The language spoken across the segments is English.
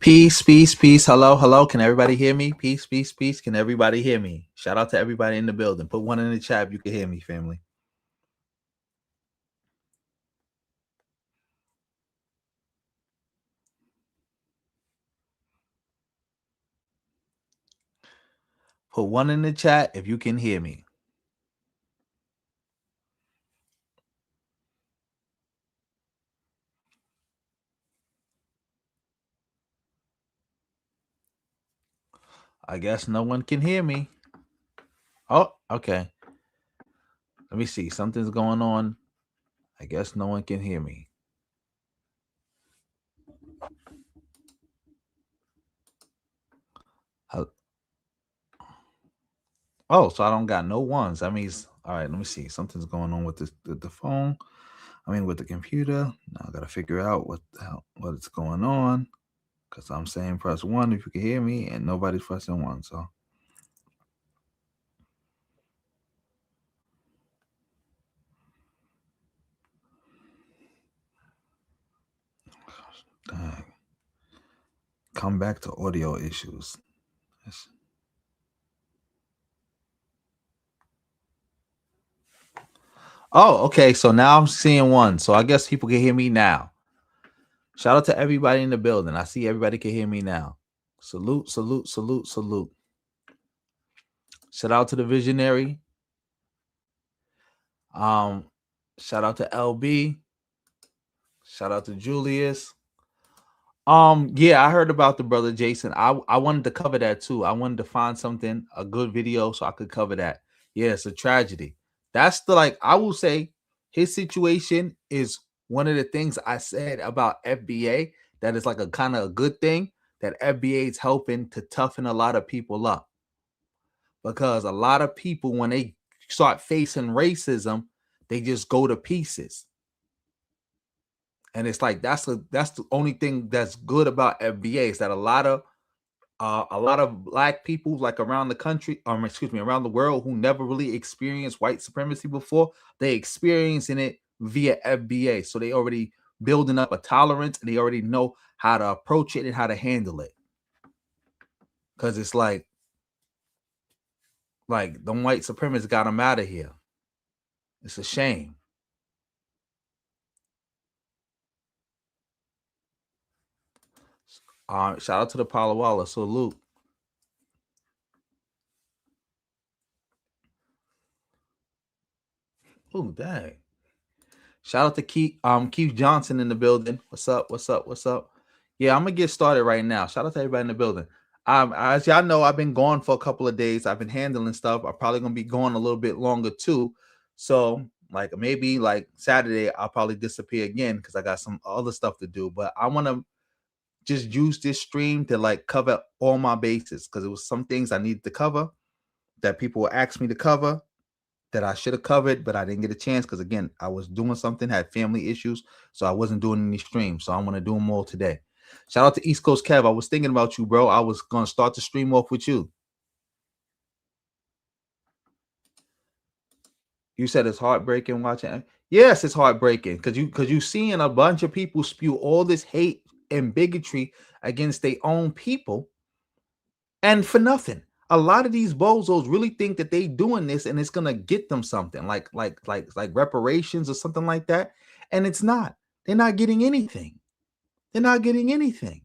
Peace, peace, peace. Hello, hello. Can everybody hear me? Peace, peace, peace. Can everybody hear me? Shout out to everybody in the building. Put one in the chat if you can hear me, family. Put one in the chat if you can hear me. I guess no one can hear me. Oh, okay. Let me see. Something's going on. I guess no one can hear me. Oh, so I don't got no ones. That means, all right, let me see. Something's going on with the phone. I mean, with the computer. Now I got to figure out what is going on. Because I'm saying press one if you can hear me, and nobody's pressing one. So. Dang. Come back to audio issues. Yes. Oh, okay. So now I'm seeing one. So I guess people can hear me now. Shout out to everybody in the building. I see everybody can hear me now. Salute, salute, salute, salute. Shout out to the visionary. Shout out to LB. Shout out to Julius. Yeah, I heard about the brother Jason. I wanted to cover that too. I wanted to find something, a good video, so I could cover that. Yeah, it's a tragedy. That's I will say his situation is one of the things I said about FBA that is like a kind of a good thing, that FBA is helping to toughen a lot of people up. Because a lot of people, when they start facing racism, they just go to pieces. And it's like that's the only thing that's good about FBA is that a lot of black people like around the country, around the world who never really experienced white supremacy before, they experiencing it via FBA. So they already building up a tolerance and they already know how to approach it and how to handle it. Because it's like the white supremacists got them out of here. It's a shame. Shout out to the Palo Walla. Salute. Oh, dang. Shout out to Keith Johnson in the building. What's up? What's up? What's up? Yeah, I'm gonna get started right now. Shout out to everybody in the building. As y'all know, I've been gone for a couple of days. I've been handling stuff. I'm probably gonna be gone a little bit longer too. So, maybe Saturday, I'll probably disappear again because I got some other stuff to do. But I want to just use this stream to cover all my bases because it was some things I needed to cover that people will ask me to cover that I should have covered, but I didn't get a chance because again, I was doing something, had family issues, so I wasn't doing any streams. So I'm gonna do them all today. Shout out to East Coast Kev. I was thinking about you, bro. I was gonna start the stream off with you. You said it's heartbreaking watching. Yes, it's heartbreaking because you seeing a bunch of people spew all this hate and bigotry against their own people, and for nothing. A lot of these bozos really think that they doing this and it's gonna get them something like reparations or something like that, and it's not. They're not getting anything. They're not getting anything.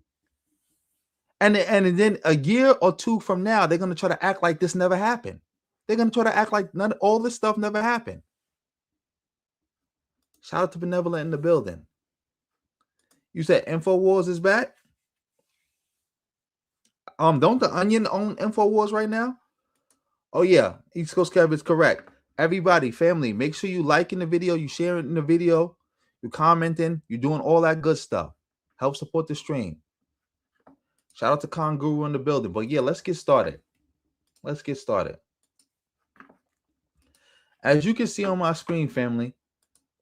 And then a year or two from now, they're gonna try to act like this never happened. They're gonna try to act like all this stuff never happened. Shout out to Benevolent in the building. You said InfoWars is back. Don't the Onion own InfoWars right now? Oh yeah, East Coast Kev is correct. Everybody, family, make sure you liking the video, you sharing the video, you're commenting, you're doing all that good stuff. Help support the stream. Shout out to Khan Guru in the building. But yeah, let's get started. Let's get started. As you can see on my screen, family,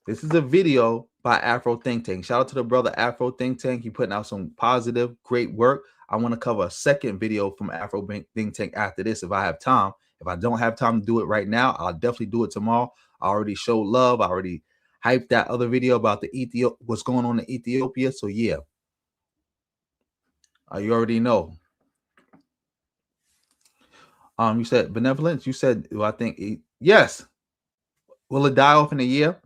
this is a video by Afro Think Tank. Shout out to the brother Afro Think Tank. He putting out some positive, great work. I want to cover a second video from Afro Think Tank after this if I have time. If I don't have time to do it right now, I'll definitely do it tomorrow. I already showed love. I already hyped that other video about the what's going on in Ethiopia. So yeah, you already know. You said benevolence. You said, well, I think yes. Will it die off in a year?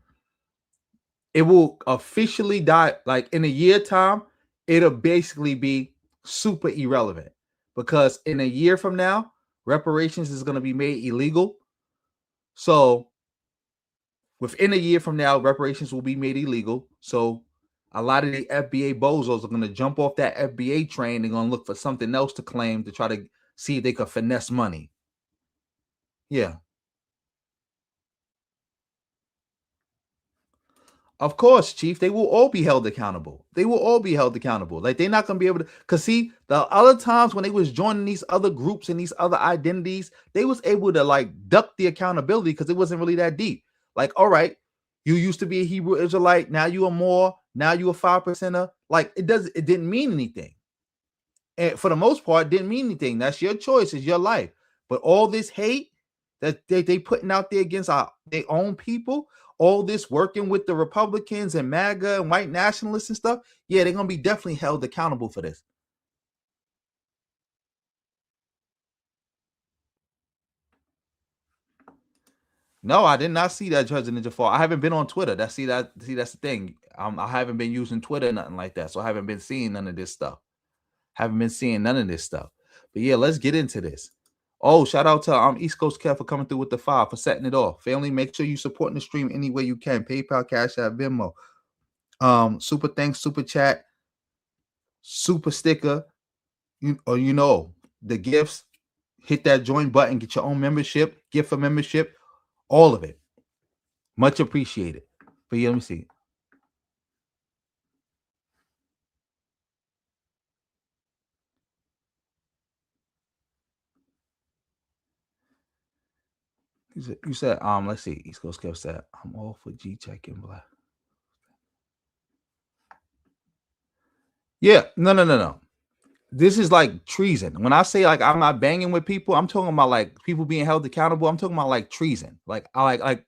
It will officially die like in a year time. It'll basically be super irrelevant because in a year from now, reparations is going to be made illegal. So within a year from now, reparations will be made illegal. So a lot of the FBA bozos are going to jump off that FBA train. They're going to look for something else to claim to try to see if they can finesse money. Yeah. Of course, Chief, they will all be held accountable. They will all be held accountable. Like they're not going to be able to, because see, the other times when they was joining these other groups and these other identities, they was able to like duck the accountability because it wasn't really that deep. Like, all right, you used to be a Hebrew Israelite, now you are more, now you a 5%er. Like it didn't mean anything. And for the most part, it didn't mean anything. That's your choice, it's your life. But all this hate that they putting out there against their own people, all this working with the Republicans and MAGA and white nationalists and stuff, yeah, they're going to be definitely held accountable for this. No, I did not see that, Judge Ninja Fall. I haven't been on Twitter. That's the thing. I haven't been using Twitter, nothing like that. So I haven't been seeing none of this stuff. But yeah, let's get into this. Oh, shout out to East Coast Kev for coming through with the 5 for setting it off. Family, make sure you supporting the stream any way you can. PayPal, Cash App, Venmo. Super thanks, super chat, super sticker. You know the gifts. Hit that join button. Get your own membership. Gift for membership. All of it. Much appreciated. But yeah, let me see. You said, let's see. East Coast Kev said, I'm all for G checking black. Yeah, no. This is like treason. When I say like I'm not banging with people, I'm talking about like people being held accountable. I'm talking about like treason. Like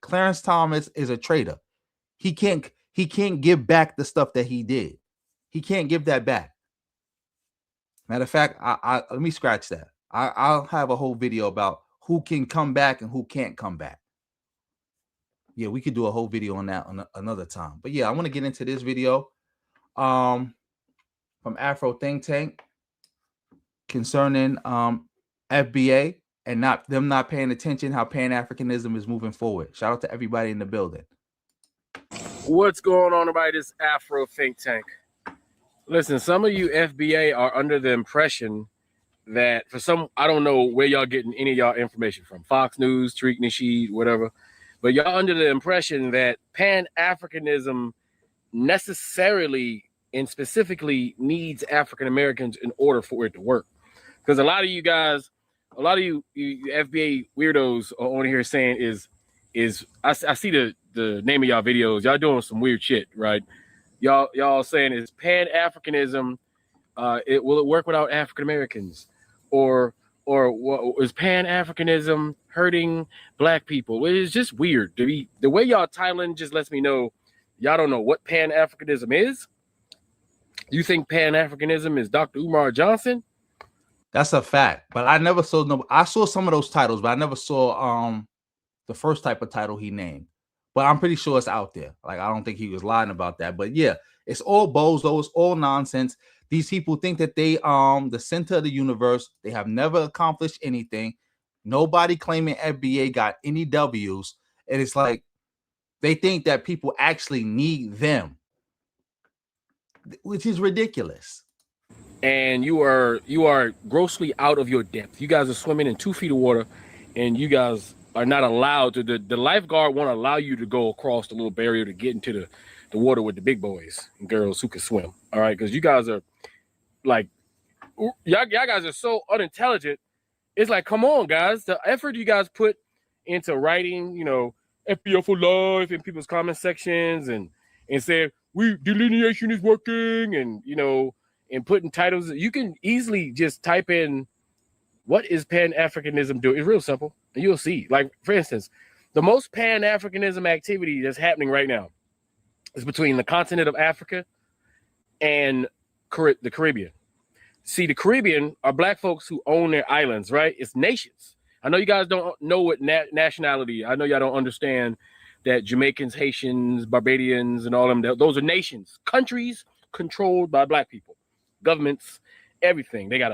Clarence Thomas is a traitor. He can't give back the stuff that he did. He can't give that back. Matter of fact, I let me scratch that. I'll have a whole video about who can come back and who can't come back. Yeah, we could do a whole video on that on another time. But yeah, I want to get into this video from Afro Think Tank concerning FBA and not paying attention how Pan-Africanism is moving forward. Shout out to everybody in the building. What's going on, everybody? This Afro Think Tank. Listen, some of you FBA are under the impression that I don't know where y'all getting any of y'all information from. Fox News, Tariq, Nasheed, whatever. But y'all under the impression that Pan-Africanism necessarily and specifically needs African Americans in order for it to work. Because a lot of you guys, you FBA weirdos are on here saying I see the name of y'all videos. Y'all doing some weird shit, right? Y'all saying is Pan-Africanism, will it work without African Americans? Or is Pan-Africanism hurting black people? It's just weird. The way y'all titling just lets me know y'all don't know what Pan-Africanism is. You think Pan-Africanism is Dr. Umar Johnson? That's a fact. But I never saw I saw some of those titles, but I never saw the first type of title he named. But I'm pretty sure it's out there. Like, I don't think he was lying about that. But yeah, it's all bozo, it's all nonsense. These people think that they the center of the universe. They have never accomplished anything. Nobody claiming FBA got any W's. And it's like they think that people actually need them, which is ridiculous. And you are grossly out of your depth. You guys are swimming in 2 feet of water, and you guys are not allowed to. The lifeguard won't allow you to go across the little barrier to get into the water with the big boys and girls who can swim. All right, because you guys are like y'all guys are so unintelligent. It's like, come on, guys, the effort you guys put into writing, FBO for life in people's comment sections and saying we delineation is working and and putting titles. You can easily just type in what is Pan Africanism doing. It's real simple, and you'll see. Like for instance, the most Pan Africanism activity that's happening right now is between the continent of Africa and the Caribbean. See, the Caribbean are black folks who own their islands, right? It's nations. I know you guys don't know what nationality. I know y'all don't understand that Jamaicans, Haitians, Barbadians, and all of them, those are nations, countries controlled by black people, governments, everything. They got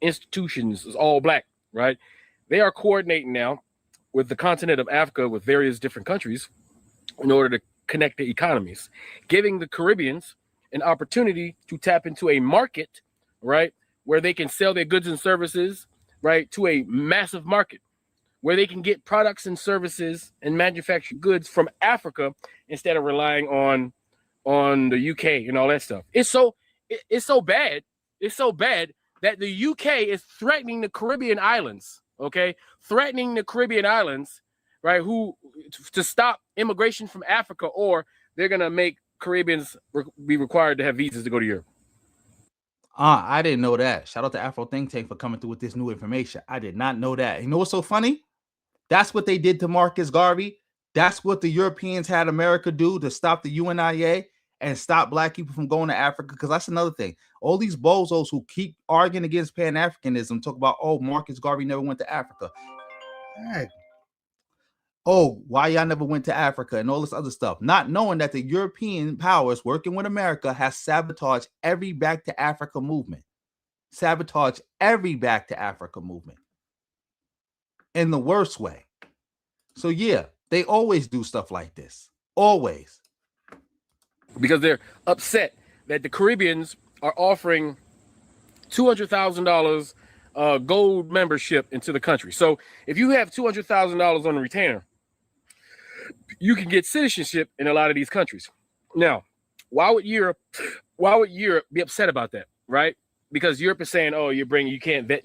institutions, it's all black, right? They are coordinating now with the continent of Africa with various different countries in order to connect the economies, giving the Caribbeans an opportunity to tap into a market, right, where they can sell their goods and services, right, to a massive market, where they can get products and services and manufactured goods from Africa instead of relying on the UK and all that stuff. It's so bad. It's so bad that the UK is threatening the Caribbean islands, okay? Threatening the Caribbean islands, right, who to stop immigration from Africa, or they're going to make Caribbeans be required to have visas to go to Europe. I didn't know that. Shout out to Afro Think Tank for coming through with this new information. I did not know that. You know what's so funny? That's what they did to Marcus Garvey. That's what the Europeans had America do to stop the UNIA and stop black people from going to Africa. Because that's another thing. All these bozos who keep arguing against Pan-Africanism talk about, oh, Marcus Garvey never went to Africa. Dang. Oh, why y'all never went to Africa and all this other stuff, not knowing that the European powers working with America has sabotaged every back to Africa movement. Sabotage every back to Africa movement in the worst way. So yeah, they always do stuff like this. Always. Because they're upset that the Caribbeans are offering $200,000 gold membership into the country. So if you have $200,000 on a retainer, you can get citizenship in a lot of these countries. Now, why would Europe be upset about that, right? Because Europe is saying, oh, you can't vet.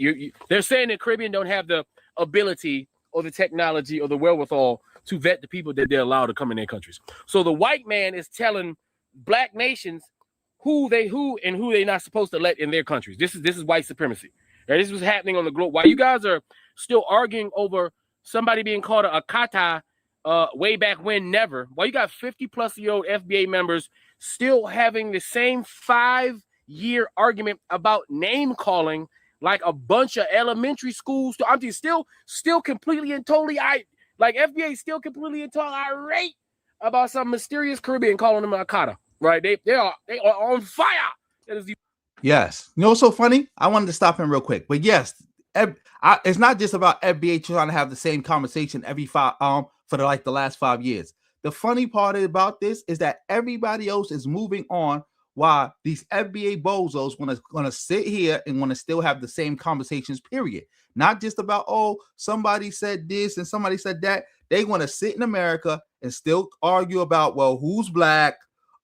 They're saying the Caribbean don't have the ability or the technology or the wherewithal to vet the people that they're allowed to come in their countries. So the white man is telling black nations who they're not supposed to let in their countries. This is white supremacy. Right? This was happening on the globe. While you guys are still arguing over somebody being called a kata way back when, never. While you got 50-plus-year-old FBA members still having the same 5-year argument about name calling like a bunch of elementary schools. I'm just still completely and totally FBA still completely and totally irate about some mysterious Caribbean calling them a kata. Right? They are on fire. That is the Yes. You know what's so funny? I wanted to stop him real quick. But yes, it's not just about FBA trying to have the same conversation every for the last 5 years. The funny part about this is that everybody else is moving on while these FBA bozos gonna sit here and want to still have the same conversations, period. Not just about, oh, somebody said this and somebody said that. They want to sit in America and still argue about, well, who's black,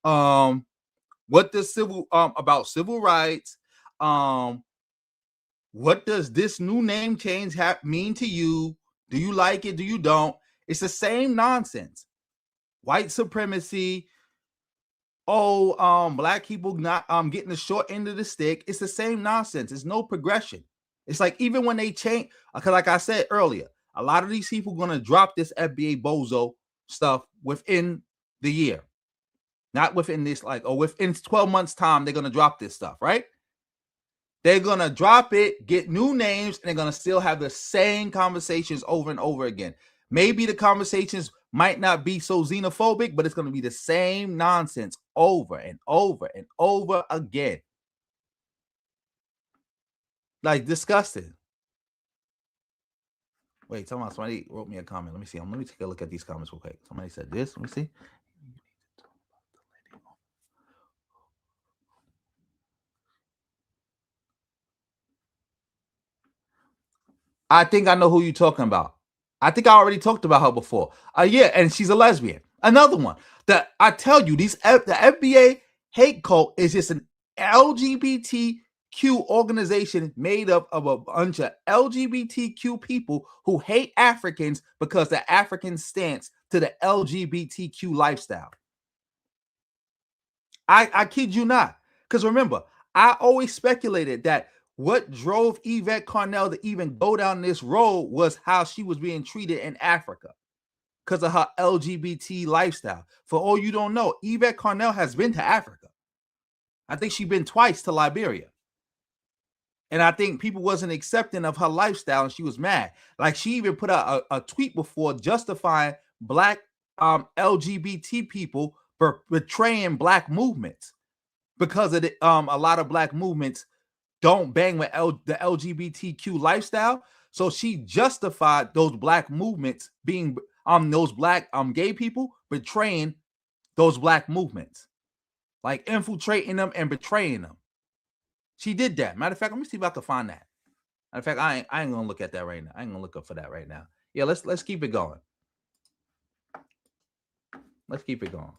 what does about civil rights, what does this new name change mean to you? Do you like it? Do you don't? It's the same nonsense. White supremacy. Oh, black people not getting the short end of the stick. It's the same nonsense. It's no progression. It's like even when they change, because like I said earlier, a lot of these people are gonna drop this FBA bozo stuff within the year. Not within this, within 12 months' time, they're gonna drop this stuff, right? They're gonna drop it, get new names, and they're gonna still have the same conversations over and over again. Maybe the conversations might not be so xenophobic, but it's gonna be the same nonsense over and over and over again. Like disgusting. Wait, somebody wrote me a comment. Let me see. Let me take a look at these comments real quick. Somebody said this. Let me see. I think I know who you're talking about. I think I already talked about her before. Yeah, and she's a lesbian. Another one that I tell you, the FBA hate cult is just an LGBTQ organization made up of a bunch of LGBTQ people who hate Africans because the African stance to the LGBTQ lifestyle. I kid you not. Because remember, I always speculated that what drove Yvette Carnell to even go down this road was how she was being treated in Africa because of her LGBT lifestyle. For all you don't know, Yvette Carnell has been to Africa. I think she's been twice to Liberia. And I think people wasn't accepting of her lifestyle and she was mad. Like she even put out a tweet before justifying black LGBT people for betraying black movements because of a lot of black movements don't bang with the LGBTQ lifestyle. So she justified those black movements being those black gay people betraying those black movements, like infiltrating them and betraying them. She did that. Matter of fact, let me see if I can find that. Matter of fact, I ain't gonna look at that right now. I ain't gonna look up for that right now. Yeah, let's keep it going. Let's keep it going.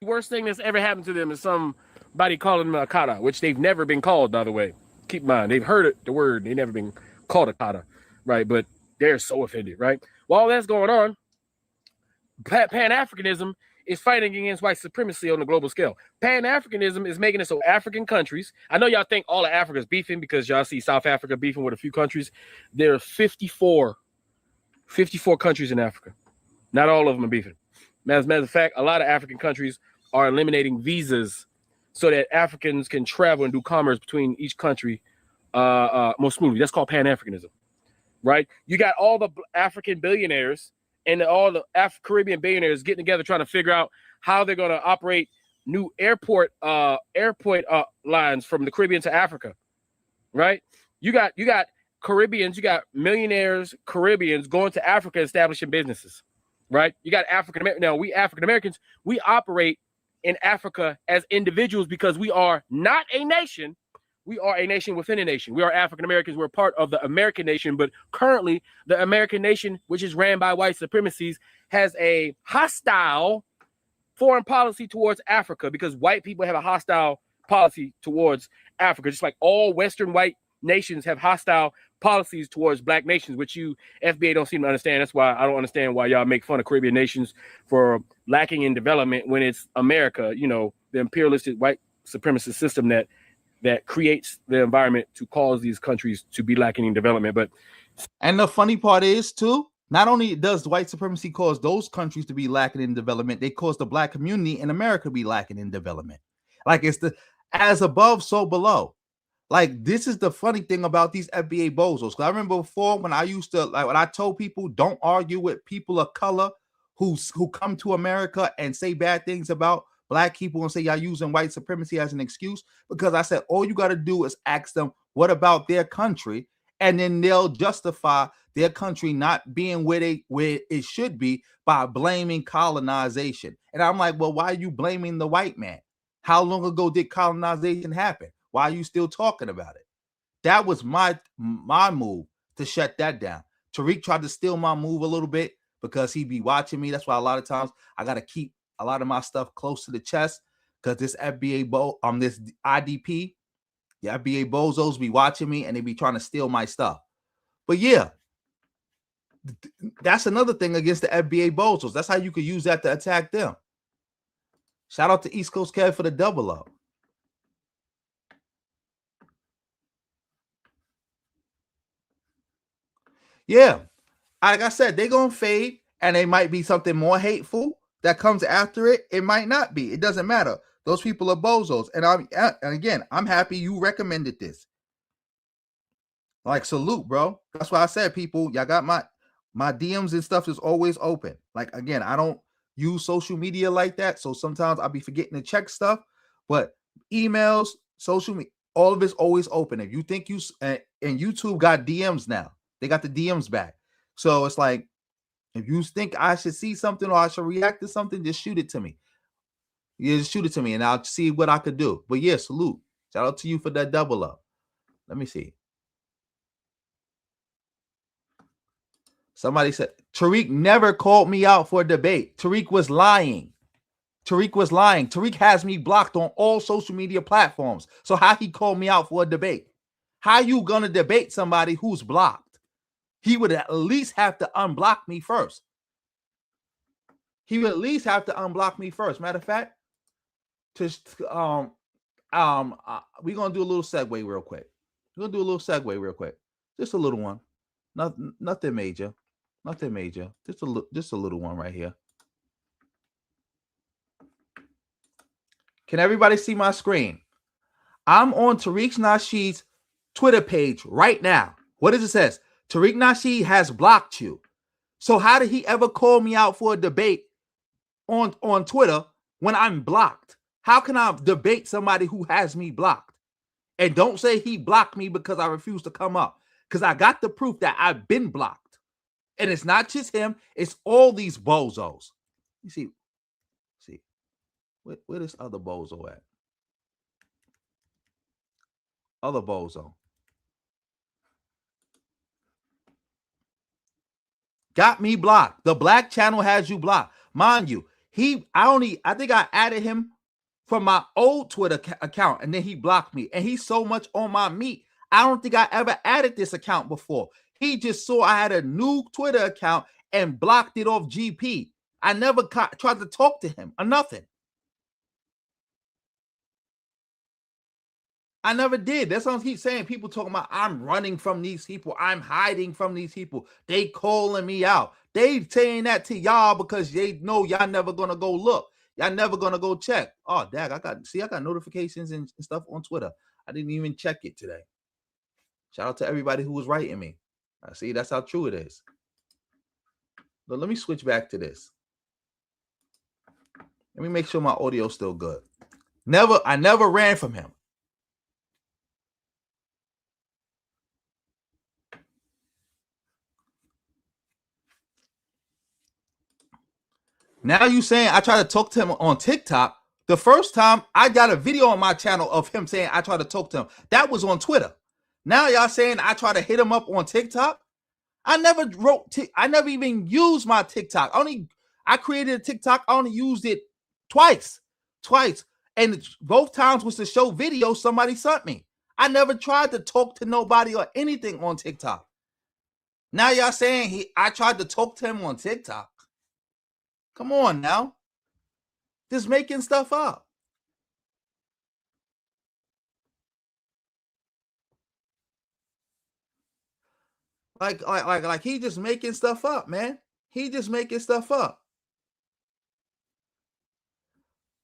The worst thing that's ever happened to them is somebody calling them a kata, which they've never been called, by the way. Keep in mind, they've heard the word, they've never been called a kata, right? But they're so offended, right? While all that's going on, Pan-Africanism is fighting against white supremacy on the global scale. Pan-Africanism is making it so African countries, I know y'all think all of Africa is beefing because y'all see South Africa beefing with a few countries. There are 54 countries in Africa. Not all of them are beefing. As a matter of fact, a lot of African countries are eliminating visas so that Africans can travel and do commerce between each country more smoothly. That's called Pan-Africanism, right? You got all the African billionaires and all the Caribbean billionaires getting together trying to figure out how they're going to operate new airport lines from the Caribbean to Africa, right? You got Caribbeans, you got millionaires, Caribbeans going to Africa establishing businesses, right? You got African Americans. Now, we African Americans, we operate in Africa as individuals because we are not a nation. We are a nation within a nation. We are African Americans. We're part of the American nation. But currently, the American nation, which is ran by white supremacies, has a hostile foreign policy towards Africa because white people have a hostile policy towards Africa, just like all Western white nations have hostile policies towards black nations, which you FBA don't seem to understand. That's why I don't understand why y'all make fun of Caribbean nations for lacking in development when it's America, you know, the imperialistic white supremacist system that creates the environment to cause these countries to be lacking in development. And the funny part is too, not only does white supremacy cause those countries to be lacking in development, they cause the black community in America to be lacking in development. Like it's the as above, so below. Like this is the funny thing about these FBA bozos. Because I remember before when I used to when I told people don't argue with people of color who come to America and say bad things about black people and say y'all using white supremacy as an excuse, because I said all you got to do is ask them what about their country, and then they'll justify their country not being where it should be by blaming colonization. And I'm like, well, why are you blaming the white man? How long ago did colonization happen? Why are you still talking about it? That was my move to shut that down. Tariq tried to steal my move a little bit because he be watching me. That's why a lot of times I got to keep a lot of my stuff close to the chest because this FBA this IDP, the FBA bozos be watching me and they be trying to steal my stuff. But yeah, that's another thing against the FBA bozos. That's how you could use that to attack them. Shout out to East Coast Kev for the double up. Yeah, like I said, they're going to fade and they might be something more hateful that comes after it. It might not be. It doesn't matter. Those people are bozos. And again, I'm happy you recommended this. Like, salute, bro. That's why I said, people, y'all got my DMs and stuff is always open. Like, again, I don't use social media like that. So sometimes I'll be forgetting to check stuff. But emails, social media, all of it's always open. If you think and YouTube got DMs now, they got the DMs back. So it's like, if you think I should see something or I should react to something, just shoot it to me. Yeah, just shoot it to me and I'll see what I could do. But yeah, salute. Shout out to you for that double up. Let me see. Somebody said Tariq never called me out for a debate. Tariq was lying. Tariq has me blocked on all social media platforms. So how he called me out for a debate? How you gonna debate somebody who's blocked? He would at least have to unblock me first. Matter of fact, just we're gonna do a little segue real quick. Just a little one. Nothing major. Just a little one right here. Can everybody see my screen? I'm on Tariq Nasheed's Twitter page right now. What does it say? Tariq Nasheed has blocked you. So how did he ever call me out for a debate on Twitter when I'm blocked? How can I debate somebody who has me blocked? And don't say he blocked me because I refuse to come up. Because I got the proof that I've been blocked. And it's not just him, it's all these bozos. You see, where this other bozo at? Other bozo. Got me blocked. The black channel has you blocked. Mind you, I think I added him from my old Twitter account and then he blocked me. And he's so much on my meat. I don't think I ever added this account before. He just saw I had a new Twitter account and blocked it off GP. I never tried to talk to him or nothing. I never did. That's what I keep saying. People talking about I'm running from these people. I'm hiding from these people. They calling me out. They saying that to y'all because they know y'all never gonna go look. Y'all never gonna go check. Oh, dag, I got notifications and stuff on Twitter. I didn't even check it today. Shout out to everybody who was writing me. I see that's how true it is. But let me switch back to this. Let me make sure my audio's still good. I never ran from him. Now you saying I tried to talk to him on TikTok. The first time I got a video on my channel of him saying I tried to talk to him. That was on Twitter. Now y'all saying I try to hit him up on TikTok. I never I never even used my TikTok. I created a TikTok. I only used it twice. And both times was to show videos somebody sent me. I never tried to talk to nobody or anything on TikTok. Now y'all saying I tried to talk to him on TikTok. Come on now. Just making stuff up. Like he just making stuff up, man. He just making stuff up.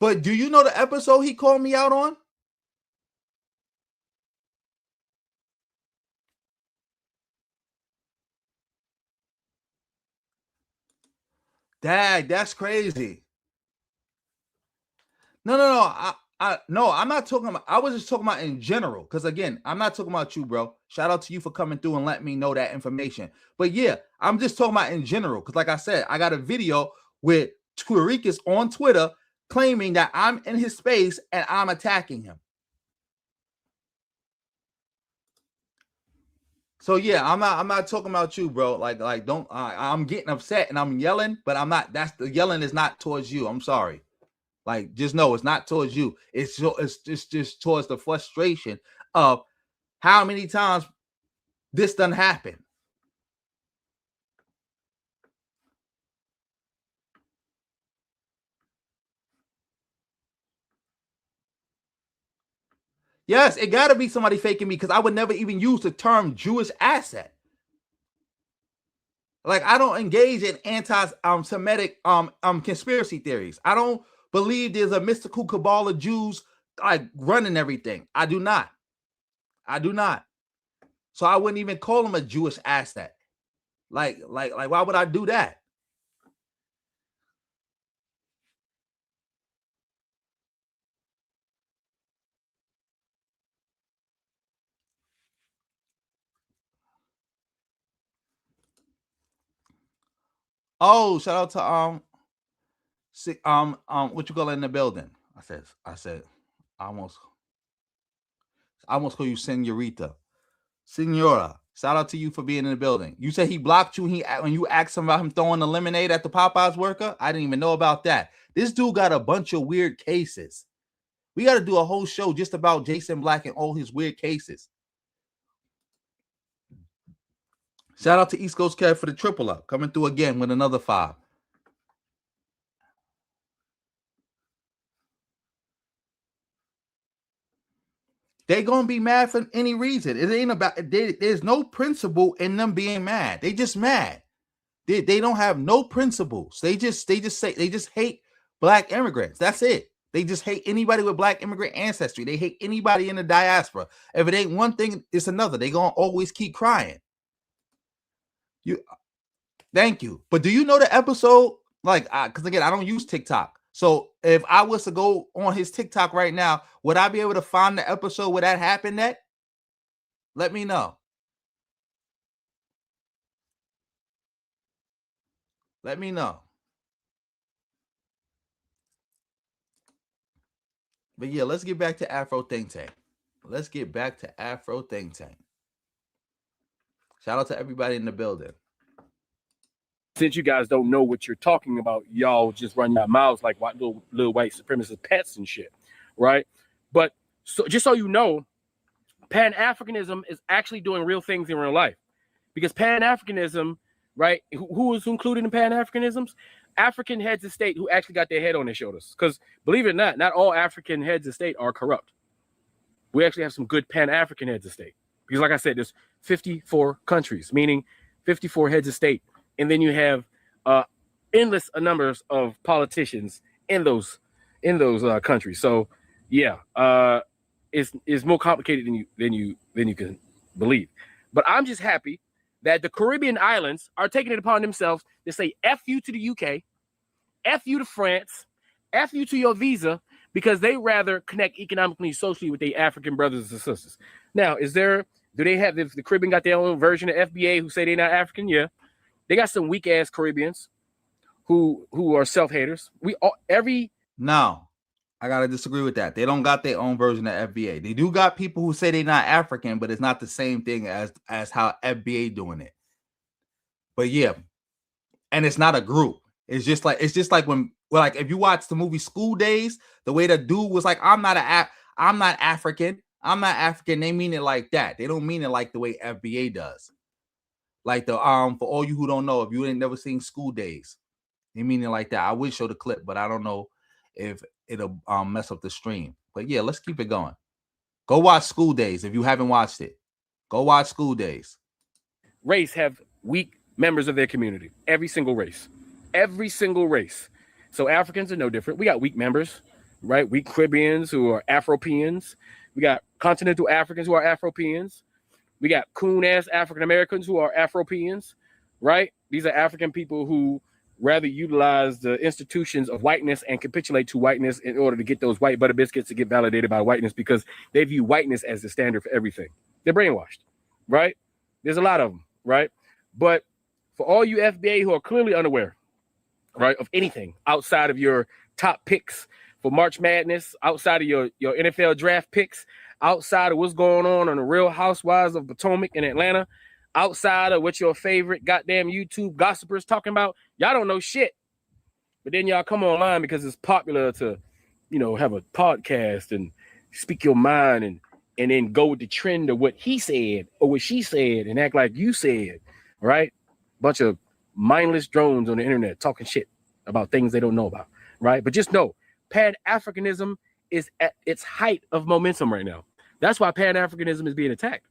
But do you know the episode he called me out on? Dad, that's crazy. No. I'm not talking about. I was just talking about in general. Because again, I'm not talking about you, bro. Shout out to you for coming through and letting me know that information. But yeah, I'm just talking about in general. Because like I said, I got a video with Tariq is on Twitter claiming that I'm in his space and I'm attacking him. So yeah, I'm not talking about you, bro. Like don't. I'm getting upset and I'm yelling, but I'm not. That's the yelling is not towards you. I'm sorry. Like, just know it's not towards you. It's just towards the frustration of how many times this done happen. Yes, it got to be somebody faking me because I would never even use the term Jewish asset. Like, I don't engage in anti-Semitic conspiracy theories. I don't believe there's a mystical cabal of Jews like running everything. I do not. So I wouldn't even call them a Jewish asset. Like, why would I do that? Oh, shout out to what you call it in the building? I said, I almost call you Senorita, Senora, Shout out to you for being in the building. You said he blocked you when you asked him about him throwing the lemonade at the Popeyes worker? I didn't even know about that. This dude got a bunch of weird cases. We got to do a whole show just about Jason Black and all his weird cases. Shout out to East Coast Cat for the triple up. Coming through again with another 5. They gonna be mad for any reason. It ain't about. There's no principle in them being mad. They just mad. They don't have no principles. They just hate black immigrants. That's it. They just hate anybody with black immigrant ancestry. They hate anybody in the diaspora. If it ain't one thing, it's another. They gonna always keep crying. Thank you. But do you know the episode? Like, because again, I don't use TikTok. So if I was to go on his TikTok right now, would I be able to find the episode where that happened at? Let me know. Let me know. But yeah, let's get back to Afro Think Tank. Let's get back to Afro Think Tank. Shout out to everybody in the building. Since you guys don't know what you're talking about, y'all just run your mouths like little white supremacist pets and shit, right? But so just so you know, Pan-Africanism is actually doing real things in real life. Because Pan-Africanism, right, who is included in Pan-Africanisms? African heads of state who actually got their head on their shoulders. Because believe it or not all African heads of state are corrupt. We actually have some good Pan-African heads of state. Because like I said, there's 54 countries, meaning 54 heads of state. And then you have endless numbers of politicians in those countries. So yeah, it's more complicated than you can believe. But I'm just happy that the Caribbean islands are taking it upon themselves to say F you to the UK, F you to France, F you to your visa, because they rather connect economically, socially with their African brothers and sisters. Now, do they have, if the Caribbean got their own version of FBA who say they're not African? Yeah. They got some weak ass Caribbeans who are self-haters. No, I gotta disagree with that. They don't got their own version of FBA. They do got people who say they're not African, but it's not the same thing as how FBA doing it. But yeah, and it's not a group. It's just like when, well, like if you watch the movie School Days, the way the dude was like, I'm not African. I'm not African. They mean it like that. They don't mean it like the way FBA does. Like for all you who don't know, if you ain't never seen School Days, they mean it like that. I would show the clip, but I don't know if it'll mess up the stream. But yeah, let's keep it going. Go watch School Days if you haven't watched it. Go watch School Days. Race have weak members of their community. Every single race. So Africans are no different. We got weak members, right? Weak Caribbeans who are Afropeans. We got continental Africans who are Afropeans. We got coon-ass African Americans who are Afropeans, right? These are African people who rather utilize the institutions of whiteness and capitulate to whiteness in order to get those white butter biscuits to get validated by whiteness, because they view whiteness as the standard for everything. They're brainwashed, right? There's a lot of them, right? But for all you FBA who are clearly unaware, right, of anything outside of your top picks for March Madness, outside of your NFL draft picks, outside of what's going on the Real Housewives of Potomac in Atlanta, outside of what your favorite goddamn YouTube gossipers talking about, y'all don't know shit. But then y'all come online because it's popular to, have a podcast and speak your mind and then go with the trend of what he said or what she said and act like you said, right? Bunch of mindless drones on the internet talking shit about things they don't know about, right? But just know, Pan-Africanism is at its height of momentum right now. That's why Pan-Africanism is being attacked.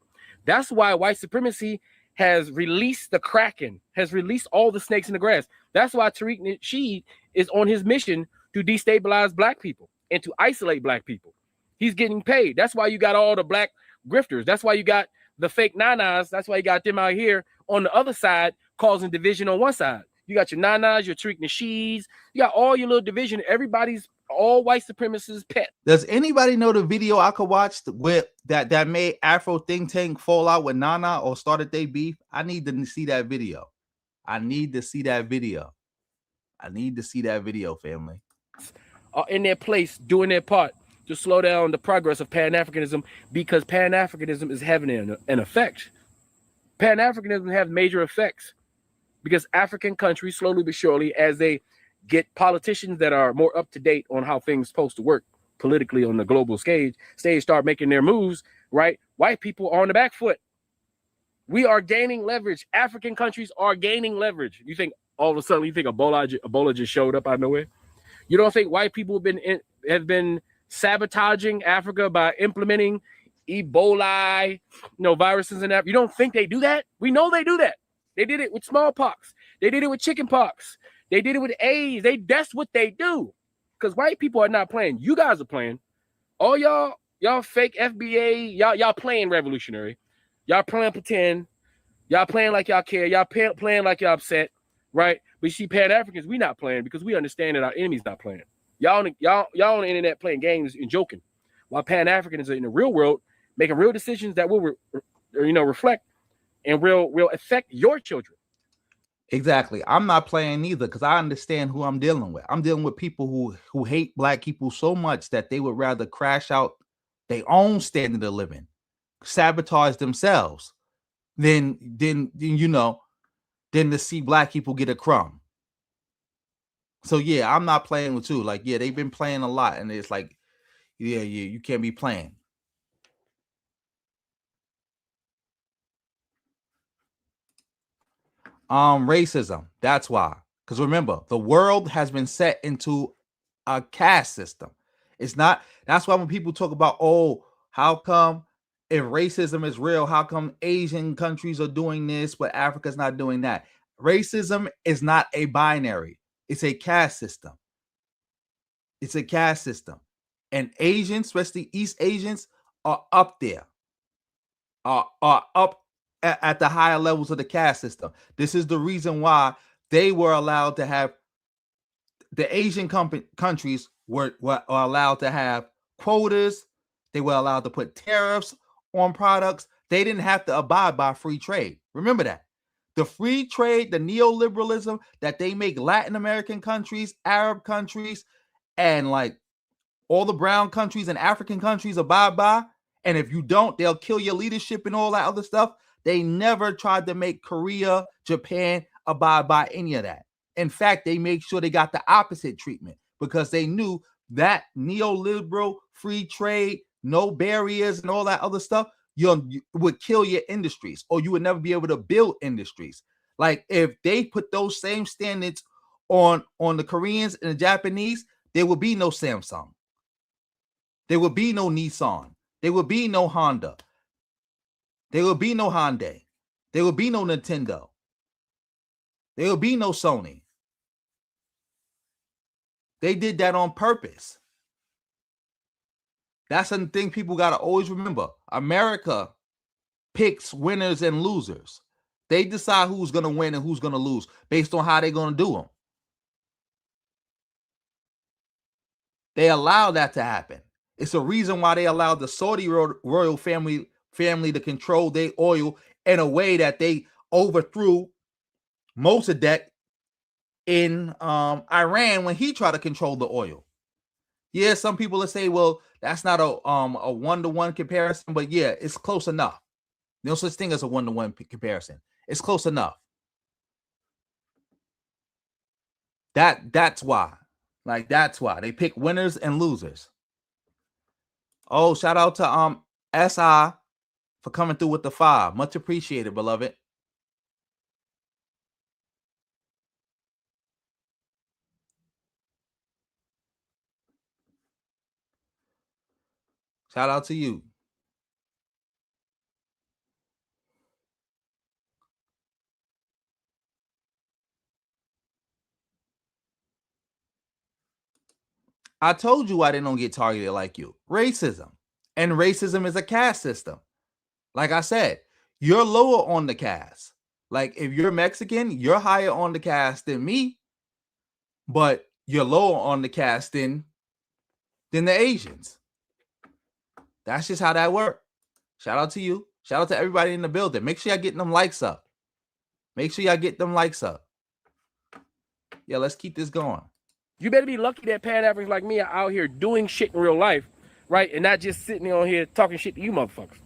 That's why white supremacy has released the Kraken, has released all the snakes in the grass. That's why Tariq Nasheed is on his mission to destabilize black people and to isolate black people. He's getting paid. That's why you got all the black grifters. That's why you got the fake nanas. That's why you got them out here on the other side causing division on one side. You got your nanas, your Tariq Nasheeds. You got all your little division. Everybody's all white supremacists pet. Does anybody know the video I could watch with that made Afro Think Tank fall out with Nana or started they beef? I need to see that video. Family. Are in their place doing their part to slow down the progress of Pan-Africanism, because Pan-Africanism is having an effect. Pan-Africanism have major effects because African countries, slowly but surely, as they get politicians that are more up to date on how things supposed to work politically on the global stage, start making their moves, right? White people are on the back foot. We are gaining leverage. African countries are gaining leverage. You think all of a sudden you think Ebola just showed up out of nowhere? You don't think white people have been sabotaging Africa by implementing Ebola, viruses in Africa? You don't think they do that? We know they do that. They did it with smallpox. They did it with chickenpox. They did it with AIDS. That's what they do. Because white people are not playing. You guys are playing. All y'all fake FBA, y'all playing revolutionary. Y'all playing pretend. Y'all playing like y'all care. Y'all playing like y'all upset, right? But you see, Pan-Africans, we not playing because we understand that our enemy's not playing. Y'all on the internet playing games and joking, while Pan-Africans are in the real world making real decisions that will, reflect and will affect your children. Exactly. I'm not playing either because I understand who I'm dealing with. I'm dealing with people who hate black people so much that they would rather crash out their own standard of living, sabotage themselves, than to see black people get a crumb. So yeah, I'm not playing with you. Like, yeah, they've been playing a lot, and it's like, yeah, you can't be playing. Racism. That's why. Because remember, the world has been set into a caste system. It's not. That's why when people talk about, oh, how come if racism is real, how come Asian countries are doing this, but Africa's not doing that? Racism is not a binary. It's a caste system. It's a caste system. And Asians, especially East Asians, are up there. Are up at the higher levels of the caste system. This is the reason why they were allowed to have, the Asian countries were allowed to have quotas. They were allowed to put tariffs on products. They didn't have to abide by free trade. Remember that. The free trade, the neoliberalism that they make Latin American countries, Arab countries, and like all the brown countries and African countries abide by. And if you don't, they'll kill your leadership and all that other stuff. They never tried to make Korea, Japan abide by any of that. In fact, they made sure they got the opposite treatment because they knew that neoliberal free trade, no barriers and all that other stuff, you would kill your industries, or you would never be able to build industries. Like if they put those same standards on the Koreans and the Japanese, there would be no Samsung. There would be no Nissan. There would be no Honda. There would be no Hyundai. There would be no Nintendo. There would be no Sony. They did that on purpose. That's the thing people got to always remember. America picks winners and losers. They decide who's going to win and who's going to lose based on how they're going to do them. They allow that to happen. It's a reason why they allowed the Saudi royal family to control their oil in a way that they overthrew Mossadegh in Iran when he tried to control the oil. Yeah, some people will say, well, that's not a one-to-one comparison, but yeah, it's close enough. No such thing as a one-to-one comparison. It's close enough. That's why. Like, that's why they pick winners and losers. Oh, shout out to SI for coming through with the 5. Much appreciated, beloved. Shout out to you. I told you why they don't get targeted like you. Racism. And racism is a caste system. Like I said, you're lower on the caste. Like if you're Mexican, you're higher on the caste than me, but you're lower on the caste than the Asians. That's just how that works. Shout out to you. Shout out to everybody in the building. Make sure y'all getting them likes up. Make sure y'all get them likes up. Yeah, let's keep this going. You better be lucky that Pan-Africans like me are out here doing shit in real life, right? And not just sitting on here talking shit to you motherfuckers.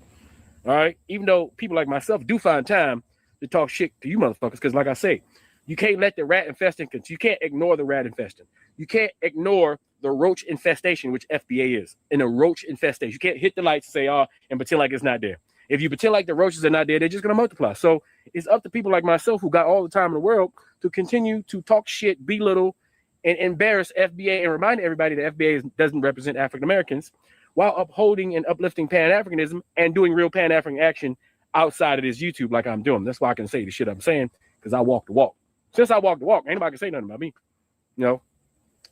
All right. Even though people like myself do find time to talk shit to you motherfuckers, because like I say, you can't let the rat infesting, you can't ignore the rat infesting. You can't ignore the roach infestation, which FBA is. In a roach infestation, you can't hit the lights and say, oh, and pretend like it's not there. If you pretend like the roaches are not there, they're just going to multiply. So it's up to people like myself who got all the time in the world to continue to talk shit, belittle, and embarrass FBA and remind everybody that FBA doesn't represent African Americans while upholding and uplifting Pan Africanism and doing real Pan African action outside of this YouTube like I'm doing. That's why I can say the shit I'm saying, because I walk the walk. Since I walk the walk, anybody can say nothing about me. You know?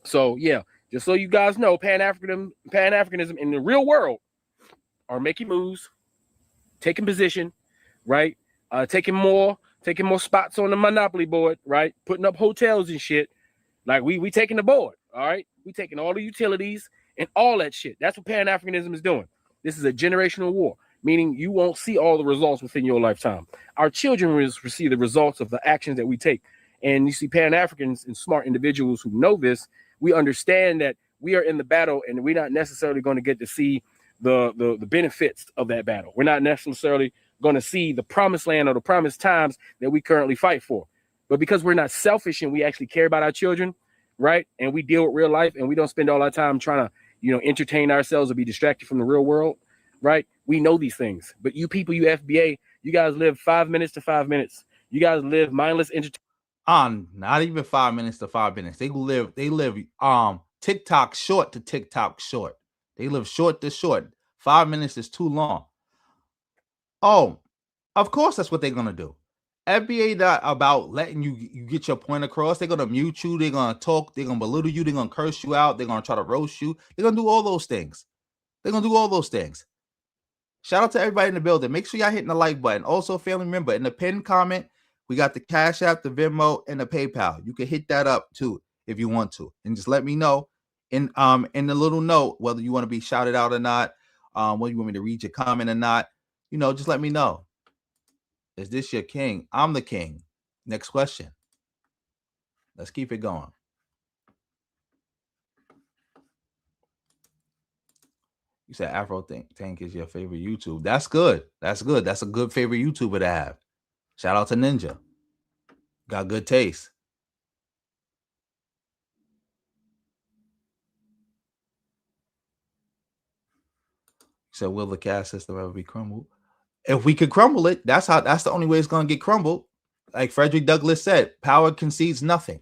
So yeah, just so you guys know, Pan Africanism in the real world are making moves, taking position, right? Taking more spots on the monopoly board, right? Putting up hotels and shit. Like we taking the board, all right? We taking all the utilities and all that shit. That's what Pan Africanism is doing. This is a generational war, meaning you won't see all the results within your lifetime. Our children will receive the results of the actions that we take. And you see, Pan Africans and smart individuals who know this, we understand that we are in the battle, and we're not necessarily going to get to see the benefits of that battle. We're not necessarily going to see the promised land or the promised times that we currently fight for. But because we're not selfish and we actually care about our children, right? And we deal with real life, and we don't spend all our time trying to, entertain ourselves or be distracted from the real world, right? We know these things. But you people, you FBA, you guys live 5 minutes to 5 minutes. You guys live mindless entertainment. Not even 5 minutes to 5 minutes. They live TikTok short to TikTok short. They live short to short. 5 minutes is too long. Oh, of course that's what they're gonna do. FBA not about letting you get your point across. They're gonna mute you, they're gonna talk, they're gonna belittle you, they're gonna curse you out, they're gonna try to roast you, they're gonna do all those things. Shout out to everybody in the building. Make sure y'all hitting the like button. Also, family member, in the pinned comment, we got the Cash App, the Venmo, and the PayPal. You can hit that up too if you want to. And just let me know in the little note whether you want to be shouted out or not, whether you want me to read your comment or not. Just let me know. Is this your king? I'm the king. Next question. Let's keep it going. You said Afro Tank is your favorite YouTube. That's good. That's good. That's a good favorite YouTuber to have. Shout out to Ninja. Got good taste. You said, will the caste system ever be crumbled? If we could crumble it, that's the only way it's going to get crumbled. Like Frederick Douglass said, power concedes nothing.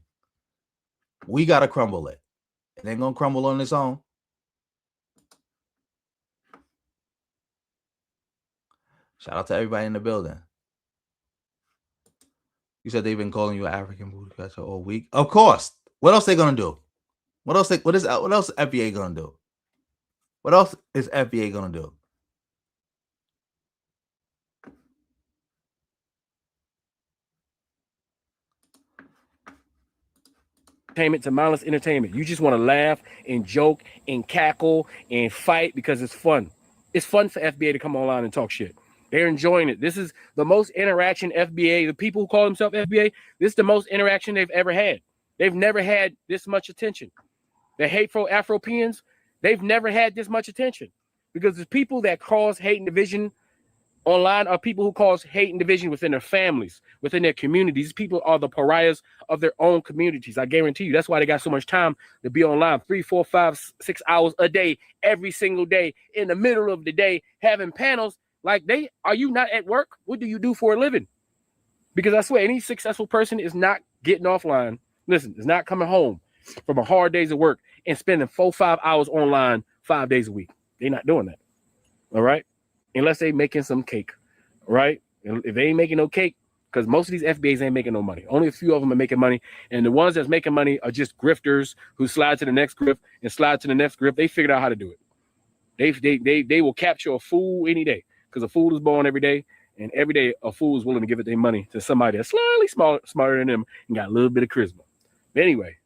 We got to crumble it. It ain't going to crumble on its own. Shout out to everybody in the building. You said they've been calling you an African booty catcher all week. Of course. What else they going to do? What else FBA going to do? What else is FBA going to do? To mindless entertainment. You just want to laugh and joke and cackle and fight because it's fun. It's fun for FBA to come online and talk shit. They're enjoying it. This is the most interaction FBA, the people who call themselves FBA, this is the most interaction they've ever had. They've never had this much attention. The hateful Afropeans, they've never had this much attention because the people that cause hate and division online are people who cause hate and division within their families, within their communities. These people are the pariahs of their own communities. I guarantee you. That's why they got so much time to be online 3, 4, 5, 6 hours a day, every single day, in the middle of the day, having panels. Like, are you not at work? What do you do for a living? Because I swear, any successful person is not getting offline. Listen, is not coming home from a hard days of work and spending 4, 5 hours online 5 days a week. They're not doing that. All right. Unless they making some cake, right? And if they ain't making no cake, because most of these FBAs ain't making no money. Only a few of them are making money. And the ones that's making money are just grifters who slide to the next grift and slide to the next grift. They figured out how to do it. They will capture a fool any day because a fool is born every day. And every day a fool is willing to give it their money to somebody that's slightly smarter than them and got a little bit of charisma. But anyway,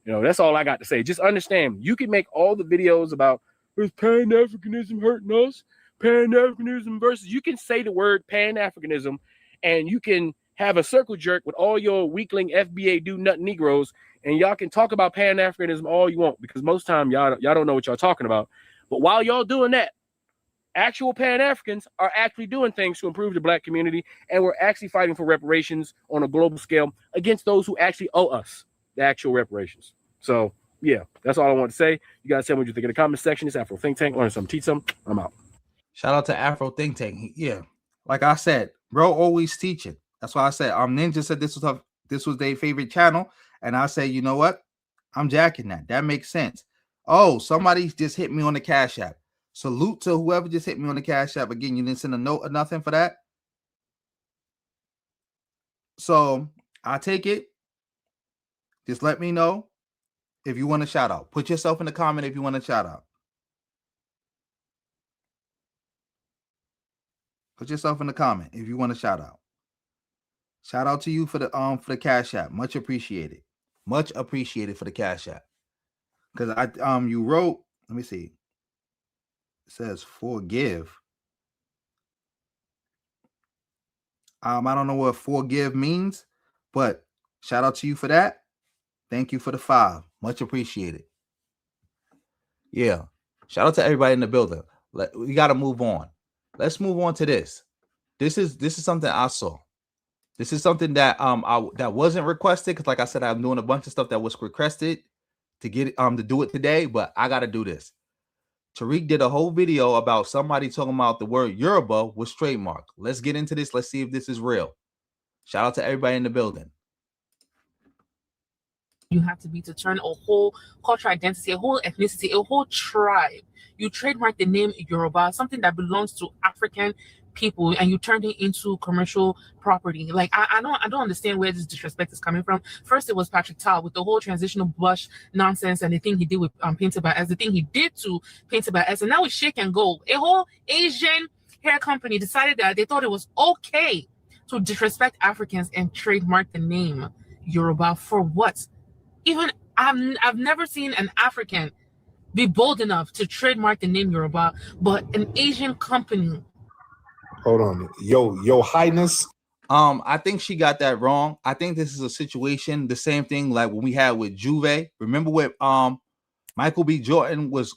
that's all I got to say. Just understand, you can make all the videos about is Pan-Africanism hurting us? Pan-Africanism versus, you can say the word Pan-Africanism and you can have a circle jerk with all your weakling FBA do nothing Negroes, and y'all can talk about Pan-Africanism all you want, because most time y'all don't know what y'all talking about. But while y'all doing that, actual Pan-Africans are actually doing things to improve the black community, and we're actually fighting for reparations on a global scale against those who actually owe us the actual reparations. So, yeah, that's all I want to say. You guys tell me what you think in the comment section. It's Afro Think Tank. Learn something, teach something. I'm out. Shout out to Afro Think Tank. Yeah, like I said, bro, always teaching. That's why I said Ninja said this was their favorite channel, and I say, you know what? I'm jacking that. That makes sense. Oh, somebody just hit me on the Cash App. Salute to whoever just hit me on the Cash App. Again, you didn't send a note or nothing for that. So I take it. Just let me know if you want a shout out. Put yourself in the comment if you want a shout out. Put yourself in the comment if you want a shout out. Shout out to you for the Cash App. Much appreciated. Much appreciated for the Cash App. Because you wrote, let me see. It says forgive. I don't know what forgive means, but shout out to you for that. Thank you for the 5. Much appreciated. Yeah. Shout out to everybody in the building. We got to move on. Let's move on to this. This is something I saw. This is something that that wasn't requested, because like I said, I'm doing a bunch of stuff that was requested to get to do it today, but I got to do this. Tariq did a whole video about somebody talking about the word Yoruba was trademark. Let's get into this. Let's see if this is real. Shout out to everybody in the building. You have to be to turn a whole cultural identity, a whole ethnicity, a whole tribe. You trademark the name Yoruba, something that belongs to African people, and you turn it into commercial property. Like I don't understand where this disrespect is coming from. First, it was Patrick Tal with the whole transitional blush nonsense and the thing he did with Painted by S, the thing he did to Painted by S, and now it's Shake and Go. A whole Asian hair company decided that they thought it was okay to disrespect Africans and trademark the name Yoruba for what? Even I've never seen an African be bold enough to trademark the name Yoruba, but an Asian company. Hold on, Your Highness. I think she got that wrong. I think this is a situation, the same thing like when we had with Juve. Remember when Michael B. Jordan was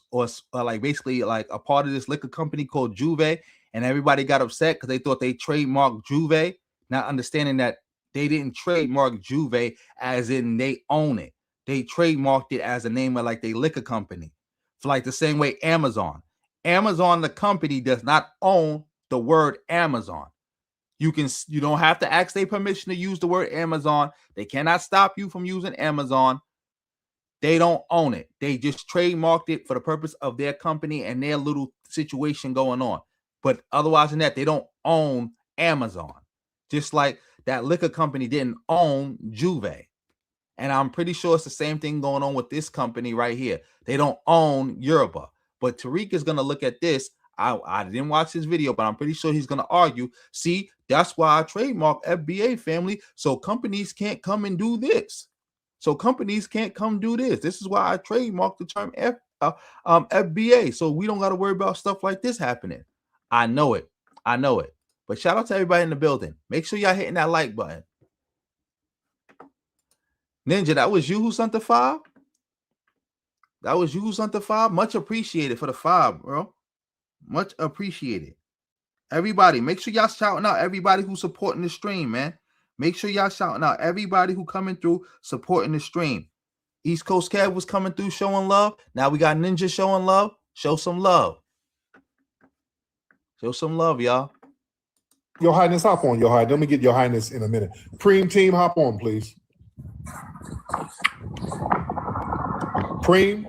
like basically like a part of this liquor company called Juve, and everybody got upset because they thought they trademarked Juve, not understanding that they didn't trademark Juve as in they own it. They trademarked it as a name of like their liquor company. For like the same way Amazon, the company, does not own the word Amazon. You don't have to ask their permission to use the word Amazon. They cannot stop you from using Amazon. They don't own it. They just trademarked it for the purpose of their company and their little situation going on. But otherwise than that, they don't own Amazon. Just like that liquor company didn't own Juve. And I'm pretty sure it's the same thing going on with this company right here. They don't own Yoruba. But Tariq is going to look at this. I didn't watch this video, but I'm pretty sure he's going to argue. See, that's why I trademark FBA, family. So companies can't come and do this. This is why I trademark the term FBA. So we don't got to worry about stuff like this happening. I know it. But shout out to everybody in the building. Make sure y'all hitting that like button. Ninja, that was you who sent the 5? Much appreciated for the 5, bro. Much appreciated. Everybody, make sure y'all shouting out everybody who's supporting the stream, man. Make sure y'all shouting out everybody who coming through supporting the stream. East Coast Kev was coming through showing love. Now we got Ninja showing love. Show some love. Y'all. Your Highness, hop on, Your Highness. Let me get Your Highness in a minute. Preem team, hop on, please. Preem?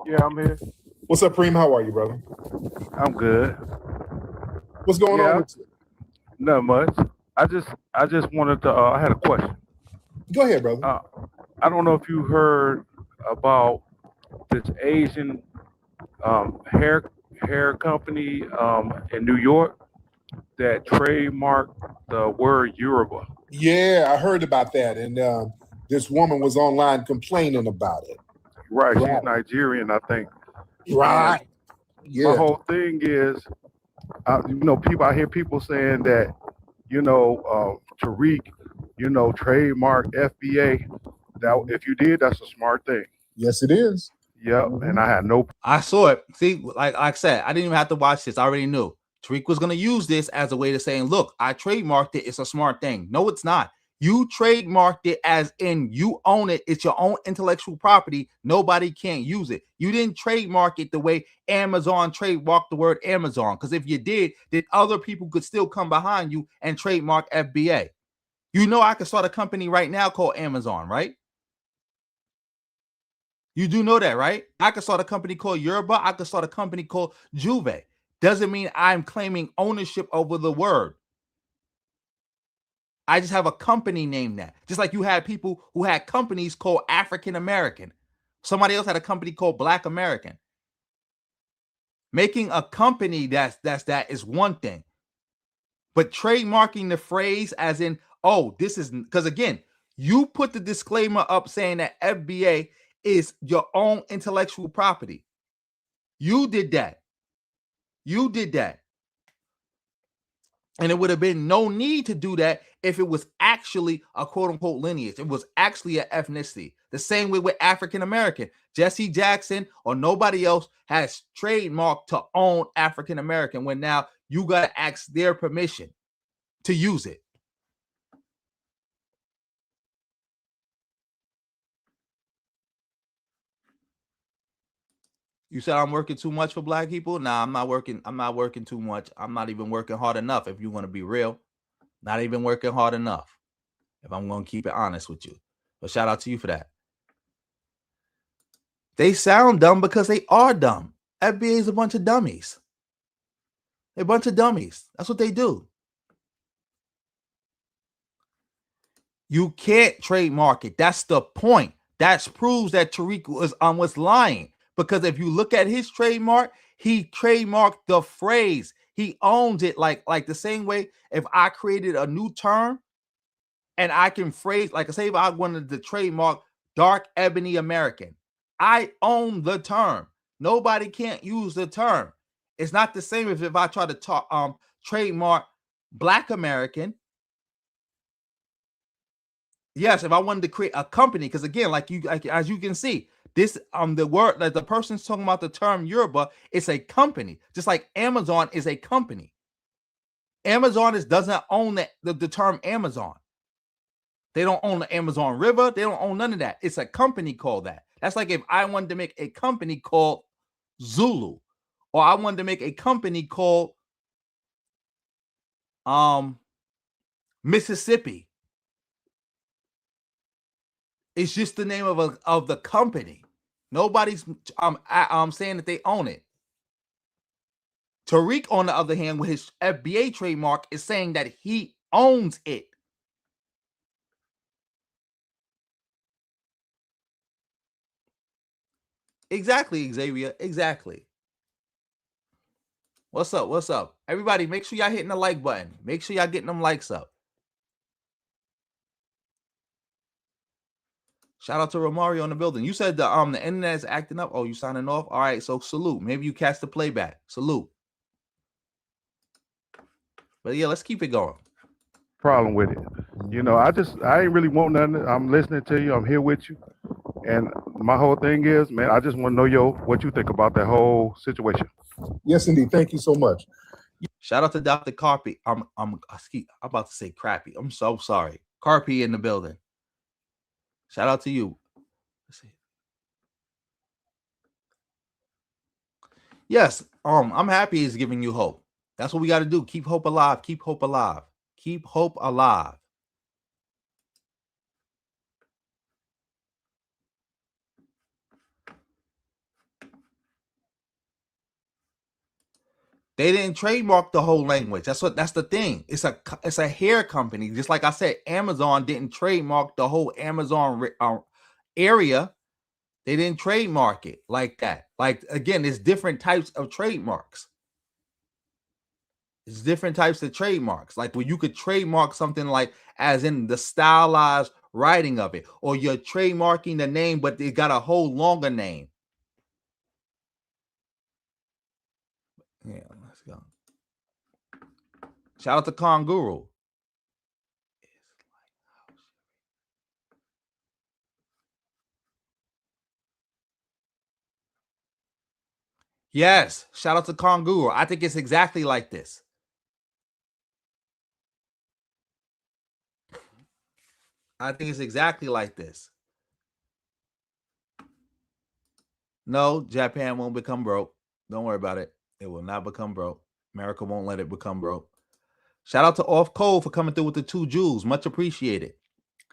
Yeah, I'm here. What's up, Preem? How are you, brother? I'm good. What's going on with you? Not much. I just wanted to I had a question. Go ahead, brother. I don't know if you heard about this Asian hair company in New York that trademarked the word Yoruba. Yeah, I heard about that, and this woman was online complaining about it. Right, she's Nigerian, I think. Right. Yeah. My whole thing is, I hear people saying that, Tariq, trademark FBA. That if you did, that's a smart thing. Yes, it is. Yep, and I had no. I saw it. See, like I said, I didn't even have to watch this. I already knew. Tariq was going to use this as a way to saying, look, I trademarked it. It's a smart thing. No, it's not. You trademarked it as in you own it. It's your own intellectual property. Nobody can't use it. You didn't trademark it the way Amazon trademarked the word Amazon. Because if you did, then other people could still come behind you and trademark FBA. You know, I could start a company right now called Amazon, right? You do know that, right? I could start a company called Yoruba. I could start a company called Juve. Doesn't mean I'm claiming ownership over the word. I just have a company named that. Just like you had people who had companies called African American. Somebody else had a company called Black American. Making a company that is one thing. But trademarking the phrase as in, oh, this is, because again, you put the disclaimer up saying that FBA is your own intellectual property. You did that. You did that. And it would have been no need to do that if it was actually a quote unquote lineage. It was actually an ethnicity. The same way with African American. Jesse Jackson or nobody else has trademarked to own African American when now you got to ask their permission to use it. You said I'm working too much for black people? Nah, I'm not working. I'm not working too much. I'm not even working hard enough, if you want to be real. Not even working hard enough, if I'm going to keep it honest with you. But shout out to you for that. They sound dumb because they are dumb. FBA is a bunch of dummies. They're a bunch of dummies. That's what they do. You can't trademark it. That's the point. That proves that Tariq was lying. Because if you look at his trademark, he trademarked the phrase. He owns it like the same way if I created a new term and I can phrase, like say if I wanted to trademark dark ebony American, I own the term. Nobody can't use the term. It's not the same as if I try to trademark black American. Yes, if I wanted to create a company, because again, as you can see, this the word that the person's talking about the term Yoruba, it's a company, just like Amazon is a company. Amazon doesn't own the term Amazon. They don't own the Amazon River. They don't own none of that. It's a company called that. That's like if I wanted to make a company called Zulu, or I wanted to make a company called Mississippi. It's just the name of the company. Nobody's saying that they own it. Tariq, on the other hand, with his FBA trademark, is saying that he owns it. Exactly, Xavier. Exactly. What's up? What's up? Everybody, make sure y'all hitting the like button. Make sure y'all getting them likes up. Shout out to Romario in the building. You said the internet is acting up. Oh, you signing off? All right, so salute. Maybe you catch the playback. Salute. But yeah, let's keep it going. Problem with it. You know, I ain't really want nothing. I'm listening to you. I'm here with you. And my whole thing is, man, I just want to know what you think about that whole situation. Yes, indeed. Thank you so much. Shout out to Dr. Carpy. I'm about to say crappy. I'm so sorry. Carpy in the building. Shout out to you. Let's see. Yes, I'm happy he's giving you hope. That's what we got to do. Keep hope alive. Keep hope alive. Keep hope alive. They didn't trademark the whole language. That's the thing. It's a hair company. Just like I said, Amazon didn't trademark the whole Amazon area. They didn't trademark it like that. Like, again, there's different types of trademarks. It's different types of trademarks. Like where you could trademark something like as in the stylized writing of it, or you're trademarking the name, but it got a whole longer name. Yeah, let's go. Shout out to Konguru. Yes. Shout out to Konguru. I think it's exactly like this. I think it's exactly like this. No, Japan won't become broke. Don't worry about it. It will not become broke. America won't let it become broke. Shout out to Off Code for coming through with the 2 jewels. Much appreciated.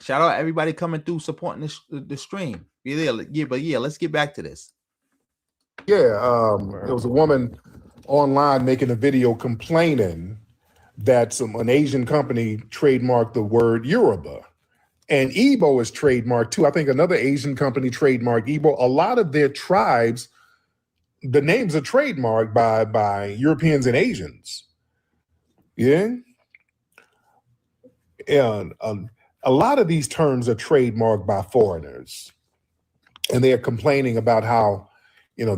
Shout out everybody coming through supporting the stream. Yeah, let's get back to this. Yeah, there was a woman online making a video complaining that an Asian company trademarked the word Yoruba. And Igbo is trademarked too. I think another Asian company trademarked Igbo. A lot of their tribes, the names are trademarked by Europeans and Asians. Yeah. And a lot of these terms are trademarked by foreigners. And they're complaining about how,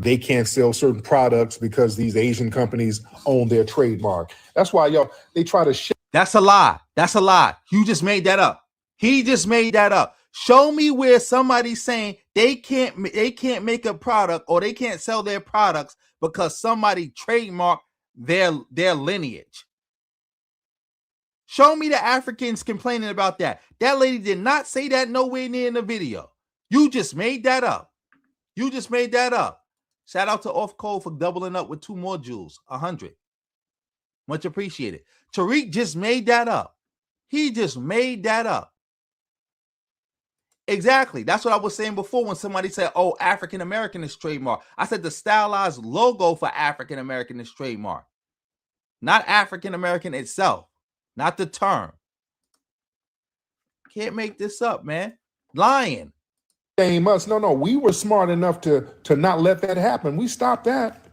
they can't sell certain products because these Asian companies own their trademark. That's why they try to That's a lie. That's a lie. You just made that up. He just made that up. Show me where somebody's saying they can't make a product or they can't sell their products because somebody trademarked their lineage. Show me the Africans complaining about that. That lady did not say that nowhere near in the video. You just made that up. You just made that up. Shout out to Off Code for doubling up with 2 more jewels. 100. Much appreciated. Tariq just made that up. He just made that up. Exactly. That's what I was saying before when somebody said, oh, African American is trademark. I said the stylized logo for African American is trademark. Not African American itself. Not the term. Can't make this up, man. Lying. Shame us. No, we were smart enough to not let that happen. We stopped that.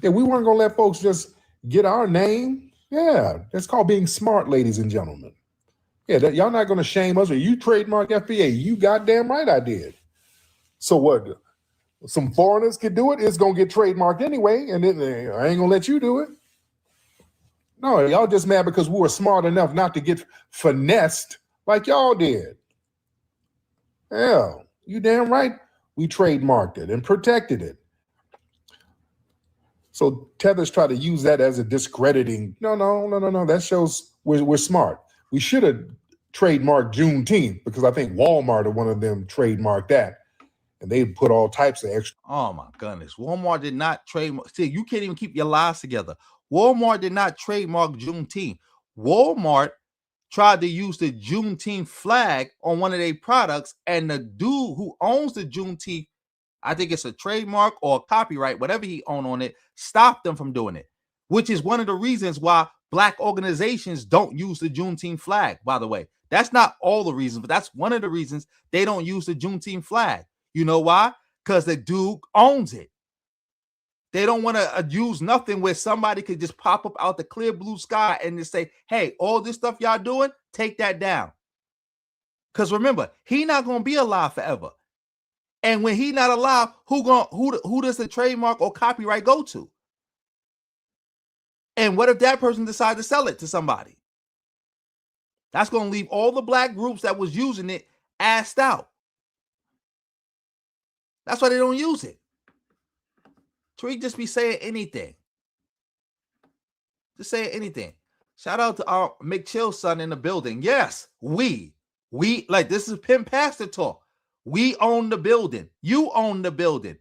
Yeah, we weren't going to let folks just get our name. Yeah, that's called being smart, ladies and gentlemen. Yeah, y'all not going to shame us. Or you trademark FBA. You goddamn right I did. So what? Some foreigners could do it. It's going to get trademarked anyway, and then I ain't going to let you do it. No, y'all just mad because we were smart enough not to get finessed like y'all did. Hell, you damn right we trademarked it and protected it. So Tethers try to use that as a discrediting. No. That shows we're smart. We should have trademarked Juneteenth because I think Walmart or one of them trademarked that. And they put all types of extra. Oh my goodness. Walmart did not trademark. See, you can't even keep your lies together. Walmart did not trademark Juneteenth. Walmart tried to use the Juneteenth flag on one of their products, and the dude who owns the Juneteenth, I think it's a trademark or a copyright, whatever he owned on it, stopped them from doing it, which is one of the reasons why Black organizations don't use the Juneteenth flag, by the way. That's not all the reasons, but that's one of the reasons they don't use the Juneteenth flag. You know why? Because the dude owns it. They don't want to use nothing where somebody could just pop up out the clear blue sky and just say, hey, all this stuff y'all doing, take that down. Because remember, he not going to be alive forever. And when he not alive, who does the trademark or copyright go to? And what if that person decides to sell it to somebody? That's going to leave all the Black groups that was using it assed out. That's why they don't use it. Tariq just be saying anything. Just saying anything. Shout out to our McChill's son in the building. Yes, we like this is Pimp Pastor talk. We own the building. You own the building.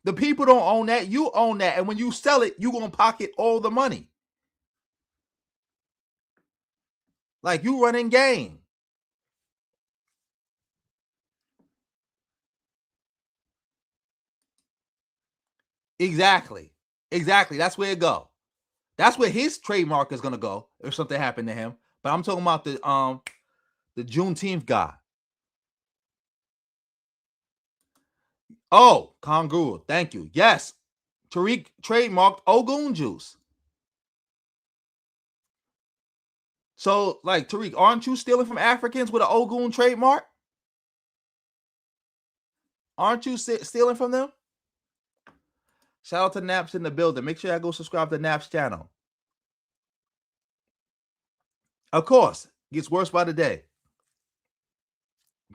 The people don't own that. You own that. And when you sell it, you're going to pocket all the money. Like you running game. Exactly. That's where it go. That's where his trademark is going to go if something happened to him. But I'm talking about the Juneteenth guy. Oh, Congruent. Thank you. Yes. Tariq trademarked Ogun juice. So, like, Tariq, aren't you stealing from Africans with an Ogun trademark? Aren't you stealing from them? Shout out to Naps in the building. Make sure y'all go subscribe to Naps channel. Of course, gets worse by the day.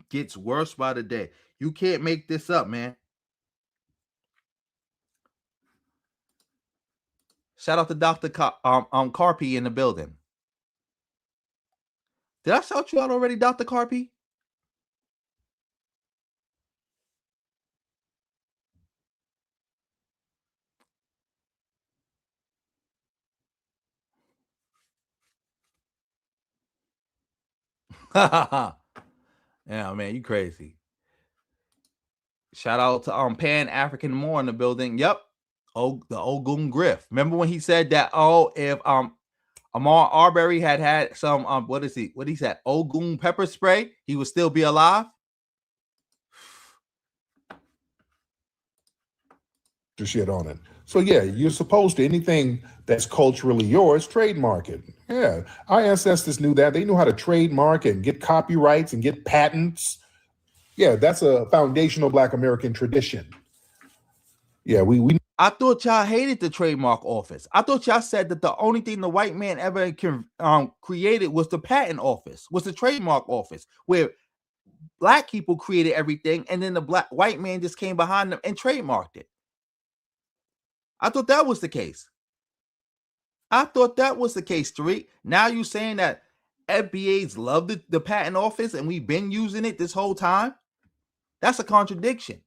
Gets worse by the day. You can't make this up, man. Shout out to Dr. Carpy in the building. Did I shout you out already, Dr. Carpy? Yeah, man, you crazy. Shout out to Pan African Moore in the building. Yep. Oh, the Ogun Griff. Remember when he said that? Oh, if Amar Arbery had some what is he? What he said? Ogun pepper spray, he would still be alive. To shit on it. So yeah, you're supposed to, anything that's culturally yours, trademark it. Yeah, our ancestors knew that. They knew how to trademark and get copyrights and get patents. Yeah, that's a foundational Black American tradition. Yeah, we I thought y'all hated the trademark office. I thought y'all said that the only thing the white man ever created was the patent office, was the trademark office, where Black people created everything, and then the white man just came behind them and trademarked it. I thought that was the case. I thought that was the case, Tariq. Now you saying that FBA's love the patent office and we've been using it this whole time? That's a contradiction.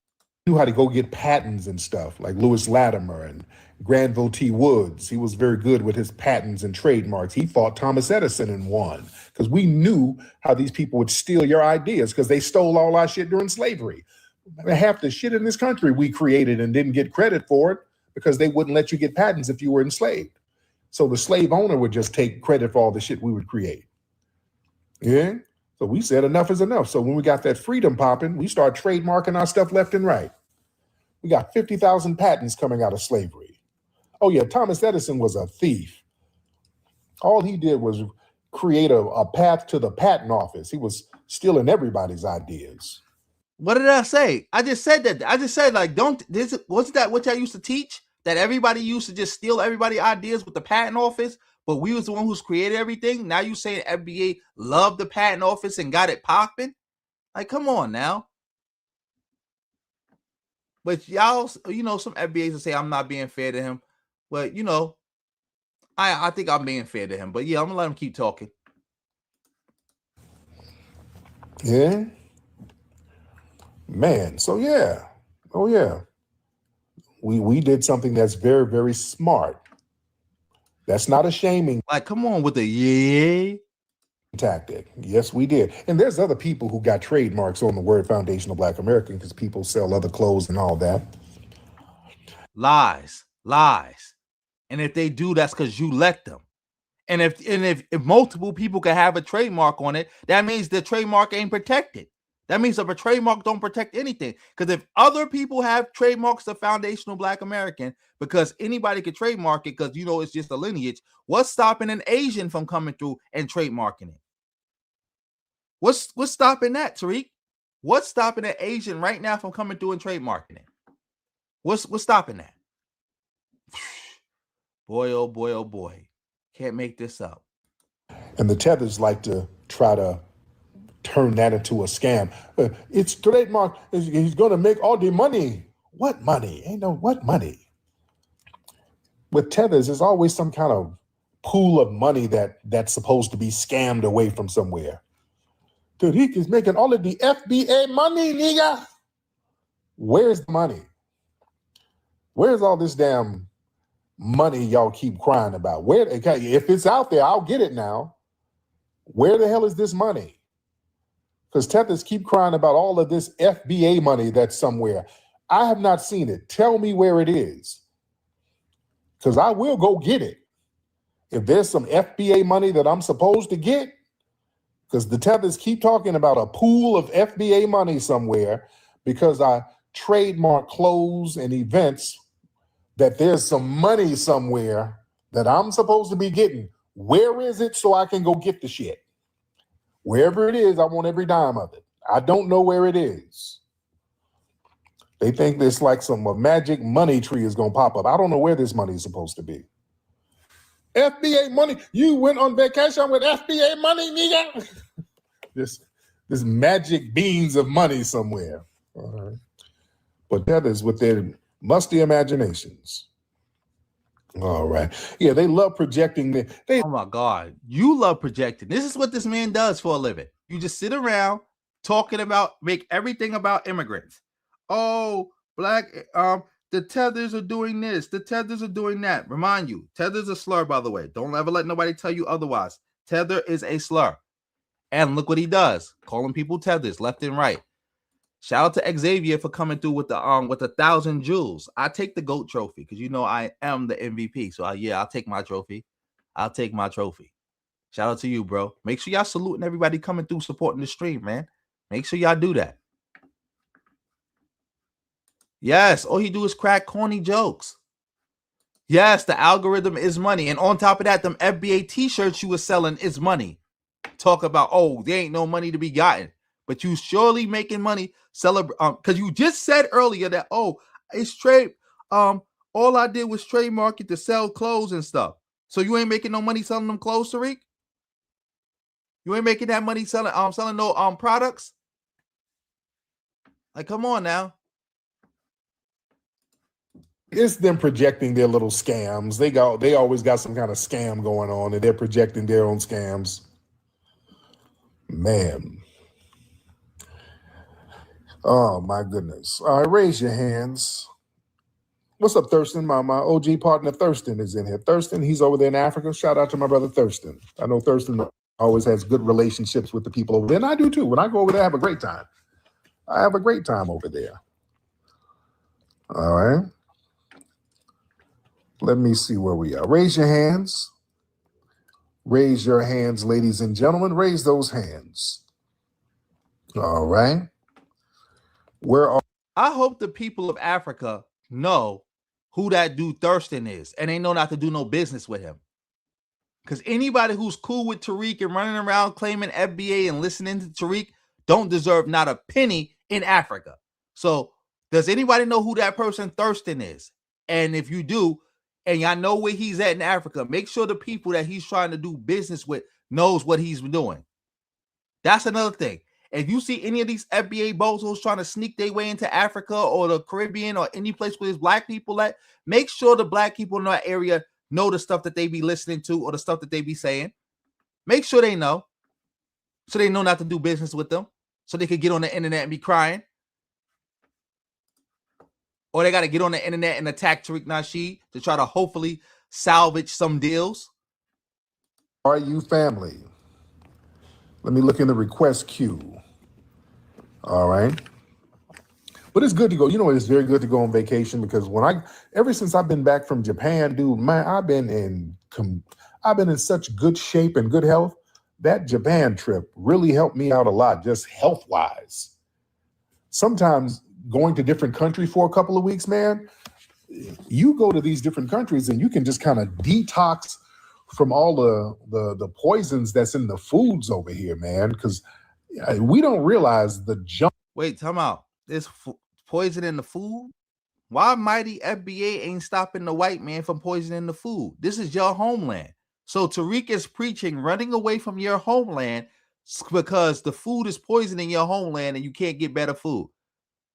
knew how to go get patents and stuff, like Lewis Latimer and Granville T. Woods. He was very good with his patents and trademarks. He fought Thomas Edison and won because we knew how these people would steal your ideas because they stole all our shit during slavery. Half the shit in this country we created and didn't get credit for it because they wouldn't let you get patents if you were enslaved. So the slave owner would just take credit for all the shit we would create. Yeah. So we said enough is enough. So when we got that freedom popping, we started trademarking our stuff left and right. We got 50,000 patents coming out of slavery. Oh yeah, Thomas Edison was a thief. All he did was create a path to the patent office. He was stealing everybody's ideas. What did I say? I just said that. I just said, like, wasn't that what y'all used to teach? That everybody used to just steal everybody's ideas with the patent office, but we was the one who's created everything. Now you saying FBA loved the patent office and got it popping? Like, come on now. But y'all, you know, some FBAs will say I'm not being fair to him. But, you know, I think I'm being fair to him. But yeah, I'm gonna let him keep talking. Yeah. Man, so yeah. Oh yeah. We did something that's very, very smart. That's not a shaming Like, come on with the yeah tactic. Yes, we did. And there's other people who got trademarks on the word Foundational Black American because people sell other clothes and all that. lies. And if they do, that's because you let them. And if multiple people can have a trademark on it, that means the trademark ain't protected. That means if a trademark don't protect anything. Because if other people have trademarks of Foundational Black American, because anybody could trademark it, because you know it's just a lineage, what's stopping an Asian from coming through and trademarking it? What's stopping that, Tariq? What's stopping an Asian right now from coming through and trademarking it? What's stopping that? Boy, oh boy, oh boy. Can't make this up. And the tethers like to try to turn that into a scam. It's trademark. He's going to make all the money. What money? Ain't no what money. With tethers, there's always some kind of pool of money that's supposed to be scammed away from somewhere. Tariq is making all of the FBA money, nigga. Where's the money? Where's all this damn money y'all keep crying about? Where, if it's out there, I'll get it now. Where the hell is this money? Because tethers keep crying about all of this FBA money that's somewhere. I have not seen it. Tell me where it is. Because I will go get it. If there's some FBA money that I'm supposed to get, because the tethers keep talking about a pool of FBA money somewhere because I trademark clothes and events, that there's some money somewhere that I'm supposed to be getting. Where is it so I can go get the shit? Wherever it is, I want every dime of it. I don't know where it is. They think this like some magic money tree is going to pop up. I don't know where this money is supposed to be. FBA money. You went on vacation with FBA money, nigga. this magic beans of money somewhere. All right. But tethers with their musty imaginations. All right. Yeah, they love projecting. Oh my God. You love projecting. This is what this man does for a living. You just sit around talking about, make everything about immigrants. Oh, black, the tethers are doing this. The tethers are doing that. Remind you, tether's a slur, by the way. Don't ever let nobody tell you otherwise. Tether is a slur. And look what he does. Calling people tethers left and right. Shout out to Xavier for coming through with the 1,000 jewels. I take the GOAT trophy because you know I am the MVP. So yeah, I'll take my trophy. I'll take my trophy. Shout out to you, bro. Make sure y'all saluting everybody coming through supporting the stream, man. Make sure y'all do that. Yes, all he do is crack corny jokes. Yes, the algorithm is money. And on top of that, them FBA t-shirts you were selling is money. Talk about, oh, there ain't no money to be gotten. But you surely making money because you just said earlier that, oh, it's trade. All I did was trademark it to sell clothes and stuff. So you ain't making no money selling them clothes, Tariq? You ain't making that money selling no products? Like, come on now. It's them projecting their little scams. They always got some kind of scam going on, and they're projecting their own scams. Man. Oh my goodness. All right, raise your hands. What's up, Thurston? My OG partner Thurston is in here. Thurston, he's over there in Africa. Shout out to my brother Thurston. I know Thurston always has good relationships with the people over there, and I do too. When I go over there, I have a great time. I have a great time over there. All right. Let me see where we are. Raise your hands. Raise your hands, ladies and gentlemen. Raise those hands. All right. I hope the people of Africa know who that dude Thurston is, and they know not to do no business with him. Because anybody who's cool with Tariq and running around claiming FBA and listening to Tariq don't deserve not a penny in Africa. So does anybody know who that person Thurston is? And if you do, and y'all know where he's at in Africa, make sure the people that he's trying to do business with knows what he's doing. That's another thing. If you see any of these FBA bozos trying to sneak their way into Africa or the Caribbean or any place where there's black people at, make sure the black people in that area know the stuff that they be listening to or the stuff that they be saying. Make sure they know, so they know not to do business with them, so they could get on the internet and be crying. Or they got to get on the internet and attack Tariq Nasheed to try to hopefully salvage some deals. Are you family? Let me look in the request queue. All right. But it's good to go. You know, it's very good to go on vacation because ever since I've been back from Japan, dude, man, I've been in such good shape and good health. That Japan trip really helped me out a lot, just health wise. Sometimes going to different countries for a couple of weeks, man, you go to these different countries and you can just kind of detox from all the poisons that's in the foods over here, man, because we don't realize the junk. Wait, time out. There's poison in the food? Why mighty FBA ain't stopping the white man from poisoning the food? This is your homeland. So Tariq is preaching running away from your homeland because the food is poisoning your homeland and you can't get better food.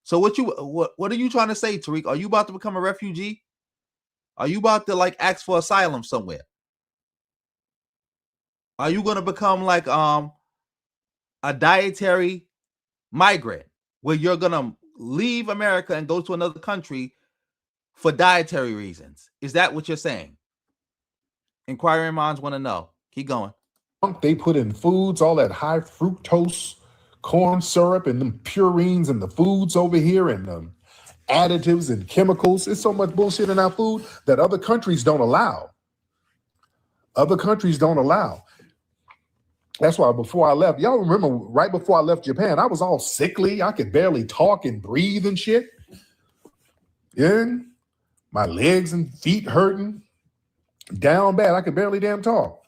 So what are you trying to say, Tariq? Are you about to become a refugee? Are you about to like ask for asylum somewhere? Are you going to become like a dietary migrant where you're going to leave America and go to another country for dietary reasons? Is that what you're saying? Inquiring minds want to know. Keep going. They put in foods, all that high fructose corn syrup and them purines and the foods over here and additives and chemicals. It's so much bullshit in our food that other countries don't allow. Other countries don't allow. That's why before I left, y'all remember right before I left Japan, I was all sickly. I could barely talk and breathe and shit. Yeah. My legs and feet hurting. Down bad. I could barely damn talk.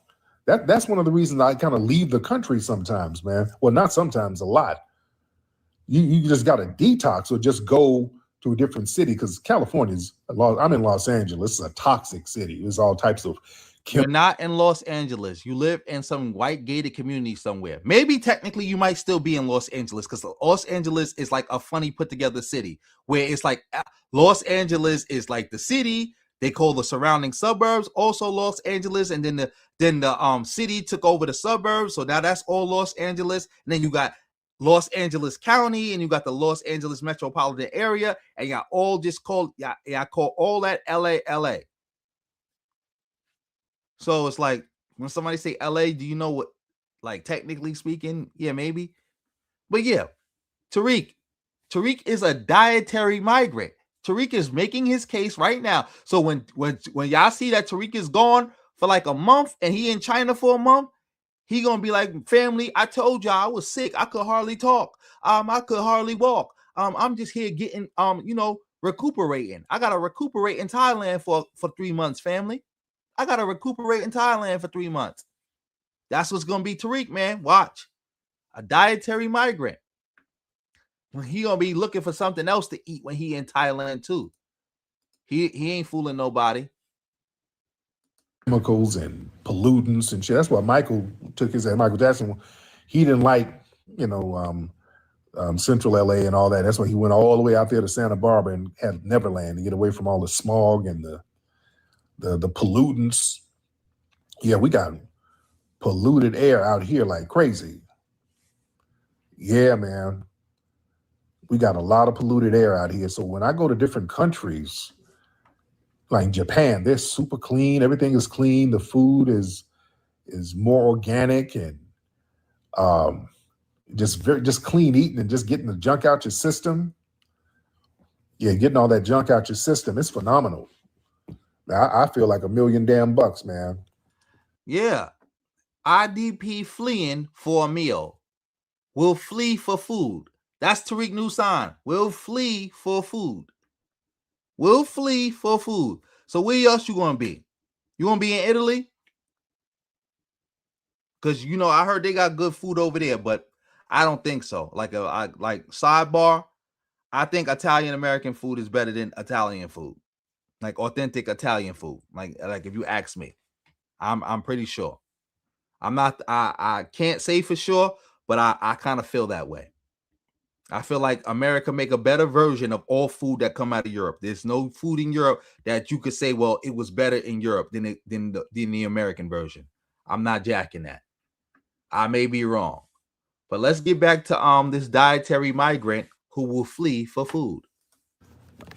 That's one of the reasons I kind of leave the country sometimes, man. Well, not sometimes, a lot. You just got to detox or just go to a different city because California's, I'm in Los Angeles. It's a toxic city. There's all types of You're not in Los Angeles. You live in some white gated community somewhere. Maybe technically you might still be in Los Angeles because Los Angeles is like a funny put together city where it's like Los Angeles is like the city. They call the surrounding suburbs also Los Angeles, and then the city took over the suburbs, so now that's all Los Angeles. And then you got Los Angeles County, and you got the Los Angeles metropolitan area, and y'all all just call I call all that LA. So it's like when somebody say LA, do you know what, like technically speaking? Yeah, maybe. But yeah, Tariq is a dietary migrant. Tariq is making his case right now. So when y'all see that Tariq is gone for like a month and he in China for a month, he gonna be like, family, I told y'all I was sick. I could hardly talk. I could hardly walk. I'm just here getting recuperating. I gotta recuperate in Thailand for 3 months, family. I gotta recuperate in Thailand for 3 months. That's what's gonna be Tariq, man. Watch. A dietary migrant. He gonna be looking for something else to eat when he in Thailand too. He ain't fooling nobody. Chemicals and pollutants and shit. That's why Michael took his Michael Jackson. He didn't like, Central LA and all that. That's why he went all the way out there to Santa Barbara and had Neverland to get away from all the smog and the pollutants. Yeah, we got polluted air out here like crazy. Yeah, man. We got a lot of polluted air out here. So when I go to different countries, like Japan, they're super clean. Everything is clean. The food is more organic and just clean eating and just getting the junk out your system. Yeah, getting all that junk out your system. It's phenomenal. I feel like $1 million damn bucks, man. Yeah. IDP fleeing for a meal. Will flee for food. That's Tariq Nusan. Will flee for food. Will flee for food. So where else you gonna be? You gonna be in Italy? Because I heard they got good food over there, but I don't think so. Like sidebar, I think Italian American food is better than Italian food, like authentic Italian food. Like if you ask me, I'm pretty sure. I'm not. I can't say for sure, but I kind of feel that way. I feel like America make a better version of all food that come out of Europe. There's no food in Europe that you could say, well, it was better in Europe than the American version. I'm not jacking that. I may be wrong. But let's get back to this dietary migrant who will flee for food.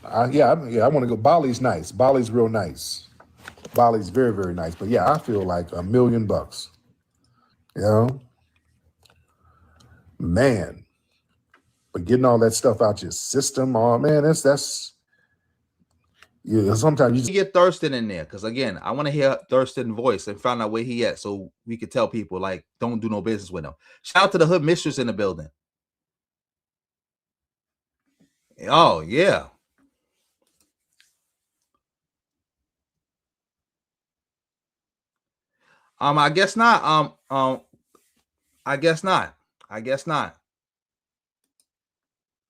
I want to go. Bali's nice. Bali's real nice. Bali's very, very nice. But yeah, I feel like $1 million. Man. But getting all that stuff out your system, oh man, that's sometimes you just get Thurston in there, because again, I want to hear Thurston's voice and find out where he at, so we could tell people like don't do no business with him. Shout out to the hood mistress in the building. Oh yeah. I guess not.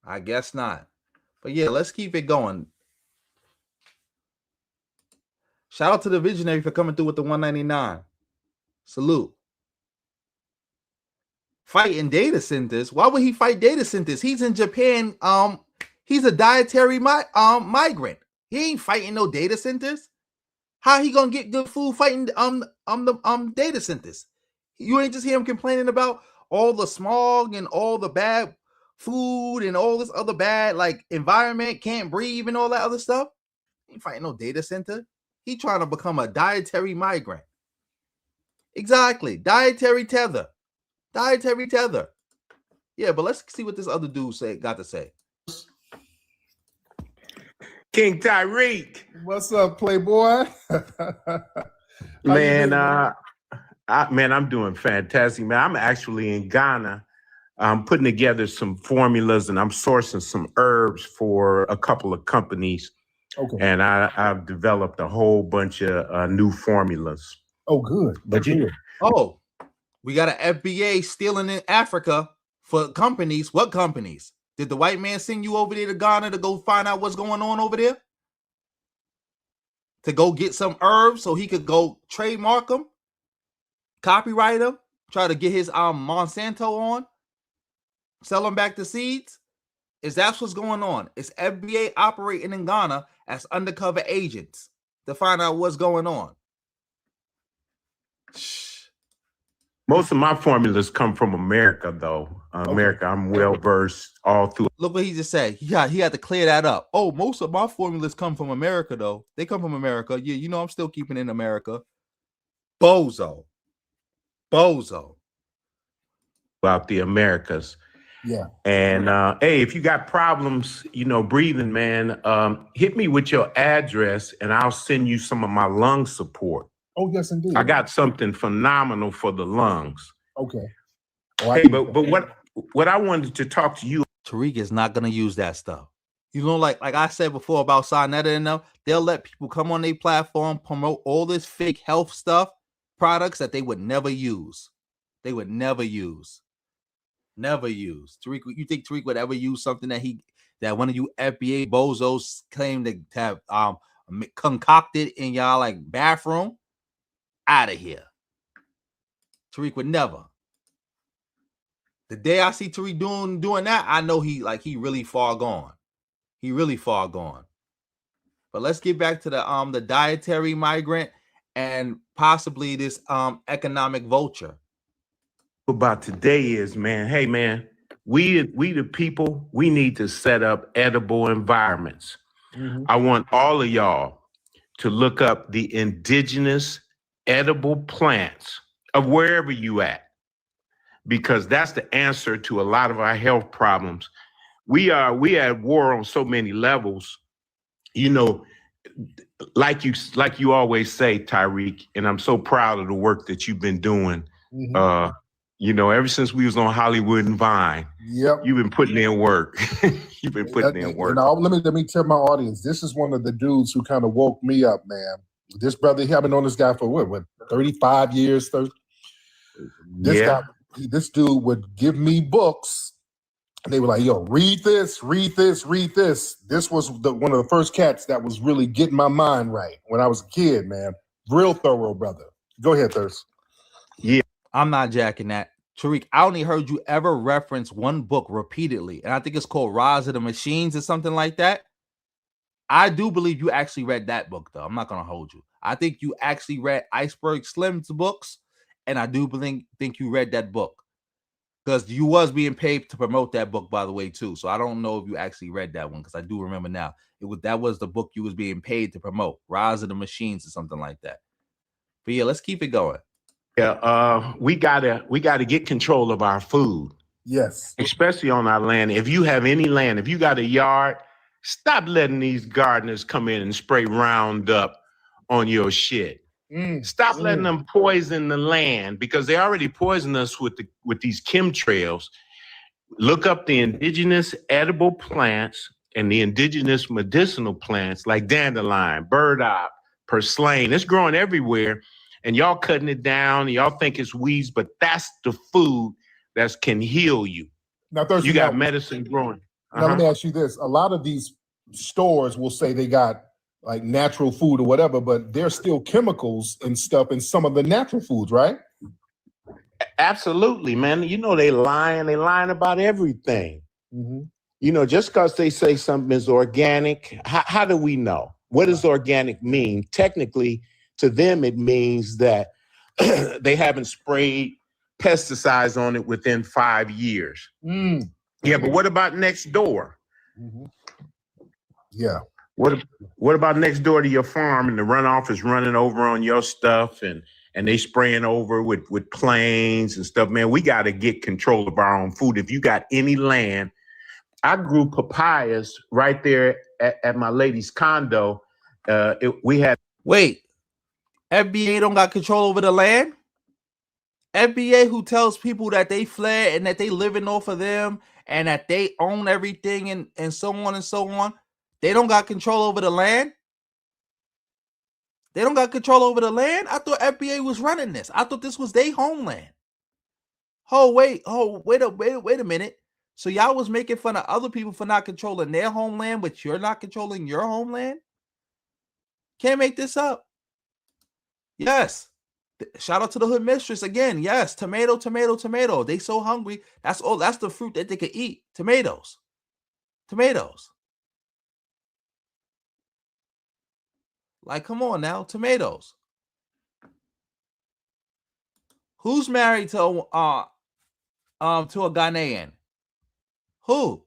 I guess not. But yeah, let's keep it going. Shout out to the visionary for coming through with the 199. Salute. Fighting data centers. Why would he fight data centers? He's in Japan. He's a dietary migrant. He ain't fighting no data centers. How he gonna get good food fighting the data centers? You ain't just hear him complaining about all the smog and all the bad food and all this other bad like environment, can't breathe and all that other stuff. He ain't fighting no data center. He trying to become a dietary migrant. Exactly. Dietary tether. Yeah, but let's see what this other dude got to say. King Tariq. What's up, Playboy? Man, I'm doing fantastic, man. I'm actually in Ghana. I'm putting together some formulas and I'm sourcing some herbs for a couple of companies. Okay. And I've developed a whole bunch of new formulas. Oh, good. But we got an FBA stealing in Africa for companies. What companies? Did the white man send you over there to Ghana to go find out what's going on over there? To go get some herbs so he could go trademark them, copyright them, try to get his Monsanto on, sell them back to seeds? Is that what's going on? Is FBA operating in Ghana as undercover agents? to find out what's going on. Most of my formulas come from America, though. America, I'm well versed all through. Look what he just said. He had to clear that up. Oh, most of my formulas come from America, though. They come from America. Yeah, you know I'm still keeping it in America. Bozo. About the Americas. Yeah. And hey, if you got problems, breathing, man, hit me with your address and I'll send you some of my lung support. Oh, yes, indeed. I got something phenomenal for the lungs. Okay. Hey, but what I wanted to talk to you. Tariq is not gonna use that stuff. Like I said before about Sarnetta and them, they'll let people come on their platform, promote all this fake health stuff, products that they would never use. Never use. Tariq, you think Tariq would ever use something that one of you FBA bozos claim to have concocted in y'all like bathroom? Out of here. Tariq would never. The day I see Tariq doing that, I know he really far gone. But let's get back to the dietary migrant and possibly this economic vulture. About today is, man, hey man, we the people, we need to set up edible environments. Mm-hmm. I want all of y'all to look up the indigenous edible plants of wherever you at, because that's the answer to a lot of our health problems. We at war on so many levels, like you always say, Tariq, and I'm so proud of the work that you've been doing. Mm-hmm. Ever since we was on Hollywood and Vine, yep, you've been putting in work. You've been putting in work. Let me tell my audience, this is one of the dudes who kind of woke me up, man. This brother, I've been on this guy for what 35 years. This dude would give me books. They were like, yo, read this. This was one of the first cats that was really getting my mind right when I was a kid, man. Real thorough, brother. Go ahead, Thirst. Yeah. I'm not jacking that. Tariq, I only heard you ever reference one book repeatedly, and I think it's called Rise of the Machines or something like that. I do believe you actually read that book, though. I'm not going to hold you. I think you actually read Iceberg Slim's books, and I do think you read that book because you was being paid to promote that book, by the way, too. So I don't know if you actually read that one because I do remember now. That was the book you was being paid to promote, Rise of the Machines or something like that. But yeah, let's keep it going. Yeah, we gotta get control of our food. Yes, especially on our land. If you have any land, if you got a yard, stop letting these gardeners come in and spray Roundup on your shit. Stop letting them poison the land because they already poison us with these chemtrails. Look up the indigenous edible plants and the indigenous medicinal plants like dandelion, burdock, purslane. It's growing everywhere. And y'all cutting it down, and y'all think it's weeds, but that's the food that can heal you. Now, Thursday, you got medicine growing. Now, let me ask you this. A lot of these stores will say they got like natural food or whatever, but there's still chemicals and stuff in some of the natural foods, right? Absolutely, man. They lying about everything. Mm-hmm. Just because they say something is organic, how do we know? What does organic mean? Technically, to them, it means that they haven't sprayed pesticides on it within 5 years. Yeah, but what about next door? Mm-hmm. Yeah. What about next door to your farm and the runoff is running over on your stuff and they spraying over with planes and stuff? Man, we got to get control of our own food. If you got any land, I grew papayas right there at my lady's condo. Wait. FBA don't got control over the land? FBA who tells people that they fled and that they living off of them and that they own everything and so on and so on. They don't got control over the land? They don't got control over the land? I thought FBA was running this. I thought this was their homeland. Wait a minute. So y'all was making fun of other people for not controlling their homeland, but you're not controlling your homeland? Can't make this up. Yes. Shout out to the hood mistress again. Yes. Tomato. They so hungry. That's the fruit that they can eat. Tomatoes. Like, come on now, tomatoes. Who's married to a Ghanaian? Who?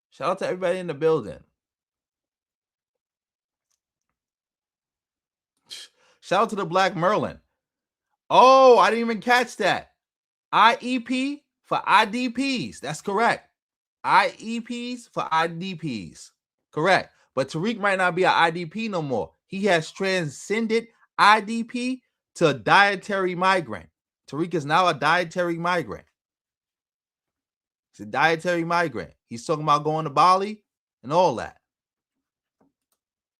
Shout out to everybody in the building. Shout out to the Black Merlin. Oh, I didn't even catch that. IEP for IDPs. That's correct. IEPs for IDPs. Correct. But Tariq might not be an IDP no more. He has transcended IDP to dietary migrant. Tariq is now a dietary migrant. He's a dietary migrant. He's talking about going to Bali and all that.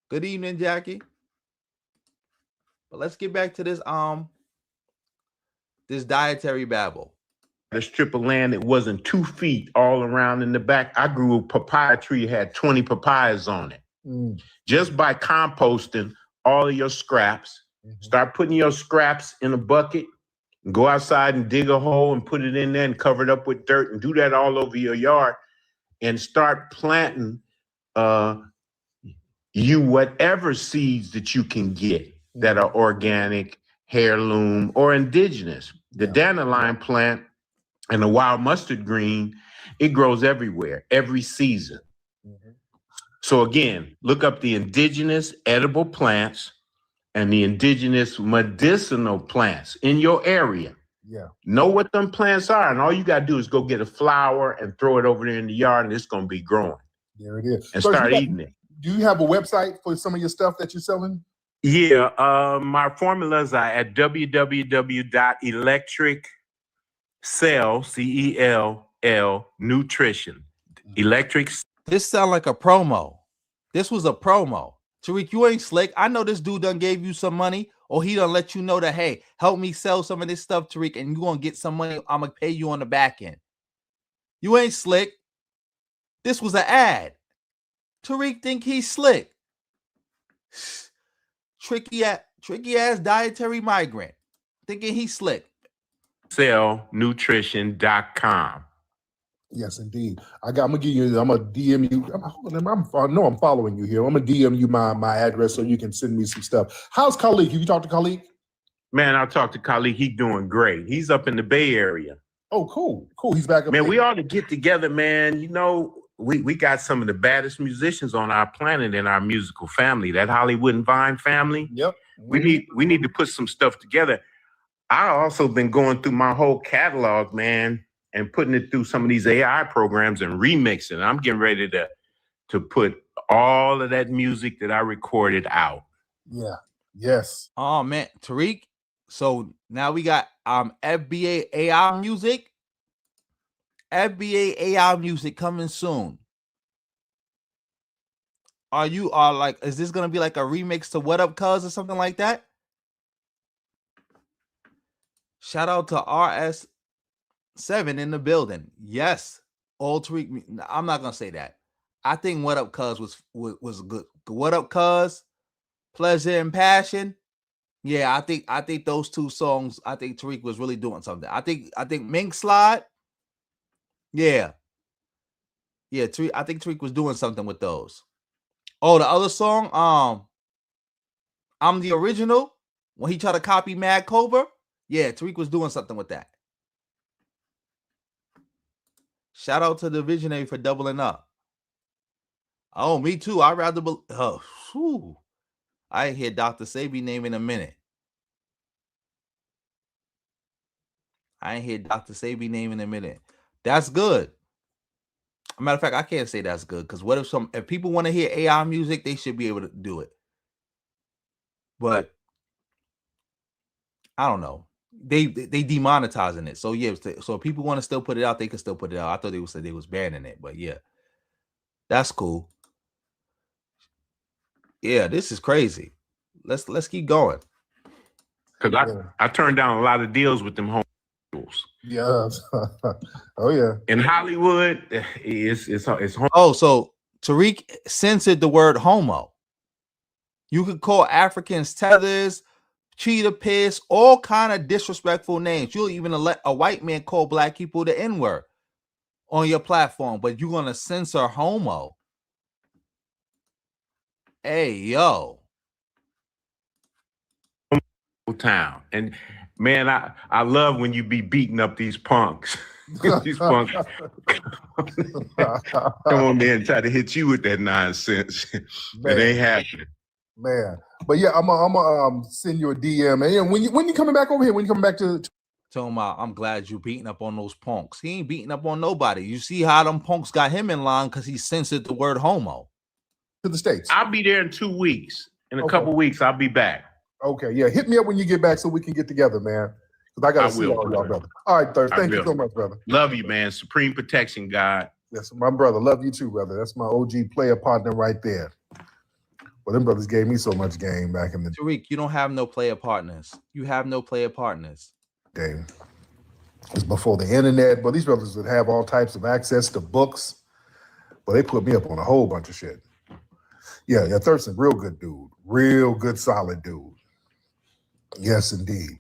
Good evening, Jackie. But let's get back to this this dietary babble. The strip of land that wasn't 2 feet all around in the back. I grew a papaya tree, had 20 papayas on it. Just by composting all of your scraps, start putting your scraps in a bucket, and go outside and dig a hole and put it in there and cover it up with dirt and do that all over your yard and start planting you whatever seeds that you can get that are organic, heirloom, or indigenous. The dandelion plant and the wild mustard green, it grows everywhere, every season. So again, look up the indigenous edible plants and the indigenous medicinal plants in your area. Know what them plants are, and all you got to do is go get a flower and throw it over there in the yard, and it's going to be growing. There it is. And start eating it. Do you have a website for some of your stuff that you're selling? Yeah, my formulas are at www.electriccell, nutrition. Electric. This sound like a promo. This was a promo. Tariq, you ain't slick. I know this dude done gave you some money, or he done let you know that, hey, help me sell some of this stuff, Tariq, and you gonna get some money. I'm gonna pay you on the back end. You ain't slick. This was an ad. Tariq think he's slick. Tricky ass dietary migrant. Thinking he's slick. Cellnutrition.com. Yes, indeed. I'm gonna DM you. I know I'm following you here. I'm gonna DM you my address so you can send me some stuff. How's Khalid? Have you talked to Khalid? Man, I talked to Khalid. He's doing great. He's up in the Bay Area. Oh, cool. He's back up. Man, there. we ought to get together, man. You know, we got some of the baddest musicians on our planet in our musical family. That Hollywood and Vine family. Yep. We need to put some stuff together. I also been going through my whole catalog, man, and putting it through some of these AI programs and remixing. I'm getting ready to put all of that music that I recorded out. Yeah. Yes. Oh man, Tariq. So now we got FBA AI music. FBA AI music coming soon. Is this gonna be like a remix to What Up Cuz or something like that? Shout out to RS7 in the building. Yes, all Tariq. I'm not gonna say that. I think What Up Cuz was good. What Up Cuz, Pleasure and Passion. Yeah, I think those two songs. I think Tariq was really doing something. I think Mink Slide. Yeah. Tariq. I think Tariq was doing something with those. Oh, the other song. I'm the Original. When he tried to copy Mad Cobra. Yeah, Tariq was doing something with that. Shout out to the visionary for doubling up. Oh, me too. I'd rather I ain't hear Dr. Sabi name in a minute. That's good. As a matter of fact, I can't say that's good because what if people want to hear AI music, they should be able to do it. But I don't know. They demonetizing it. So yeah, so if people want to still put it out, they can still put it out. I thought they said they was banning it, but yeah. That's cool. Yeah, this is crazy. Let's keep going. Because I turned down a lot of deals with them home. Yeah. Oh yeah. In Hollywood, it's home. Oh, so Tariq censored the word homo. You could call Africans tethers, cheetah piss, all kind of disrespectful names. You'll even let a white man call black people the N-word on your platform, but you're gonna censor homo. Hey, yo. Town. And man, I love when you be beating up these punks. These punks come on there and try to hit you with that nonsense. It ain't happening. Man. But yeah, I'm gonna send you a DM. And yeah, when you coming back over here? When you coming back to Tell him I'm glad you beating up on those punks. He ain't beating up on nobody. You see how them punks got him in line because he censored the word homo. To the States. I'll be there in 2 weeks. In a couple weeks, I'll be back. Okay, yeah. Hit me up when you get back so we can get together, man. Because I gotta see all y'all, brother. All right, Thirst. Thank you so much, brother. Love you, man. Supreme protection, God. Yes, my brother. Love you too, brother. That's my OG player partner right there. Well, them brothers gave me so much game back in the Tariq, you don't have no player partners. You have no player partners. day. It was before the internet, but these brothers would have all types of access to books. But they put me up on a whole bunch of shit. Yeah, Thurston, real good dude. Real good, solid dude. Yes, indeed.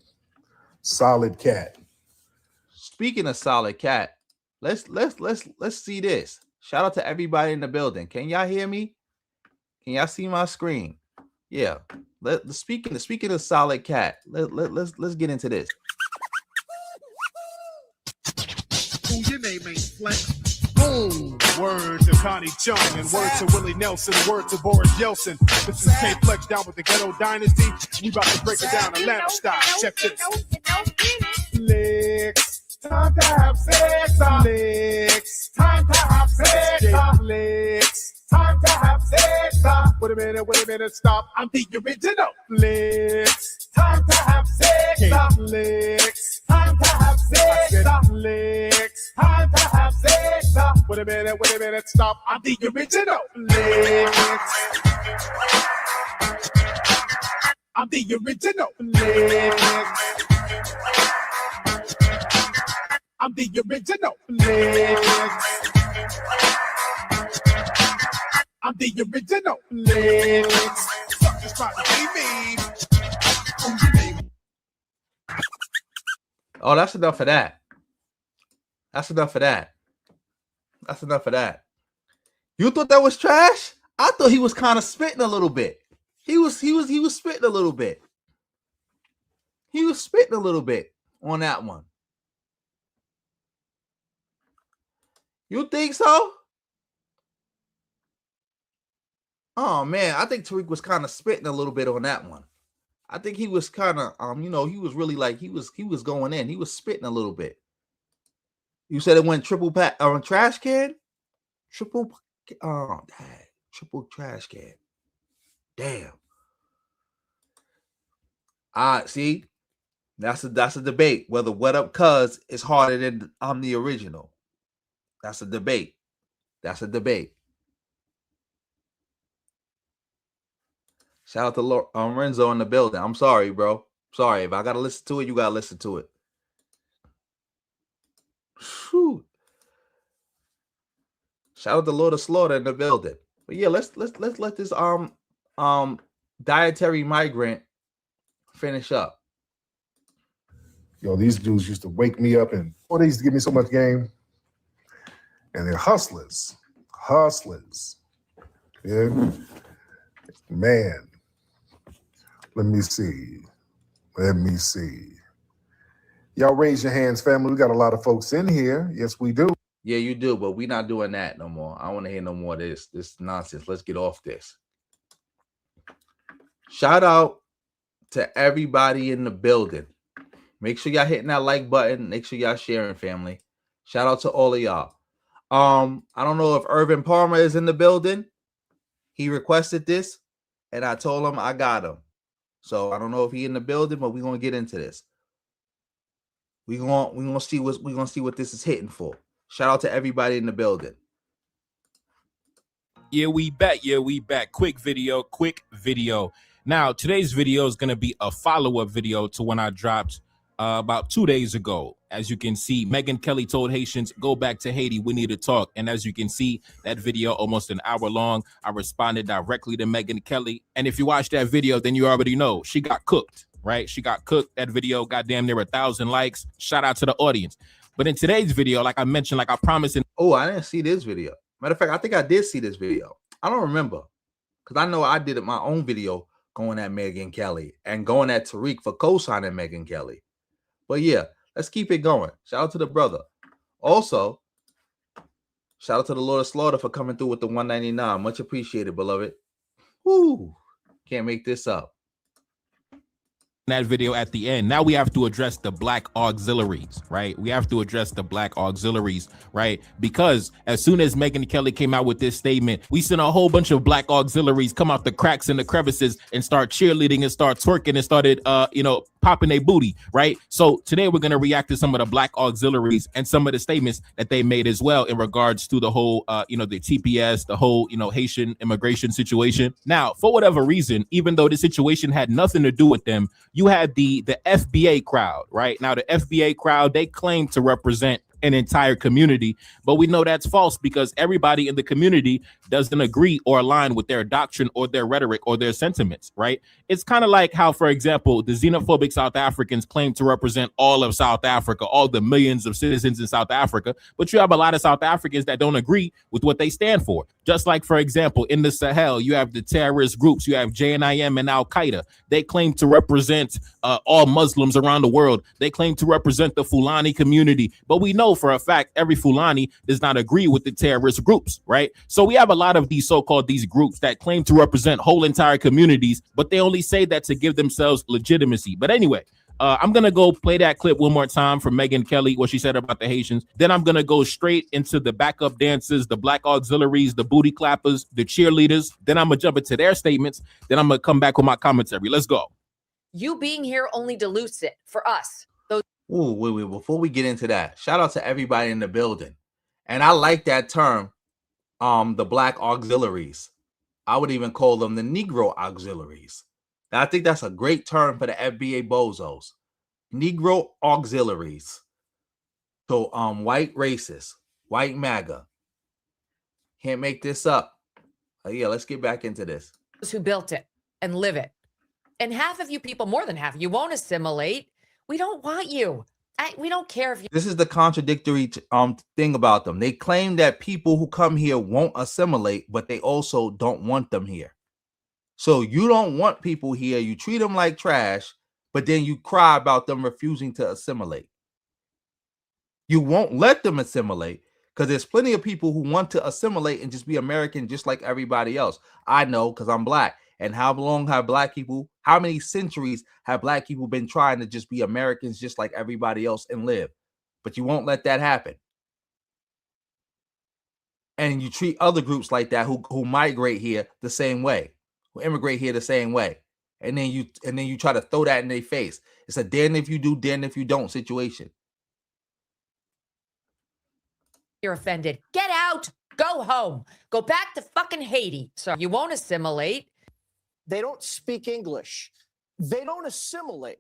Solid cat. Speaking of solid cat, let's see this. Shout out to everybody in the building. Can y'all hear me? Can y'all see my screen? Yeah. Speaking of solid cat, let's get into this. Ooh, your name ain't Flex. Boom. Word to Connie Chung and word to Willie Nelson, word to Boris Yeltsin. This is K Flex down with the Ghetto Dynasty. We about to break it down Atlanta style. Check this. Flex. Time to have sex. Flex. Time to have sex. Flex. Time to have sex. Wait a minute, stop. I'm the original. Flex. Time to have sex. Flex. Time to have sex. Flex. Time to have sex. Wait a minute, stop. I'm the original. Flex. I'm the original. Flex. I'm the original. Flex. I'm the original. Flex. Suckers try to be me. Oh, that's enough of that. That's enough of that. That's enough of that. You thought that was trash? I thought he was kind of spitting a little bit. He was spitting a little bit. He was spitting a little bit on that one. You think so? Oh man, I think Tariq was kind of spitting a little bit on that one. I think he was kind of he was really like he was going in. He was spitting a little bit. You said it went triple pack on trash can? Triple trash can. Damn. See, that's a debate whether What Up Cuz is harder than I'm the original. That's a debate. That's a debate. Shout out to Renzo in the building. I'm sorry, bro. Sorry. If I gotta listen to it, you gotta listen to it. Whew. Shout out to Lord of Slaughter in the building. But yeah, let's let this dietary migrant finish up. Yo, these dudes used to wake me up and they used to give me so much game. And they're hustlers. Hustlers. Yeah. Man. Let me see. Y'all raise your hands, family. We got a lot of folks in here. Yes, we do. Yeah, you do, but we're not doing that no more. I don't want to hear no more of this nonsense. Let's get off this. Shout out to everybody in the building. Make sure y'all hitting that like button. Make sure y'all sharing, family. Shout out to all of y'all. I don't know if Irvin Palmer is in the building. He requested this, and I told him I got him. So I don't know if he in the building, but we're gonna get into this. We're gonna see what this is hitting for. Shout out to everybody in the building. Yeah, we back. Quick video. Now, today's video is going to be a follow-up video to when I dropped about 2 days ago. As you can see, Megyn Kelly told Haitians, go back to Haiti. We need to talk. And as you can see, that video almost an hour long. I responded directly to Megyn Kelly. And if you watch that video, then you already know she got cooked, right? She got cooked. That video got damn near 1,000 likes. Shout out to the audience. But in today's video, like I mentioned, like I promised. Oh, I didn't see this video. Matter of fact, I think I did see this video. I don't remember. Because I know I did it my own video going at Megyn Kelly and going at Tariq for co-signing Megyn Kelly. But yeah, let's keep it going. Shout out to the brother. Also, shout out to the Lord of Slaughter for coming through with the 199. Much appreciated, beloved. Woo! Can't make this up. That video at the end. Now we have to address the black auxiliaries, right? We have to address the black auxiliaries, right? Because as soon as Megyn Kelly came out with this statement, we seen a whole bunch of black auxiliaries come out the cracks and the crevices and start cheerleading and start twerking and started, popping their booty, right? So today we're going to react to some of the black auxiliaries and some of the statements that they made as well in regards to the whole, the TPS, the whole, Haitian immigration situation. Now, for whatever reason, even though the situation had nothing to do with them, you had the FBA crowd, right? Now, the FBA crowd, they claim to represent an entire community, but we know that's false because everybody in the community doesn't agree or align with their doctrine or their rhetoric or their sentiments, right? It's kind of like how, for example, the xenophobic South Africans claim to represent all of South Africa, all the millions of citizens in South Africa, but you have a lot of South Africans that don't agree with what they stand for. Just like, for example, in the Sahel, you have the terrorist groups, you have JNIM and Al-Qaeda. They claim to represent all Muslims around the world. They claim to represent the Fulani community, but we know for a fact every Fulani does not agree with the terrorist groups, right? So we have a lot of these so-called these groups that claim to represent whole entire communities, but they only say that to give themselves legitimacy. But anyway, I'm going to go play that clip one more time from Megyn Kelly, what she said about the Haitians. Then I'm going to go straight into the backup dancers, the black auxiliaries, the booty clappers, the cheerleaders. Then I'm going to jump into their statements. Then I'm going to come back with my commentary. Let's go. You being here only dilutes it for us. Those Ooh, wait. Before we get into that, shout out to everybody in the building. And I like that term, the black auxiliaries. I would even call them the Negro auxiliaries. And I think that's a great term for the FBA bozos. Negro auxiliaries. So white racists, white MAGA. Can't make this up. Yeah, let's get back into this. who built it and live it. And half of you people, more than half, you won't assimilate. We don't want you. We don't care if you. This is the contradictory thing about them. They claim that people who come here won't assimilate, but they also don't want them here. So you don't want people here. You treat them like trash, but then you cry about them refusing to assimilate. You won't let them assimilate because there's plenty of people who want to assimilate and just be American just like everybody else. I know because I'm black. And how long have black people, how many centuries have black people been trying to just be Americans just like everybody else and live? But you won't let that happen. And you treat other groups like that who migrate here the same way, who immigrate here the same way. And then you try to throw that in their face. It's a damn if you do, damn if you don't situation. You're offended. Get out. Go home. Go back to fucking Haiti. So you won't assimilate. They don't speak English. They don't assimilate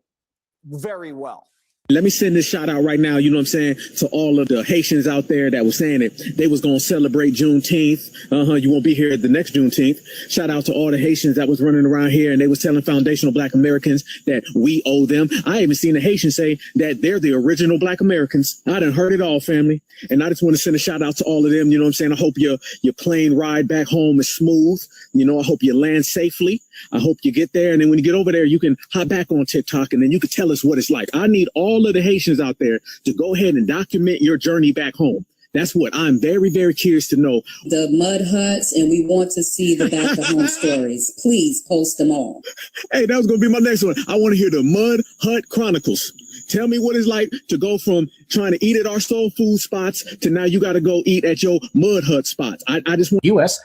very well. Let me send this shout out right now, you know what I'm saying, to all of the Haitians out there that was saying it. They was going to celebrate Juneteenth. You won't be here at the next Juneteenth. Shout out to all the Haitians that was running around here and they was telling foundational black Americans that we owe them. I even seen a Haitian say that they're the original black Americans. I done heard it all, family. And I just want to send a shout out to all of them. You know what I'm saying? I hope your plane ride back home is smooth. You know, I hope you land safely. I hope you get there. And then when you get over there, you can hop back on TikTok and then you can tell us what it's like. I need all of the Haitians out there to go ahead and document your journey back home. That's what I'm very, very curious to know. The mud huts, and we want to see the back to home stories. Please post them all. Hey, that was going to be my next one. I want to hear the Mud Hut Chronicles. Tell me what it's like to go from trying to eat at our soul food spots to now you got to go eat at your mud hut spots. I just want U.S.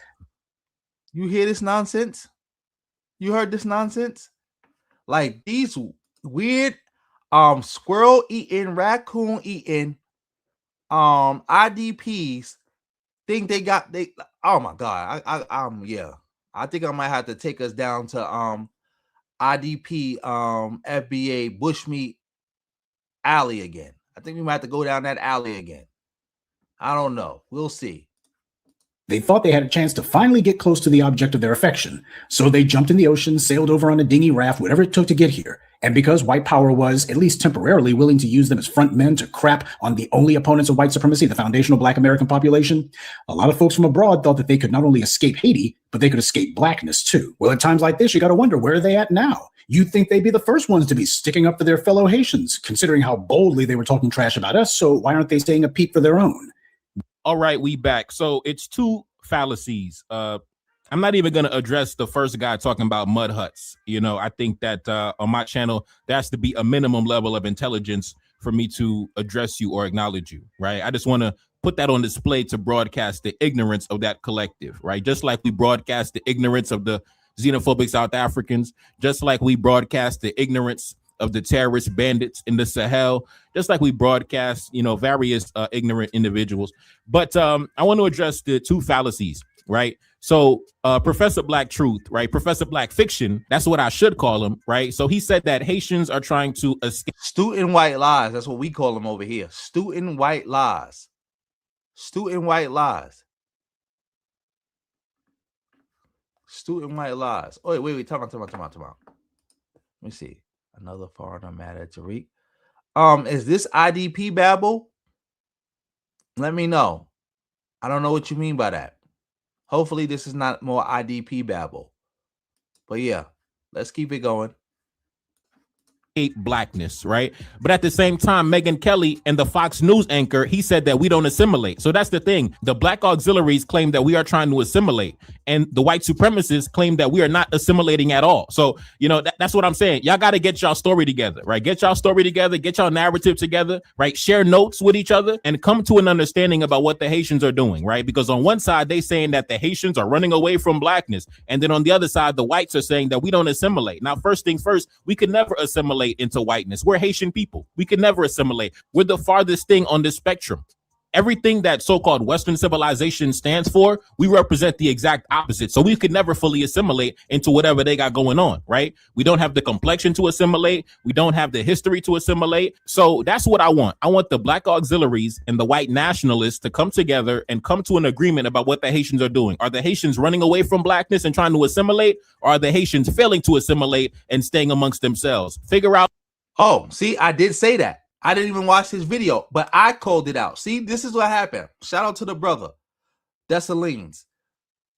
You hear this nonsense? You heard this nonsense? Like these weird squirrel eating, raccoon eating IDPs think they oh my god. I think I might have to take us down to IDP FBA bushmeat alley again. I think we might have to go down that alley again. I don't know. We'll see. They thought they had a chance to finally get close to the object of their affection, so they jumped in the ocean, sailed over on a dinghy raft, whatever it took to get here. And because white power was, at least temporarily, willing to use them as front men to crap on the only opponents of white supremacy, the foundational Black American population, a lot of folks from abroad thought that they could not only escape Haiti, but they could escape Blackness too. Well, at times like this, you got to wonder, where are they at now? You'd think they'd be the first ones to be sticking up for their fellow Haitians, considering how boldly they were talking trash about us. So why aren't they staying a peep for their own? All right, we back. So it's two fallacies. I'm not even going to address the first guy talking about mud huts. You know, I think that on my channel, there has to be a minimum level of intelligence for me to address you or acknowledge you, right? I just want to put that on display to broadcast the ignorance of that collective, right? Just like we broadcast the ignorance of the xenophobic South Africans, just like we broadcast the ignorance of the terrorist bandits in the Sahel, just like we broadcast, you know, various ignorant individuals. But I want to address the two fallacies, right? So Professor Black Truth, right? Professor Black Fiction, that's what I should call him, right? So he said that Haitians are trying to escape. Student white lies. That's what we call them over here. Student white lies. Student white lies. Student white lies. Oh, wait. Time out. Let me see. Another foreigner mad at Tariq. Is this IDP babble? Let me know. I don't know what you mean by that. Hopefully this is not more IDP babble. But yeah, let's keep it going. Blackness, right? But at the same time, Megyn Kelly and the Fox News anchor, he said that we don't assimilate. So that's the thing. The Black auxiliaries claim that we are trying to assimilate, and the white supremacists claim that we are not assimilating at all. So, you know, that's what I'm saying. Y'all got to get y'all story together, right? Get y'all story together, get y'all narrative together, right? Share notes with each other and come to an understanding about what the Haitians are doing, right? Because on one side, they saying that the Haitians are running away from Blackness. And then on the other side, the whites are saying that we don't assimilate. Now, first things first, we could never assimilate into whiteness. We're Haitian people. We could never assimilate. We're the farthest thing on this spectrum. Everything that so-called Western civilization stands for, we represent the exact opposite. So we could never fully assimilate into whatever they got going on, right? We don't have the complexion to assimilate. We don't have the history to assimilate. So that's what I want. I want the Black auxiliaries and the white nationalists to come together and come to an agreement about what the Haitians are doing. Are the Haitians running away from Blackness and trying to assimilate? Or are the Haitians failing to assimilate and staying amongst themselves? Figure out. Oh, see, I did say that. I didn't even watch his video, but I called it out. See, this is what happened. Shout out to the brother, Dessalines.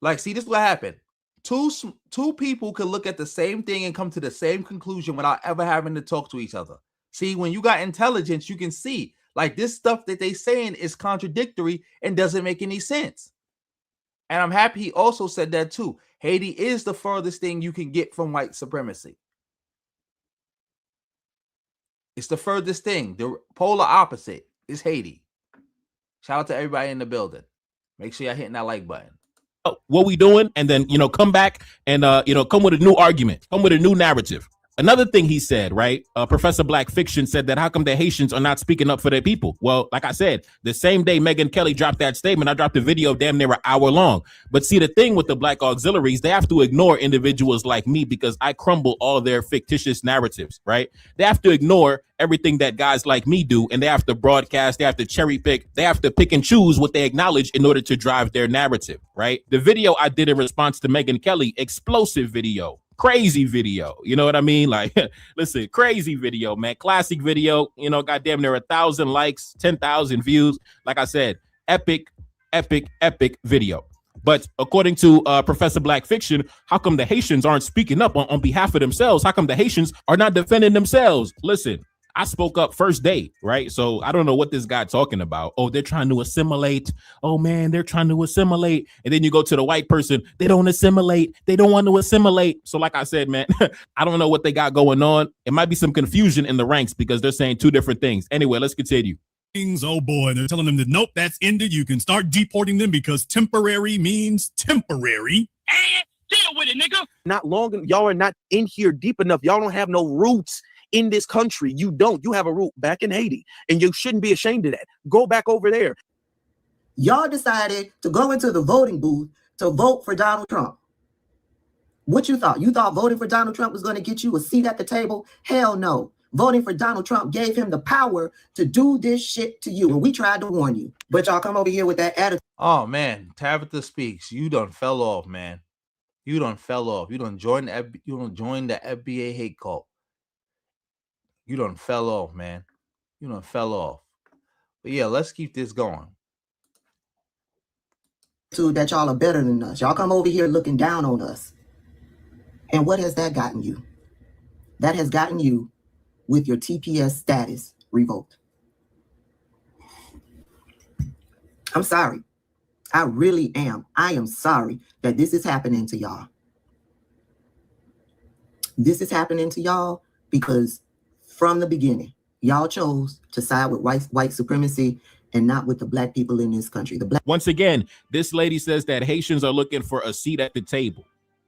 Like, see, this is what happened. Two people could look at the same thing and come to the same conclusion without ever having to talk to each other. See, when you got intelligence, you can see, like, this stuff that they saying is contradictory and doesn't make any sense. And I'm happy he also said that too. Haiti is the furthest thing you can get from white supremacy. It's the furthest thing. The polar opposite is Haiti. Shout out to everybody in the building. Make sure y'all hitting that like button. What we doing, and then, you know, come back and, you know, come with a new argument, come with a new narrative. Another thing he said, right? Professor Black Fiction said that how come the Haitians are not speaking up for their people? Well, like I said, the same day Megyn Kelly dropped that statement, I dropped a video damn near an hour long. But see, the thing with the Black auxiliaries, they have to ignore individuals like me because I crumble all their fictitious narratives, right? They have to ignore everything that guys like me do, and they have to broadcast, they have to cherry pick, they have to pick and choose what they acknowledge in order to drive their narrative, right? The video I did in response to Megyn Kelly, explosive video. Crazy video, you know what I mean? Like, listen, crazy video, man. Classic video, you know, goddamn, there are 1,000 likes, 10,000 views. Like I said, epic video. But according to Professor Black Fiction, how come the Haitians aren't speaking up on behalf of themselves? How come the Haitians are not defending themselves? Listen, I spoke up first day, right? So I don't know what this guy talking about. Oh, they're trying to assimilate. Oh, man, they're trying to assimilate. And then you go to the white person. They don't assimilate. They don't want to assimilate. So like I said, man, I don't know what they got going on. It might be some confusion in the ranks because they're saying two different things. Anyway, let's continue. Oh boy, they're telling them that nope, that's ended. You can start deporting them because temporary means temporary. Deal with it, nigga. Not long. Y'all are not in here deep enough. Y'all don't have no roots in this country. You don't. You have a root back in Haiti, and you shouldn't be ashamed of that. Go back over there. Y'all decided to go into the voting booth to vote for Donald Trump. What you thought? You thought voting for Donald Trump was going to get you a seat at the table? Hell no. Voting for Donald Trump gave him the power to do this shit to you. And we tried to warn you. But y'all come over here with that attitude. Oh, man. Tabitha Speaks. You done fell off, man. You done fell off. You done join the FBA hate cult. You done fell off, man. You done fell off. But yeah, let's keep this going. That y'all are better than us. Y'all come over here looking down on us. And what has that gotten you? That has gotten you with your TPS status revoked. I'm sorry. I really am. I am sorry that this is happening to y'all. This is happening to y'all because from the beginning, y'all chose to side with white supremacy and not with the black people in this country. Once again, this lady says that Haitians are looking for a seat at the table.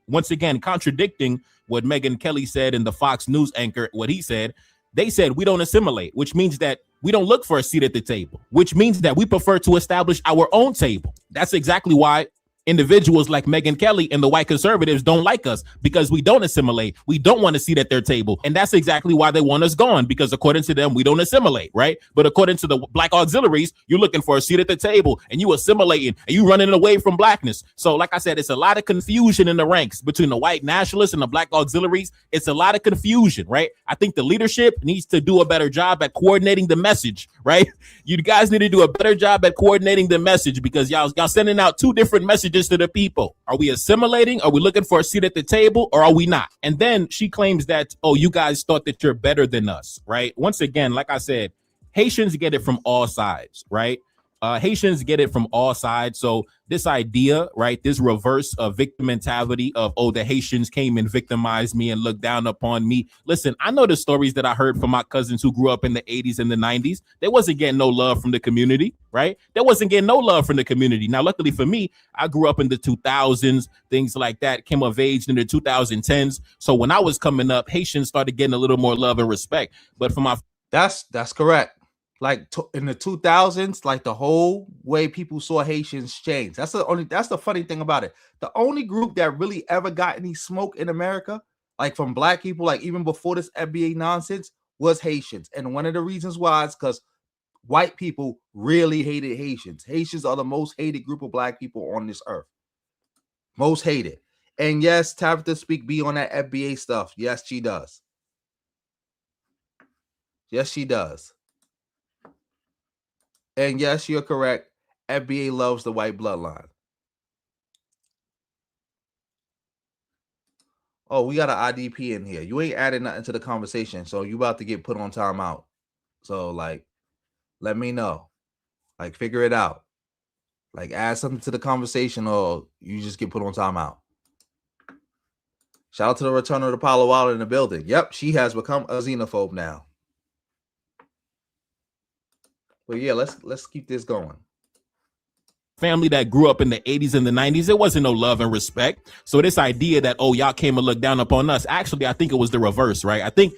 Once again, contradicting what Megyn Kelly said in the Fox News anchor, what he said. They said we don't assimilate, which means that we don't look for a seat at the table, which means that we prefer to establish our own table. That's exactly why individuals like Megyn Kelly and the white conservatives don't like us, because we don't assimilate. We don't want a seat at their table. And that's exactly why they want us gone, because according to them, we don't assimilate, right? But according to the black auxiliaries, you're looking for a seat at the table and you assimilating and you running away from blackness. So like I said, it's a lot of confusion in the ranks between the white nationalists and the black auxiliaries. It's a lot of confusion, right? I think the leadership needs to do a better job at coordinating the message, right? You guys need to do a better job at coordinating the message, because y'all sending out two different messages to the people. Are we assimilating? Are we looking for a seat at the table, or are we not? And then she claims that, oh, you guys thought that you're better than us, right? Once again, like I said, Haitians get it from all sides, right? Haitians get it from all sides. So this idea, right, this reverse of victim mentality of, oh, the Haitians came and victimized me and looked down upon me. Listen, I know the stories that I heard from my cousins who grew up in the 80s and the 90s. They wasn't getting no love from the community, right? They wasn't getting no love from the community. Now, luckily for me, I grew up in the 2000s, things like that, came of age in the 2010s. So when I was coming up, Haitians started getting a little more love and respect. But for my... That's correct. Like in the 2000s, like the whole way people saw Haitians change. That's the funny thing about it. The only group that really ever got any smoke in America, like from black people, like even before this FBA nonsense, was Haitians. And one of the reasons why is because white people really hated Haitians. Haitians are the most hated group of black people on this earth. Most hated. And yes, Tabitha Speak be on that FBA stuff. Yes, she does. Yes, she does. And yes, you're correct. FBA loves the white bloodline. Oh, we got an IDP in here. You ain't adding nothing to the conversation, so you about to get put on timeout. So, like, let me know. Like, figure it out. Like, add something to the conversation, or you just get put on timeout. Shout out to the return of the Palo Alto in the building. Yep, she has become a xenophobe now. But yeah, let's keep this going. Family that grew up in the 80s and the 90s, there wasn't no love and respect. So this idea that, oh, y'all came and looked down upon us, actually, I think it was the reverse, right? I think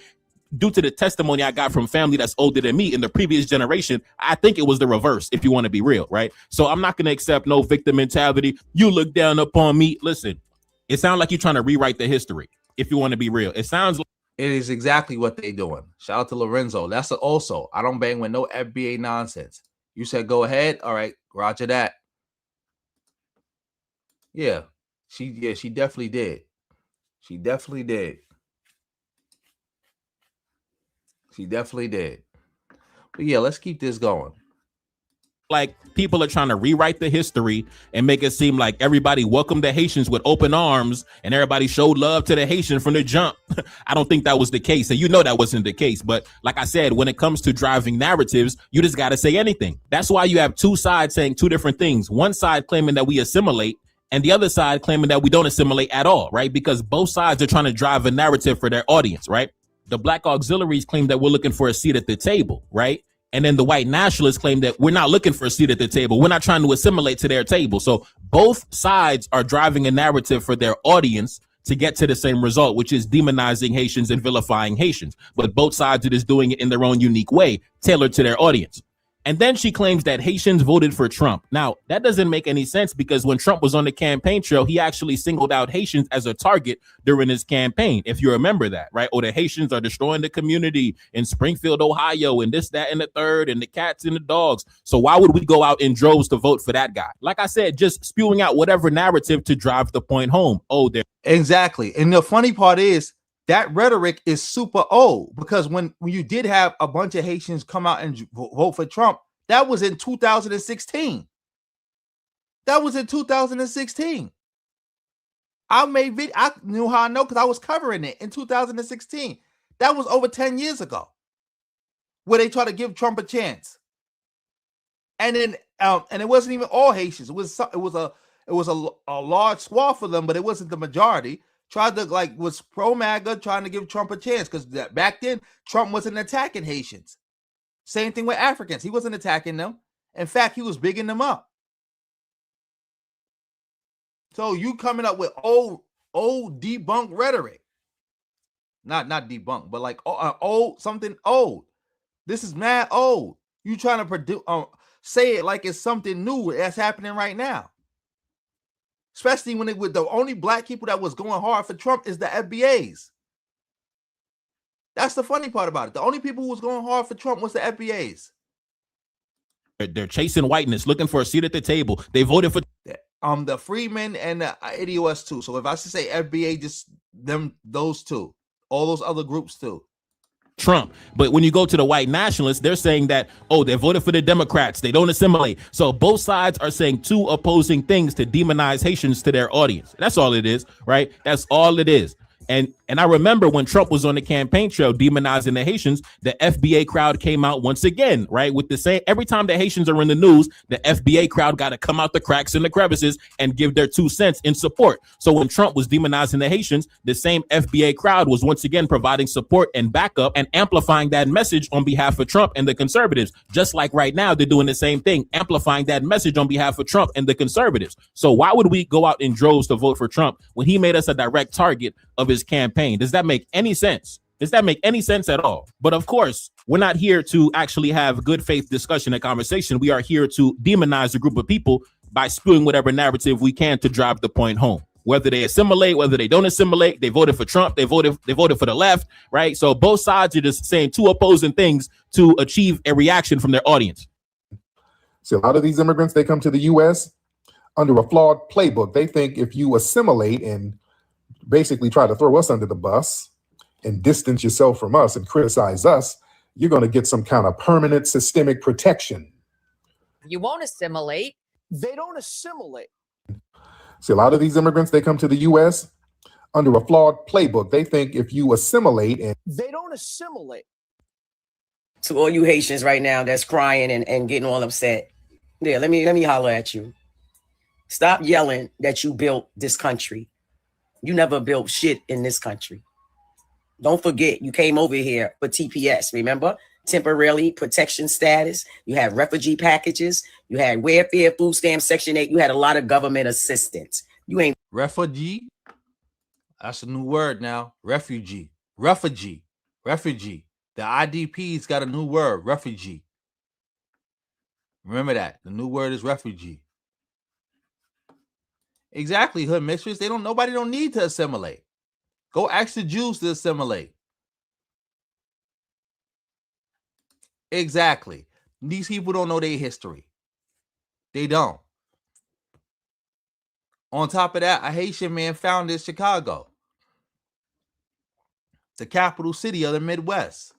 due to the testimony I got from family that's older than me in the previous generation, I think it was the reverse, if you want to be real, right? So I'm not going to accept no victim mentality. You look down upon me. Listen, it sounds like you're trying to rewrite the history, if you want to be real. It sounds like it is exactly what they doing. Shout out to Lorenzo. That's also, I don't bang with no FBA nonsense. You said go ahead. All right, roger that. Yeah, she definitely did. She definitely did. She definitely did. But yeah, let's keep this going. Like people are trying to rewrite the history and make it seem like everybody welcomed the Haitians with open arms and everybody showed love to the Haitian from the jump. I don't think that was the case. And you know that wasn't the case. But like I said, when it comes to driving narratives, you just got to say anything. That's why you have two sides saying two different things. One side claiming that we assimilate and the other side claiming that we don't assimilate at all, right? Because both sides are trying to drive a narrative for their audience, right? The black auxiliaries claim that we're looking for a seat at the table, right? And then the white nationalists claim that we're not looking for a seat at the table. We're not trying to assimilate to their table. So both sides are driving a narrative for their audience to get to the same result, which is demonizing Haitians and vilifying Haitians. But both sides are just doing it in their own unique way, tailored to their audience. And then she claims that Haitians voted for Trump. Now, that doesn't make any sense because when Trump was on the campaign trail, he actually singled out Haitians as a target during his campaign, if you remember that, right? Or the Haitians are destroying the community in Springfield, Ohio, and this, that, and the third, and the cats and the dogs. So why would we go out in droves to vote for that guy? Like I said, just spewing out whatever narrative to drive the point home. Oh, there. Exactly. And the funny part is that rhetoric is super old, because when you did have a bunch of Haitians come out and vote for Trump, that was in 2016. That was in 2016. I made video. I knew how I know, because I was covering it in 2016. That was over 10 years ago, where they try to give Trump a chance. And then and it wasn't even all Haitians. It was a large swath of them, but it wasn't the majority. Tried to was pro MAGA, trying to give Trump a chance, because back then Trump wasn't attacking Haitians. Same thing with Africans. He wasn't attacking them. In fact, he was bigging them up. So you coming up with old debunked rhetoric. Not debunked, but like old, something old. This is mad old. You trying to produce say it like it's something new that's happening right now. Especially when with the only black people that was going hard for Trump is the FBAs. That's the funny part about it. The only people who was going hard for Trump was the FBAs. They're chasing whiteness, looking for a seat at the table. They voted for the Freemen and the ADOS too. So if I should say FBA, just those two, all those other groups too. Trump. But when you go to the white nationalists, they're saying that, oh, they voted for the Democrats. They don't assimilate. So both sides are saying two opposing things to demonize Haitians to their audience. That's all it is, right? That's all it is. And I remember when Trump was on the campaign trail demonizing the Haitians, the FBA crowd came out once again, right? With the same, every time the Haitians are in the news, the FBA crowd got to come out the cracks and the crevices and give their 2 cents in support. So when Trump was demonizing the Haitians, the same FBA crowd was once again providing support and backup and amplifying that message on behalf of Trump and the conservatives. Just like right now, they're doing the same thing, amplifying that message on behalf of Trump and the conservatives. So why would we go out in droves to vote for Trump when he made us a direct target of his campaign? Does that make any sense? Does that make any sense at all? But of course, we're not here to actually have good faith discussion and conversation. We are here to demonize a group of people by spewing whatever narrative we can to drive the point home. Whether they assimilate, whether they don't assimilate, they voted for Trump, they voted for the left, right? So both sides are just saying two opposing things to achieve a reaction from their audience. So a lot of these immigrants, they come to the U.S. under a flawed playbook. They think if you assimilate and basically try to throw us under the bus and distance yourself from us and criticize us, you're going to get some kind of permanent systemic protection. You won't assimilate. They don't assimilate. See, a lot of these immigrants, they come to the U.S. under a flawed playbook. They think if you assimilate and they don't assimilate. To all you Haitians right now that's crying and getting all upset. Yeah, let me holler at you. Stop yelling that you built this country. You never built shit in this country. Don't forget, you came over here for TPS, remember? Temporarily protection status. You had refugee packages. You had welfare, food stamps, Section 8. You had a lot of government assistance. You ain't refugee. That's a new word now. Refugee. The IDP's got a new word, refugee. Remember that. The new word is refugee. Exactly, hood mistress. Nobody don't need to assimilate. Go ask the Jews to assimilate. Exactly. These people don't know their history. They don't. On top of that, a Haitian man founded Chicago, the capital city of the Midwest.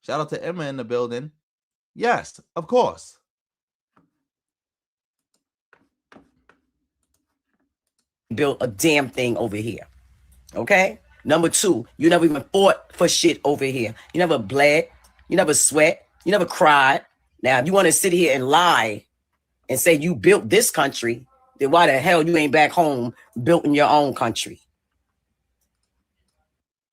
Shout out to Emma in the building. Yes, of course. built a damn thing over here. Okay? Number two, you never even fought for shit over here. You never bled. You never sweat. You never cried. Now, if you want to sit here and lie and say you built this country, then why the hell you ain't back home building your own country?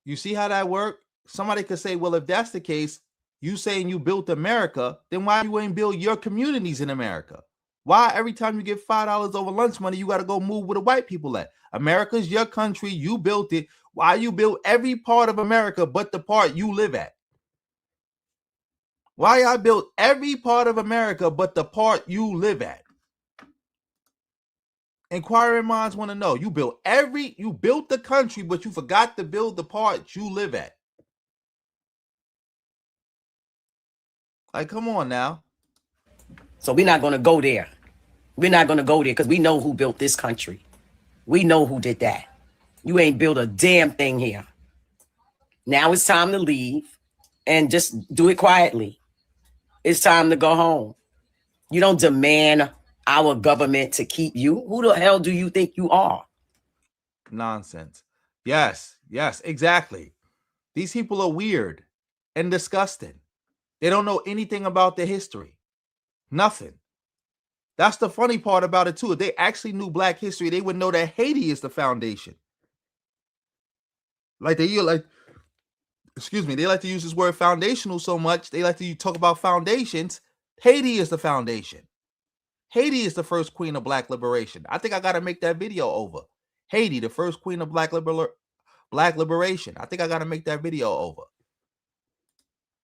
You see how that worked? Somebody could say, well, if that's the case, you saying you built America, then why you ain't build your communities in America? Why every time you get $5 over lunch money, you got to go move where the white people at? America's your country. You built it. Why you built every part of America but the part you live at? Why I built every part of America but the part you live at? Inquiring minds want to know. You built the country, but you forgot to build the part you live at. Like, come on now. So we're not going to go there. We're not going to go there because we know who built this country. We know who did that. You ain't built a damn thing here. Now it's time to leave and just do it quietly. It's time to go home. You don't demand our government to keep you. Who the hell do you think you are? Nonsense. Yes, exactly. These people are weird and disgusting. They don't know anything about the history. Nothing. That's the funny part about it too. If they actually knew Black history, they would know that Haiti is the foundation. They like to use this word foundational so much. They like to talk about foundations. Haiti is the foundation. Haiti is the first queen of Black liberation. I think I got to make that video over. Haiti, the first queen of Black liberation. I think I got to make that video over.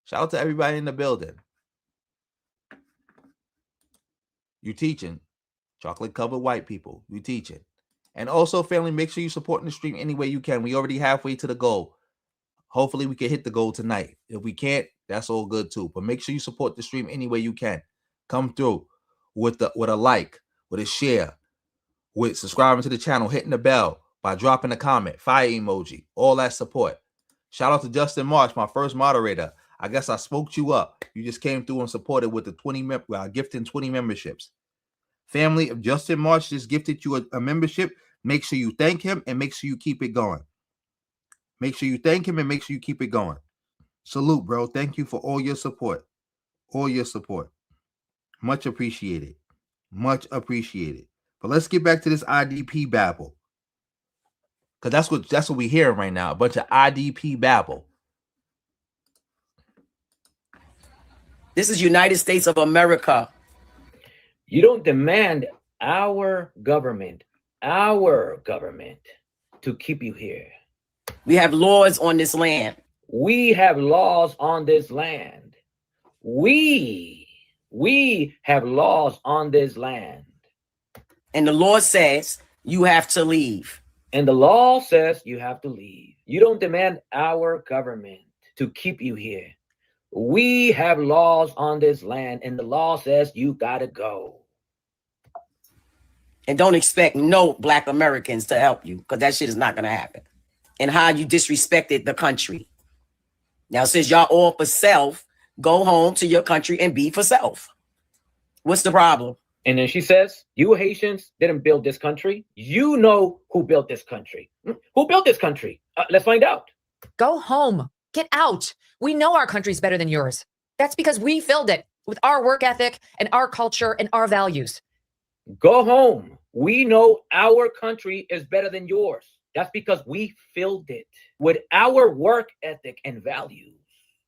Shout out to everybody in the building. You teaching. Chocolate covered white people. You teaching. And also, family, make sure you supporting the stream any way you can. We already halfway to the goal. Hopefully, we can hit the goal tonight. If we can't, that's all good too. But make sure you support the stream any way you can. Come through with a like, with a share, with subscribing to the channel, hitting the bell, by dropping a comment, fire emoji, all that support. Shout out to Justin March, my first moderator. I guess I smoked you up. You just came through and supported with the gifting 20 memberships. Family, if Justin March just gifted you a membership, make sure you thank him and make sure you keep it going. Make sure you thank him and make sure you keep it going. Salute, bro. Thank you for all your support. All your support. Much appreciated. Much appreciated. But let's get back to this IDP babble. Because that's what we hearing right now. A bunch of IDP babble. This is United States of America. You don't demand our government to keep you here. We have laws on this land. We have laws on this land. We have laws on this land. And the law says you have to leave. And the law says you have to leave. You don't demand our government to keep you here. We have laws on this land, and the law says you gotta go. And don't expect no Black Americans to help you, because that shit is not gonna happen. And how you disrespected the country. Now, since y'all all for self, go home to your country and be for self. What's the problem? And then she says, you Haitians didn't build this country. You know who built this country. Who built this country? Let's find out. Go home. Get out. We know our country's better than yours. That's because we filled it with our work ethic and our culture and our values. Go home. We know our country is better than yours. That's because we filled it with our work ethic and values.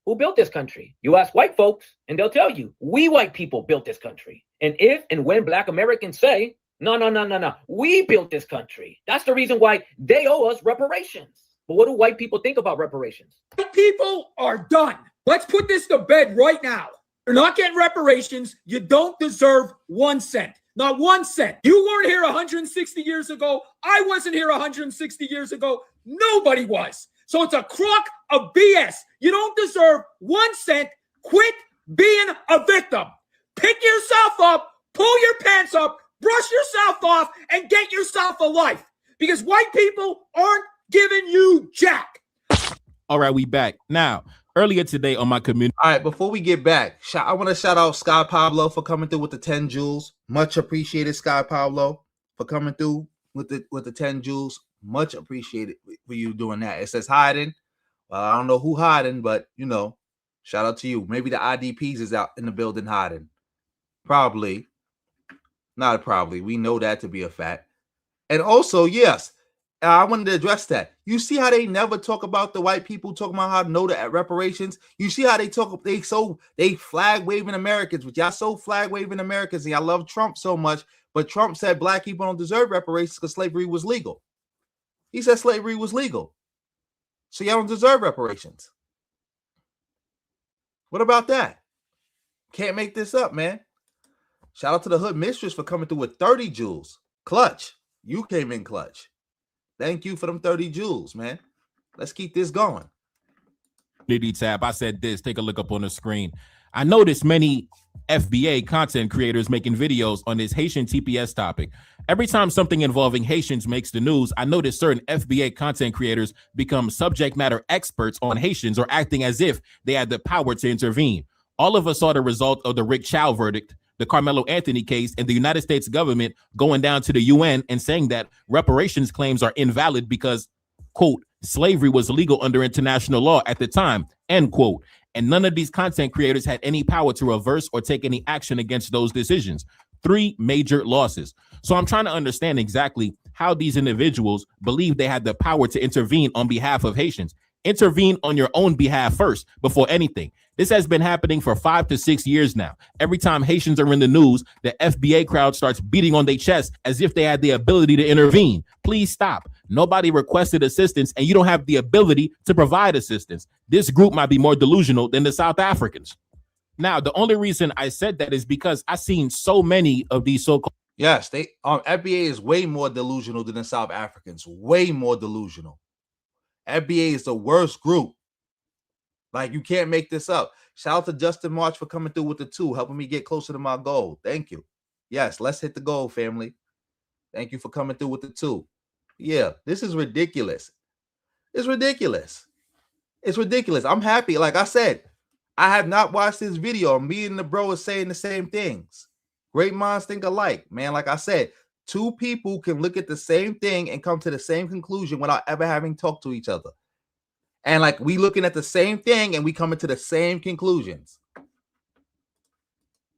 Who built this country? You ask white folks, and they'll tell you, we white people built this country. And if and when Black Americans say, no, we built this country, that's the reason why they owe us reparations. But what do white people think about reparations? White people are done. Let's put this to bed right now. You're not getting reparations. You don't deserve 1 cent. Not 1 cent. You weren't here 160 years ago. I wasn't here 160 years ago. Nobody was. So it's a crock of BS. You don't deserve 1 cent. Quit being a victim. Pick yourself up, pull your pants up, brush yourself off, and get yourself a life. Because white people aren't giving you jack. All right, we back. Now, earlier today on my community. All right, before we get back, I want to shout out Sky Pablo for coming through with the 10 jewels. Much appreciated, Sky Pablo, for coming through with the 10 jewels. Much appreciated for you doing that. It says hiding. Well, I don't know who hiding, but you know, shout out to you. Maybe the IDPs is out in the building hiding. Probably. Not probably. We know that to be a fact. And also, yes, I wanted to address that. You see how they never talk about the white people talking about how to know the reparations? You see how they talk, they flag waving Americans, but y'all so flag waving Americans, and y'all love Trump so much, but Trump said Black people don't deserve reparations because slavery was legal. He said slavery was legal. So y'all don't deserve reparations. What about that? Can't make this up, man. Shout out to the Hood Mistress for coming through with 30 jewels. Clutch. You came in clutch. Thank you for them 30 jewels, man. Let's keep this going. Community tab. I said this. Take a look up on the screen. I noticed many FBA content creators making videos on this Haitian TPS topic. Every time something involving Haitians makes the news, I notice certain FBA content creators become subject matter experts on Haitians or acting as if they had the power to intervene. All of us saw the result of the Rick Chow verdict, the Carmelo Anthony case, and the United States government going down to the UN and saying that reparations claims are invalid because, quote, slavery was legal under international law at the time, end quote. And none of these content creators had any power to reverse or take any action against those decisions. 3 major losses. So I'm trying to understand exactly how these individuals believe they had the power to intervene on behalf of Haitians. Intervene on your own behalf first before anything. This has been happening for 5 to 6 years now. Every time Haitians are in the news, the FBA crowd starts beating on their chest as if they had the ability to intervene. Please stop. Nobody requested assistance, and you don't have the ability to provide assistance. This group might be more delusional than the South Africans. Now, the only reason I said that is because I've seen so many of these so-called. Yes, they FBA is way more delusional than the South Africans. Way more delusional. FBA is the worst group. Like, you can't make this up. Shout out to Justin March for coming through with the 2, helping me get closer to my goal. Thank you. Yes, let's hit the goal, family. Thank you for coming through with the 2. Yeah, this is ridiculous. It's ridiculous. It's ridiculous. I'm happy. Like I said, I have not watched this video. Me and the bro is saying the same things. Great minds think alike, man. Like I said, 2 people can look at the same thing and come to the same conclusion without ever having talked to each other. And like, we looking at the same thing and we coming to the same conclusions.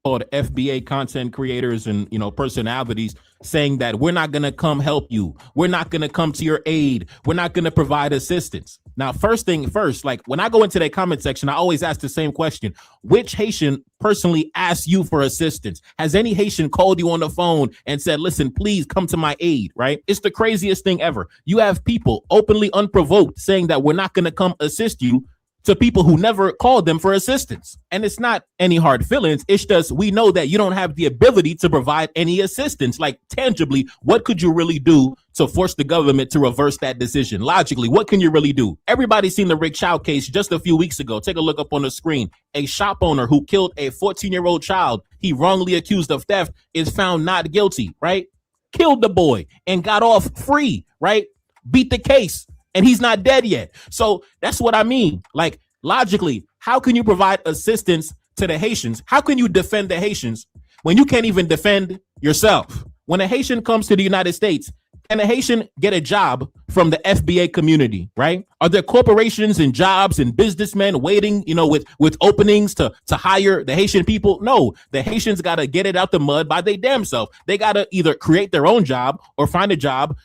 Called FBA content creators and, you know, personalities saying that we're not going to come help you. We're not going to come to your aid. We're not going to provide assistance. Now, first thing first, like when I go into their comment section, I always ask the same question. Which Haitian personally asked you for assistance? Has any Haitian called you on the phone and said, listen, please come to my aid, right? It's the craziest thing ever. You have people openly unprovoked saying that we're not going to come assist you to people who never called them for assistance. And it's not any hard feelings. It's just, we know that you don't have the ability to provide any assistance. Like, tangibly, what could you really do to force the government to reverse that decision? Logically, what can you really do? Everybody's seen the Rick Chow case just a few weeks ago. Take a look up on the screen. A shop owner who killed a 14-year-old child he wrongly accused of theft is found not guilty, right? Killed the boy and got off free, right? Beat the case. And he's not dead yet. So that's what I mean. Like, logically, how can you provide assistance to the Haitians? How can you defend the Haitians when you can't even defend yourself? When a Haitian comes to the United States, can a Haitian get a job from the FBA community, right? Are there corporations and jobs and businessmen waiting, you know, with openings to hire the Haitian people? No, the Haitians got to get it out the mud by their damn self. They got to either create their own job or find a job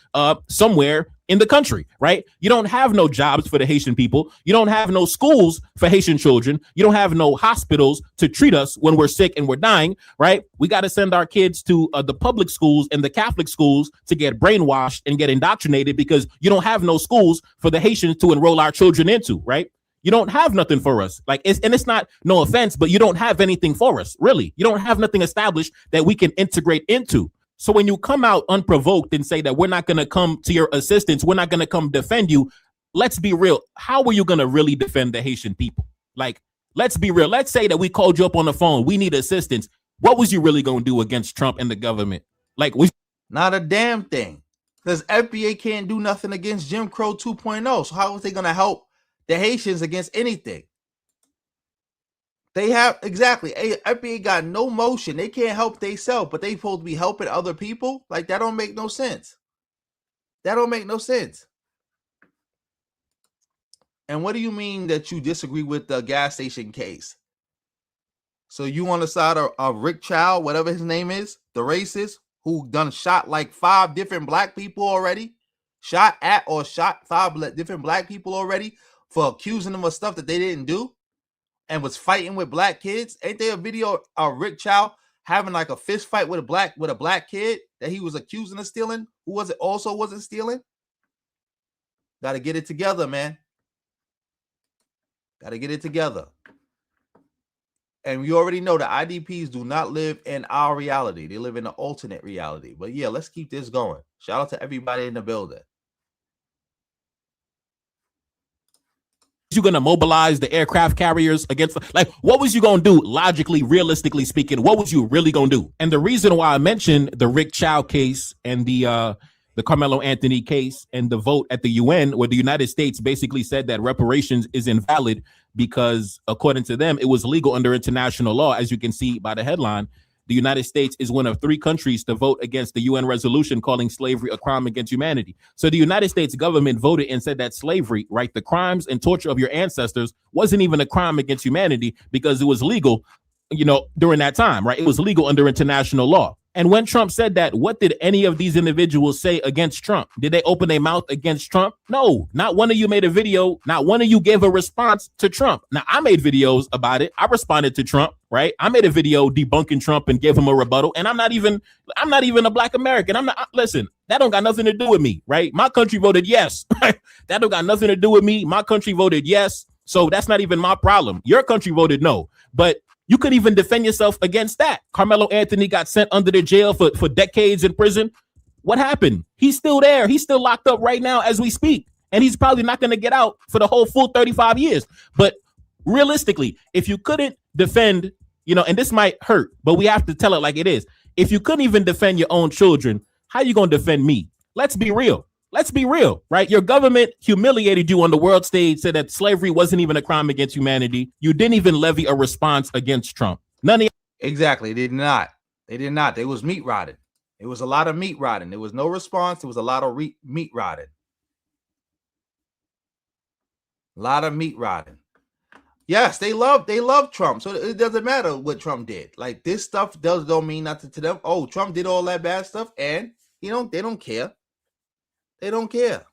somewhere in the country, right? You don't have no jobs for the Haitian people. You don't have no schools for Haitian children. You don't have no hospitals to treat us when we're sick and we're dying, right? We got to send our kids to the public schools and the Catholic schools to get brainwashed and get indoctrinated because you don't have no schools for the Haitians to enroll our children into, right? You don't have nothing for us. Like, it's not, no offense, but you don't have anything for us, really. You don't have nothing established that we can integrate into. So when you come out unprovoked and say that we're not going to come to your assistance, we're not going to come defend you, let's be real. How are you going to really defend the Haitian people? Like, let's be real. Let's say that we called you up on the phone. We need assistance. What was you really going to do against Trump and the government? Like, not a damn thing. Because FBA can't do nothing against Jim Crow 2.0. So how are they going to help the Haitians against anything? They have, exactly. FBA got no motion. They can't help themselves, but they supposed to be helping other people? Like, that don't make no sense. That don't make no sense. And what do you mean that you disagree with the gas station case? So you on the side of Rick Chow, whatever his name is, the racist, who done shot like 5 different black people already? Shot 5 different black people already for accusing them of stuff that they didn't do? And was fighting with black kids? Ain't there a video of Rick Chow having like a fist fight with a black kid that he was accusing of stealing, who wasn't stealing? Got to get it together, man. Got to get it together. And we already know the IDPs do not live in our reality. They live in an alternate reality. But yeah, let's keep this going. Shout out to everybody in the building. You going to mobilize the aircraft carriers against, like, what was you going to do? Logically, realistically speaking, what was you really going to do? And the reason why I mentioned the Rick Chow case and the Carmelo Anthony case and the vote at the UN, where the United States basically said that reparations is invalid because, according to them, it was legal under international law. As you can see by the headline, the United States is one of 3 countries to vote against the UN resolution calling slavery a crime against humanity. So the United States government voted and said that slavery, right, the crimes and torture of your ancestors wasn't even a crime against humanity because it was legal, you know, during that time, right? It was legal under international law. And when Trump said that, what did any of these individuals say against Trump? Did they open their mouth against Trump? No, not one of you made a video. Not one of you gave a response to Trump. Now, I made videos about it. I responded to Trump, right? I made a video debunking Trump and gave him a rebuttal. And I'm not even a Black American. Listen, that don't got nothing to do with me, right? My country voted yes. That don't got nothing to do with me. My country voted yes. So that's not even my problem. Your country voted no. But you couldn't even defend yourself against that. Carmelo Anthony got sent under the jail for decades in prison. What happened? He's still there. He's still locked up right now as we speak. And he's probably not going to get out for the whole full 35 years. But realistically, if you couldn't defend, you know, and this might hurt, but we have to tell it like it is. If you couldn't even defend your own children, how you going to defend me? Let's be real. Let's be real, right? Your government humiliated you on the world stage, said that slavery wasn't even a crime against humanity. You didn't even levy a response against Trump. None of Exactly. They did not. They did not. They was meat rotted. It was a lot of meat rotting. There was no response. There was a lot of meat rotting. A lot of meat rotting. Yes, they love Trump. So it doesn't matter what Trump did. Like, this stuff don't mean nothing to them. Oh, Trump did all that bad stuff, and they don't care. They don't care.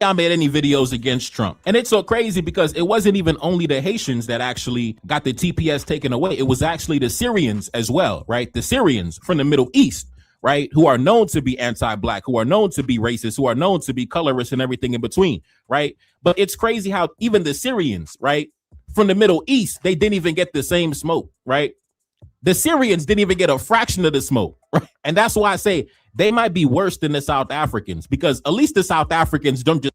I made any videos against Trump. And it's so crazy because it wasn't even only the Haitians that actually got the TPS taken away. It was actually the Syrians as well, right? The Syrians from the Middle East, right? Who are known to be anti-Black, who are known to be racist, who are known to be colorist and everything in between, right? But it's crazy how even the Syrians, right, from the Middle East, they didn't even get the same smoke, right? The Syrians didn't even get a fraction of the smoke, right? And that's why I say they might be worse than the South Africans, because at least the South Africans don't just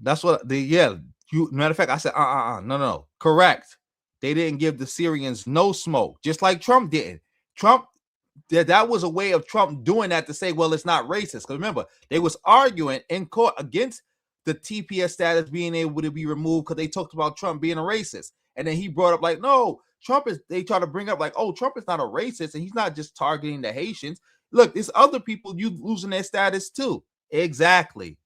That's what matter of fact, I said no. Correct. They didn't give the Syrians no smoke, just like Trump didn't. Trump, that was a way of Trump doing that to say, well, it's not racist. Because remember, they was arguing in court against the TPS status being able to be removed because they talked about Trump being a racist. And then he brought up like, no, they try to bring up like, oh, Trump is not a racist and he's not just targeting the Haitians. Look, there's other people you losing their status too. Exactly.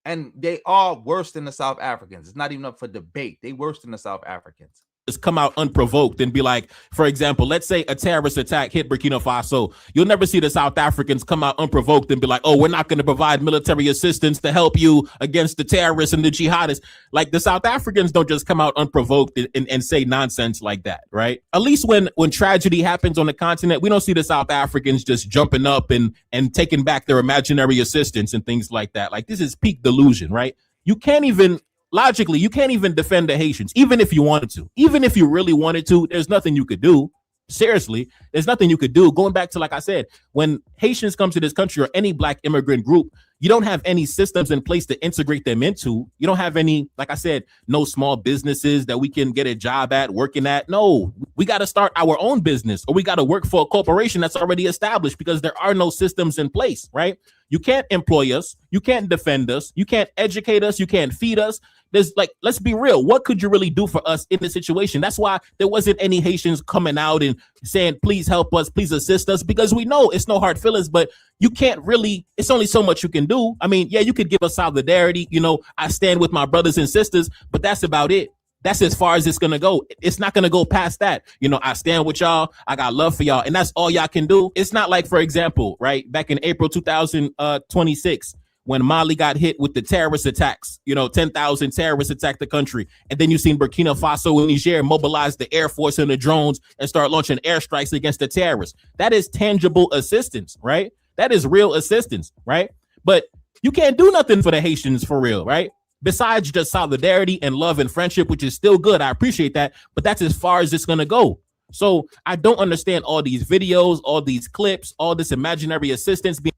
And they are worse than the South Africans. It's not even up for debate. They worse than the South Africans. Come out unprovoked and be like, for example, let's say a terrorist attack hit Burkina Faso. You'll never see the South Africans come out unprovoked and be like, oh, we're not going to provide military assistance to help you against the terrorists and the jihadists. Like, the South Africans don't just come out unprovoked and say nonsense like that, right? At least when tragedy happens on the continent, we don't see the South Africans just jumping up and taking back their imaginary assistance and things like that. Like, this is peak delusion, right? You can't even defend the Haitians, even if you wanted to. Even if you really wanted to, there's nothing you could do. Seriously, there's nothing you could do. Going back to, like I said, when Haitians come to this country or any Black immigrant group, you don't have any systems in place to integrate them into. You don't have any, like I said, no small businesses that we can get a job at, working at. No, we got to start our own business, or we got to work for a corporation that's already established, because there are no systems in place, right? You can't employ us. You can't defend us. You can't educate us. You can't feed us. There's like, let's be real. What could you really do for us in this situation? That's why there wasn't any Haitians coming out and saying, please help us, please assist us, because we know it's no hard feelings, but you can't really, it's only so much you can do. I mean, yeah, you could give us solidarity. You know, I stand with my brothers and sisters, but that's about it. That's as far as it's going to go. It's not going to go past that. You know, I stand with y'all. I got love for y'all. And that's all y'all can do. It's not like, for example, right, back in April 2026, when Mali got hit with the terrorist attacks, 10,000 terrorists attacked the country. And then you seen Burkina Faso and Niger mobilize the Air Force and the drones and start launching airstrikes against the terrorists. That is tangible assistance, right? That is real assistance, right? But you can't do nothing for the Haitians for real, right? Besides just solidarity and love and friendship, which is still good. I appreciate that. But that's as far as it's going to go. So I don't understand all these videos, all these clips, all this imaginary assistance being.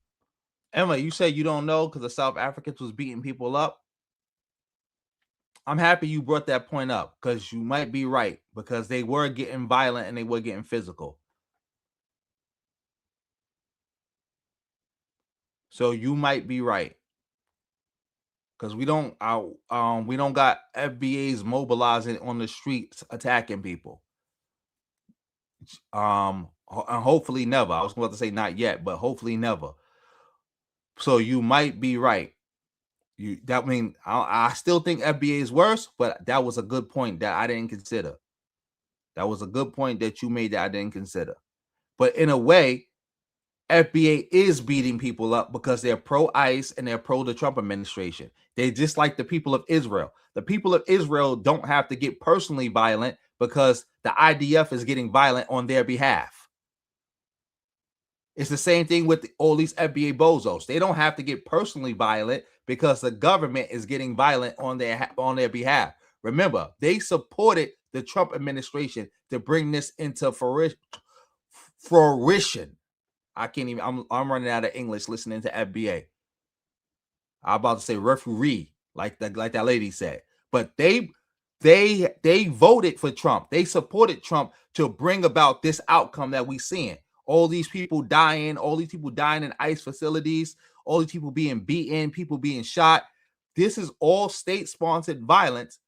Emma, you said you don't know because the South Africans was beating people up. I'm happy you brought that point up because you might be right because they were getting violent and they were getting physical. So you might be right because we don't got FBAs mobilizing on the streets attacking people. And hopefully never. I was about to say not yet, but hopefully never. So you might be right. I still think FBA is worse, but that was a good point that I didn't consider. That was a good point that you made that I didn't consider. But in a way, FBA is beating people up because they're pro-ICE and they're pro the Trump administration. They just like the people of Israel. The people of Israel don't have to get personally violent because the IDF is getting violent on their behalf. It's the same thing with all these FBA bozos. They don't have to get personally violent because the government is getting violent on their behalf. Remember, they supported the Trump administration to bring this into fruition. I can't even. I'm running out of English listening to FBA. I'm about to say referee, like that lady said. But they voted for Trump. They supported Trump to bring about this outcome that we're seeing. All these people dying, in ICE facilities, all these people being beaten, people being shot. This is all state-sponsored violence.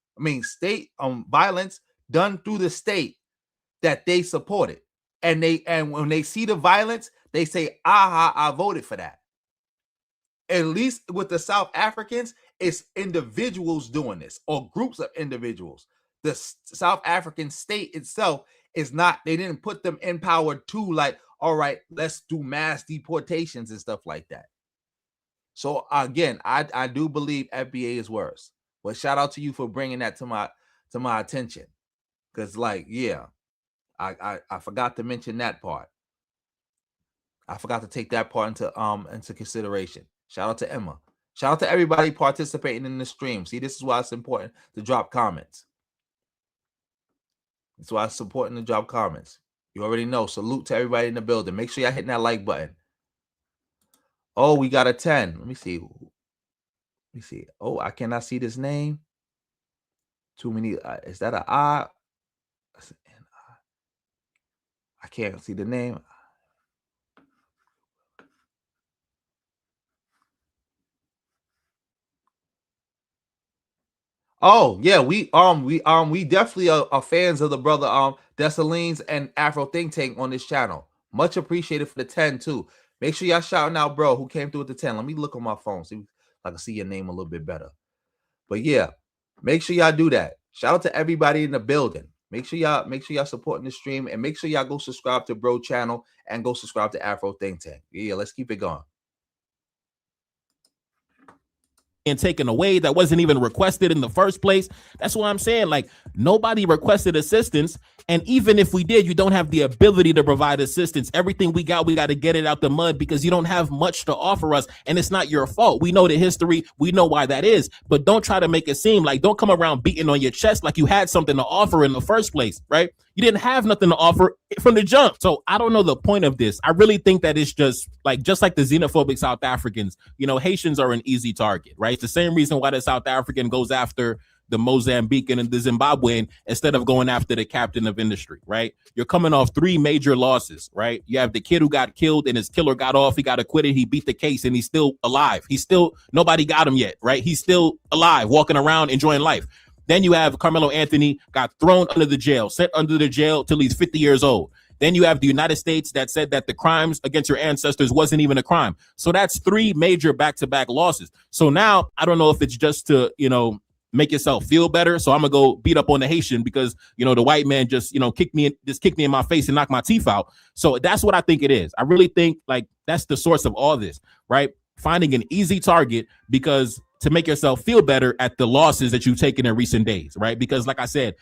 State violence done through the state that they supported. And when they see the violence, they say, aha, I voted for that. At least with the South Africans, it's individuals doing this or groups of individuals. The South African state itself is not, they didn't put them in power to like, all right, let's do mass deportations and stuff like that. So again, I do believe FBA is worse. But shout out to you for bringing that to my attention. Because like, yeah, I forgot to mention that part. I forgot to take that part into consideration. Shout out to Emma. Shout out to everybody participating in the stream. See, this is why it's important to drop comments. That's why it's important to drop comments. You already know. Salute to everybody in the building. Make sure y'all hitting that like button. Oh, we got a 10. Let me see. Oh, I cannot see this name. Too many. Is that an I? I can't see the name. Oh yeah, we definitely are fans of the brother Dessalines and Afro Think Tank on this channel. Much appreciated for the 10 too. Make sure y'all shouting out, bro, who came through with the 10. Let me look on my phone, see if I can see your name a little bit better. But yeah, make sure y'all do that. Shout out to everybody in the building. Make sure y'all supporting the stream and make sure y'all go subscribe to bro channel and go subscribe to Afro Think Tank. Yeah, let's keep it going. And taken away that wasn't even requested in the first place. That's what I'm saying. Like, nobody requested assistance, and even if we did, you don't have the ability to provide assistance. Everything we got to get it out the mud because you don't have much to offer us, and it's not your fault. We know the history, we know why that is, but don't try to make it seem like, don't come around beating on your chest like you had something to offer in the first place, right? You didn't have nothing to offer from the jump. So I don't know the point of this. I really think that it's just like the xenophobic South Africans, Haitians are an easy target, right? It's the same reason why the South African goes after the Mozambican and the Zimbabwean instead of going after the captain of industry, right? You're coming off 3 major losses, right? You have the kid who got killed and his killer got off. He got acquitted. He beat the case and he's still alive. Nobody got him yet, right? He's still alive, walking around, enjoying life. Then you have Carmelo Anthony got thrown under the jail, sent under the jail till he's 50 years old. Then you have the United States that said that the crimes against your ancestors wasn't even a crime. So that's 3 major back-to-back losses. So now I don't know if it's just to, make yourself feel better. So I'm gonna go beat up on the Haitian because, the white man just, kicked me in my face and knocked my teeth out. So that's what I think it is. I really think like that's the source of all this, right? Finding an easy target because to make yourself feel better at the losses that you've taken in recent days, right? Because like I said,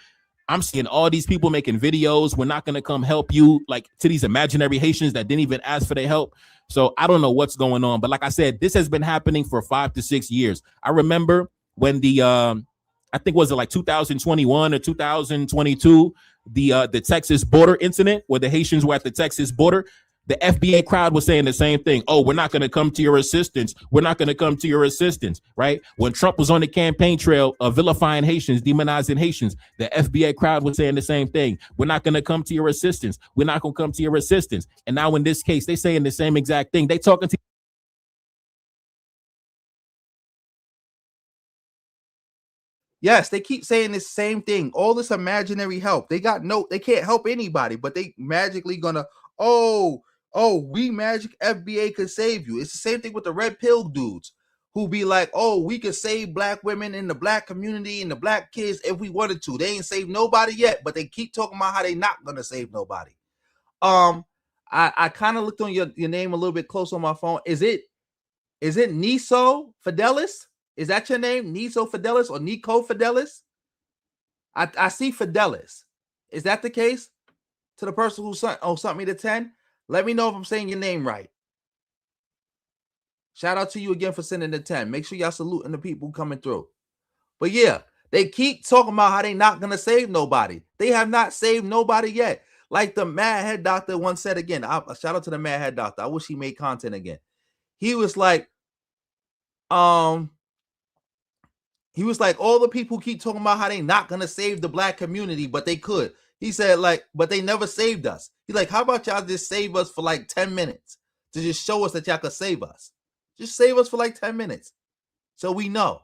I'm seeing all these people making videos. We're not going to come help you, like to these imaginary Haitians that didn't even ask for their help. So I don't know what's going on. But like I said, this has been happening for 5 to 6 years. I remember when I think was it like 2021 or 2022, the Texas border incident where the Haitians were at the Texas border. The FBA crowd was saying the same thing. Oh, we're not going to come to your assistance. We're not going to come to your assistance, right? When Trump was on the campaign trail of vilifying Haitians, demonizing Haitians, the FBA crowd was saying the same thing. We're not going to come to your assistance. We're not going to come to your assistance. And now in this case, they saying the same exact thing. They talking to Yes, they keep saying the same thing. All this imaginary help. They can't help anybody, but they magically gonna, we magic FBA could save you. It's the same thing with the red pill dudes who be like, oh, we could save black women in the black community and the black kids if we wanted to. They ain't saved nobody yet, but they keep talking about how they not gonna save nobody. I kind of looked on your name a little bit close on my phone. Is it Niso Fidelis? Is that your name? Niso Fidelis or Nico Fidelis? I see Fidelis. Is that the case? To the person who sent me the 10, let me know if I'm saying your name right. Shout out to you again for sending the 10. Make sure y'all saluting the people coming through. But yeah, they keep talking about how they not going to save nobody. They have not saved nobody yet. Like the Mad Head Doctor once said again. Shout out to the Mad Head Doctor. I wish he made content again. He was like, all the people keep talking about how they not going to save the black community, but they could. He said, like, but they never saved us. He's like, how about y'all just save us for like 10 minutes to just show us that y'all could save us? Just save us for like 10 minutes so we know.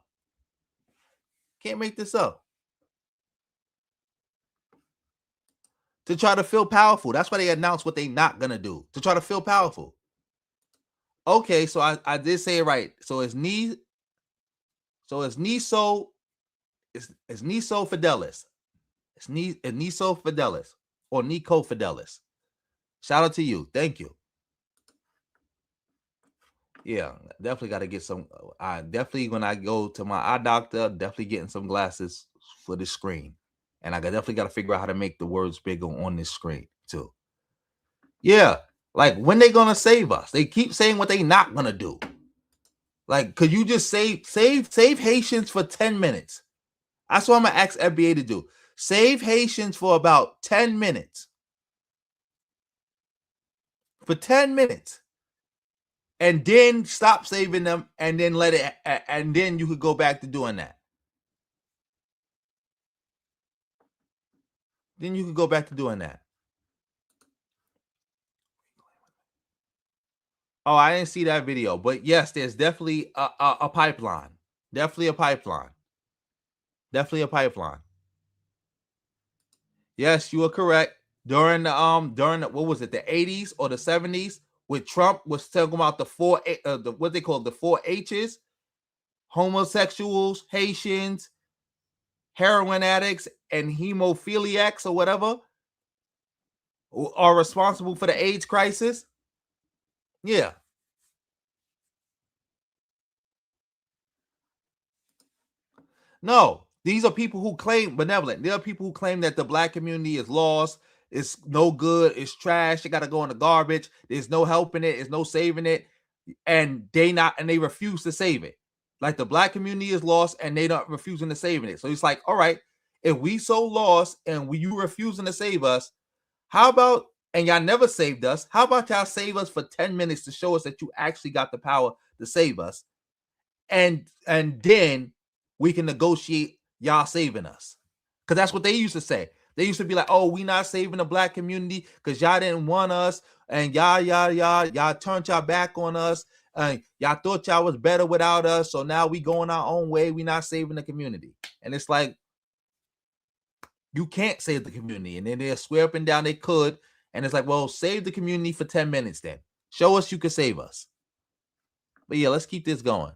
Can't make this up. To try to feel powerful. That's why they announced what they not going to do. To try to feel powerful. Okay, so I did say it right. So it's Niso Fidelis. It's Niso Fidelis or Nico Fidelis. Shout out to you. Thank you. Yeah, definitely got to get some. I definitely, when I go to my eye doctor, definitely getting some glasses for the screen. And I definitely got to figure out how to make the words bigger on this screen too. Yeah, like when they gonna save us? They keep saying what they not gonna do. Like, could you just save Haitians for 10 minutes? That's what I'm gonna ask FBA to do. Save Haitians for about 10 minutes. For 10 minutes. And then stop saving them and then let it, and then you could go back to doing that. Then you could go back to doing that. Oh, I didn't see that video, but yes, there's definitely a pipeline. Definitely a pipeline. Definitely a pipeline. Yes, you are correct. During the what was it, the 80s or the 70s, with Trump was talking about what they call the 4 H's: homosexuals, Haitians, heroin addicts, and hemophiliacs or whatever are responsible for the AIDS crisis. Yeah. No, these are people who claim benevolent. There are people who claim that the black community is lost, it's no good, it's trash, it got to go in the garbage, there's no helping it, there's no saving it, and they refuse to save it. Like the black community is lost and they not refusing to saving it. So it's like, all right, if we so lost and you refusing to save us, how about, and y'all never saved us, how about y'all save us for 10 minutes to show us that you actually got the power to save us, and then we can negotiate y'all saving us. Because that's what they used to say. They used to be like, oh, we not saving the black community because y'all didn't want us, and y'all turned y'all back on us, and y'all thought y'all was better without us, so now we going our own way, we not saving the community. And it's like, you can't save the community. And then they'll swear up and down they could, and it's like, well, save the community for 10 minutes then. Show us you can save us. But yeah, let's keep this going.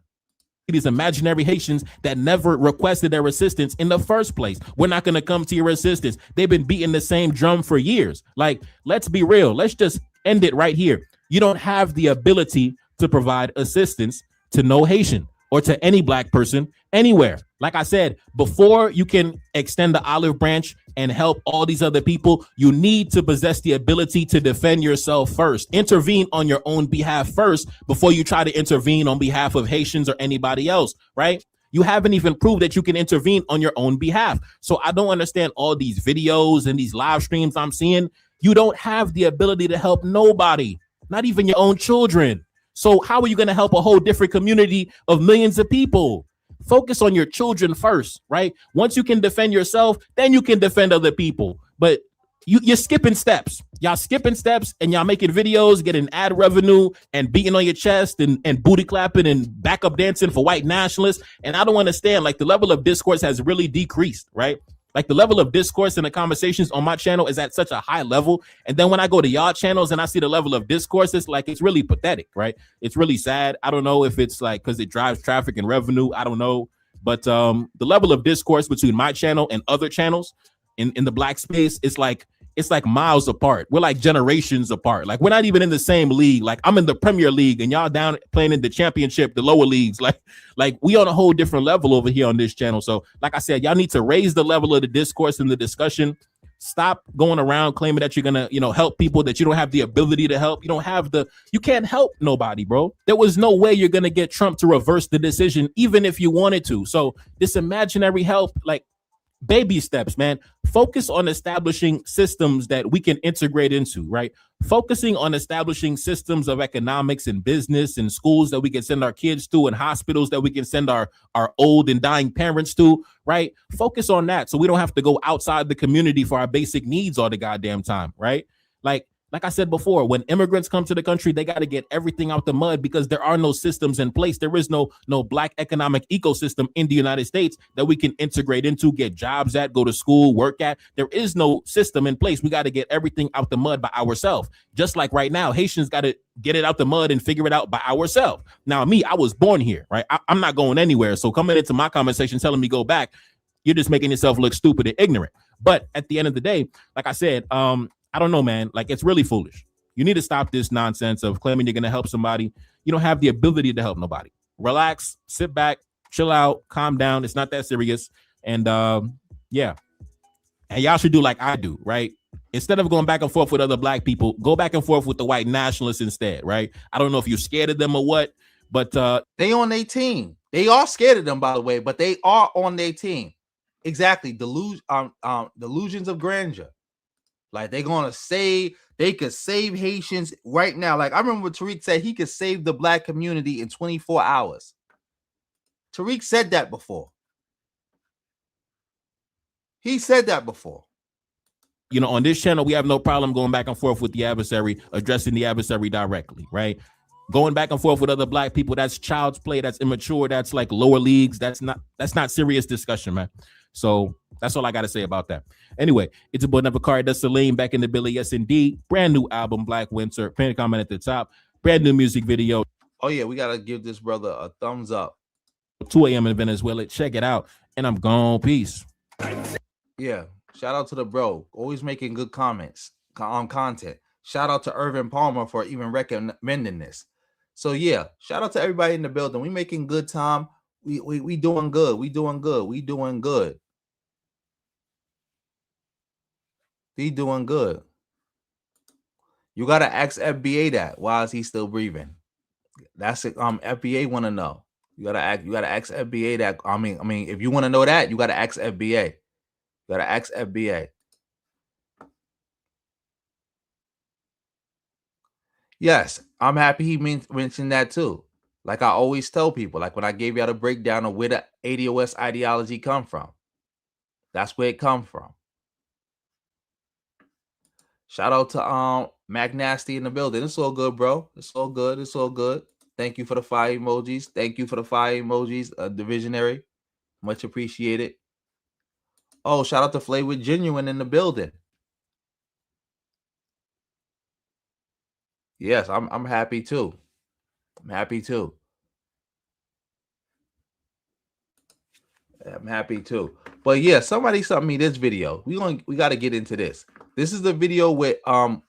These imaginary Haitians that never requested their assistance in the first place. We're not going to come to your assistance. They've been beating the same drum for years. Like, let's be real. Let's just end it right here. You don't have the ability to provide assistance to no Haitian or to any black person anywhere. Like I said, before you can extend the olive branch and help all these other people, you need to possess the ability to defend yourself first. Intervene on your own behalf first before you try to intervene on behalf of Haitians or anybody else, right? You haven't even proved that you can intervene on your own behalf. So I don't understand all these videos and these live streams I'm seeing. You don't have the ability to help nobody. not even your own children. So how are you going to help a whole different community of millions of people? Focus on your children first, right? Once you can defend yourself, then you can defend other people. But you're skipping steps. Y'all skipping steps and y'all making videos, getting ad revenue and beating on your chest and booty clapping and backup dancing for white nationalists. And I don't understand, like, the level of discourse has really decreased, right? Like, the level of discourse and the conversations on my channel is at such a high level. And then when I go to y'all channels and I see the level of discourse, it's like, it's really pathetic, right? It's really sad. I don't know if it's like because it drives traffic and revenue. I don't know. But the level of discourse between my channel and other channels in the black space, it's like miles apart. We're like generations apart. Like, we're not even in the same league. Like, I'm in the Premier League and y'all down playing in the championship, the lower leagues. Like we on a whole different level over here on this channel. So like I said, y'all need to raise the level of the discourse and the discussion. Stop going around claiming that you're gonna, help people that you don't have the ability to help. You can't help nobody, bro. There was no way you're gonna get Trump to reverse the decision, even if you wanted to. So this imaginary help, like, baby steps, man. Focus on establishing systems that we can integrate into, right? Focusing on establishing systems of economics and business and schools that we can send our kids to and hospitals that we can send our old and dying parents to, right? Focus on that so we don't have to go outside the community for our basic needs all the goddamn time, right? Like I said before, when immigrants come to the country, they got to get everything out the mud because there are no systems in place. There is no black economic ecosystem in the United States that we can integrate into, get jobs at, go to school, work at. There is no system in place. We got to get everything out the mud by ourselves. Just like right now, Haitians got to get it out the mud and figure it out by ourselves. Now, me, I was born here, right? I'm not going anywhere. So coming into my conversation, telling me go back, you're just making yourself look stupid and ignorant. But at the end of the day, like I said, I don't know, man. Like, it's really foolish. You need to stop this nonsense of claiming you're going to help somebody. You don't have the ability to help nobody. Relax, sit back, chill out, calm down. It's not that serious. And yeah. And y'all should do like I do, right? Instead of going back and forth with other black people, go back and forth with the white nationalists instead, right? I don't know if you're scared of them or what, but they on their team. They are scared of them, by the way, but they are on their team. Exactly. Delusions of grandeur. Like, they're gonna say they could save Haitians right now. Like, I remember Tariq said he could save the black community in 24 hours. Tariq said that before. He said that before. On this channel, we have no problem going back and forth with the adversary, addressing the adversary directly, right? Going back and forth with other black people, that's child's play, that's immature, that's like lower leagues. That's not serious discussion, man. So that's all I got to say about that. Anyway, it's a boy Neferkare, Dessalines, back in the Billy. Yes, indeed. Brand new album, Black Winter. Pin comment at the top. Brand new music video. Oh, yeah, we got to give this brother a thumbs up. 2 a.m. in Venezuela. Check it out. And I'm gone. Peace. Yeah. Shout out to the bro. Always making good comments on content. Shout out to Irvin Palmer for even recommending this. So, yeah, shout out to everybody in the building. We making good time. We doing good. We doing good. We doing good. He doing good. You gotta ask FBA that. Why is he still breathing? That's it. FBA want to know. You gotta ask FBA that. I mean, if you want to know that, you gotta ask FBA. You gotta ask FBA. Yes, I'm happy he mentioned that too. Like I always tell people, like when I gave y'all the breakdown of where the ADOS ideology come from. That's where it come from. Shout out to Mac Nasty in the building. It's all good, bro. It's all good. It's all good. Thank you for the fire emojis. Thank you for the fire emojis, the visionary. Much appreciated. Oh, shout out to Flay with Genuine in the building. Yes, I'm happy too. I'm happy too. I'm happy too. But yeah, somebody sent me this video. We got to get into this. This is the video with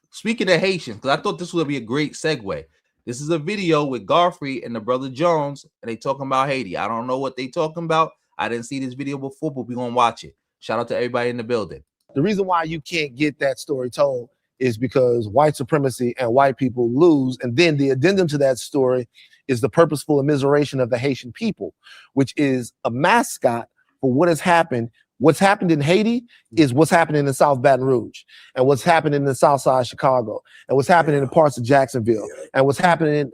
speaking of Haitians, because I thought this would be a great segue. This is a video with Godfrey and the brother Jones, and they talking about Haiti. I don't know what they talking about. I didn't see this video before, but we're gonna watch it. Shout out to everybody in the building. The reason why you can't get that story told is because white supremacy and white people lose. And then the addendum to that story is the purposeful immiseration of the Haitian people, which is a mascot for what has happened What's happened in Haiti is what's happening in South Baton Rouge, and what's happening in the South Side of Chicago, and what's happening in parts of Jacksonville, and what happened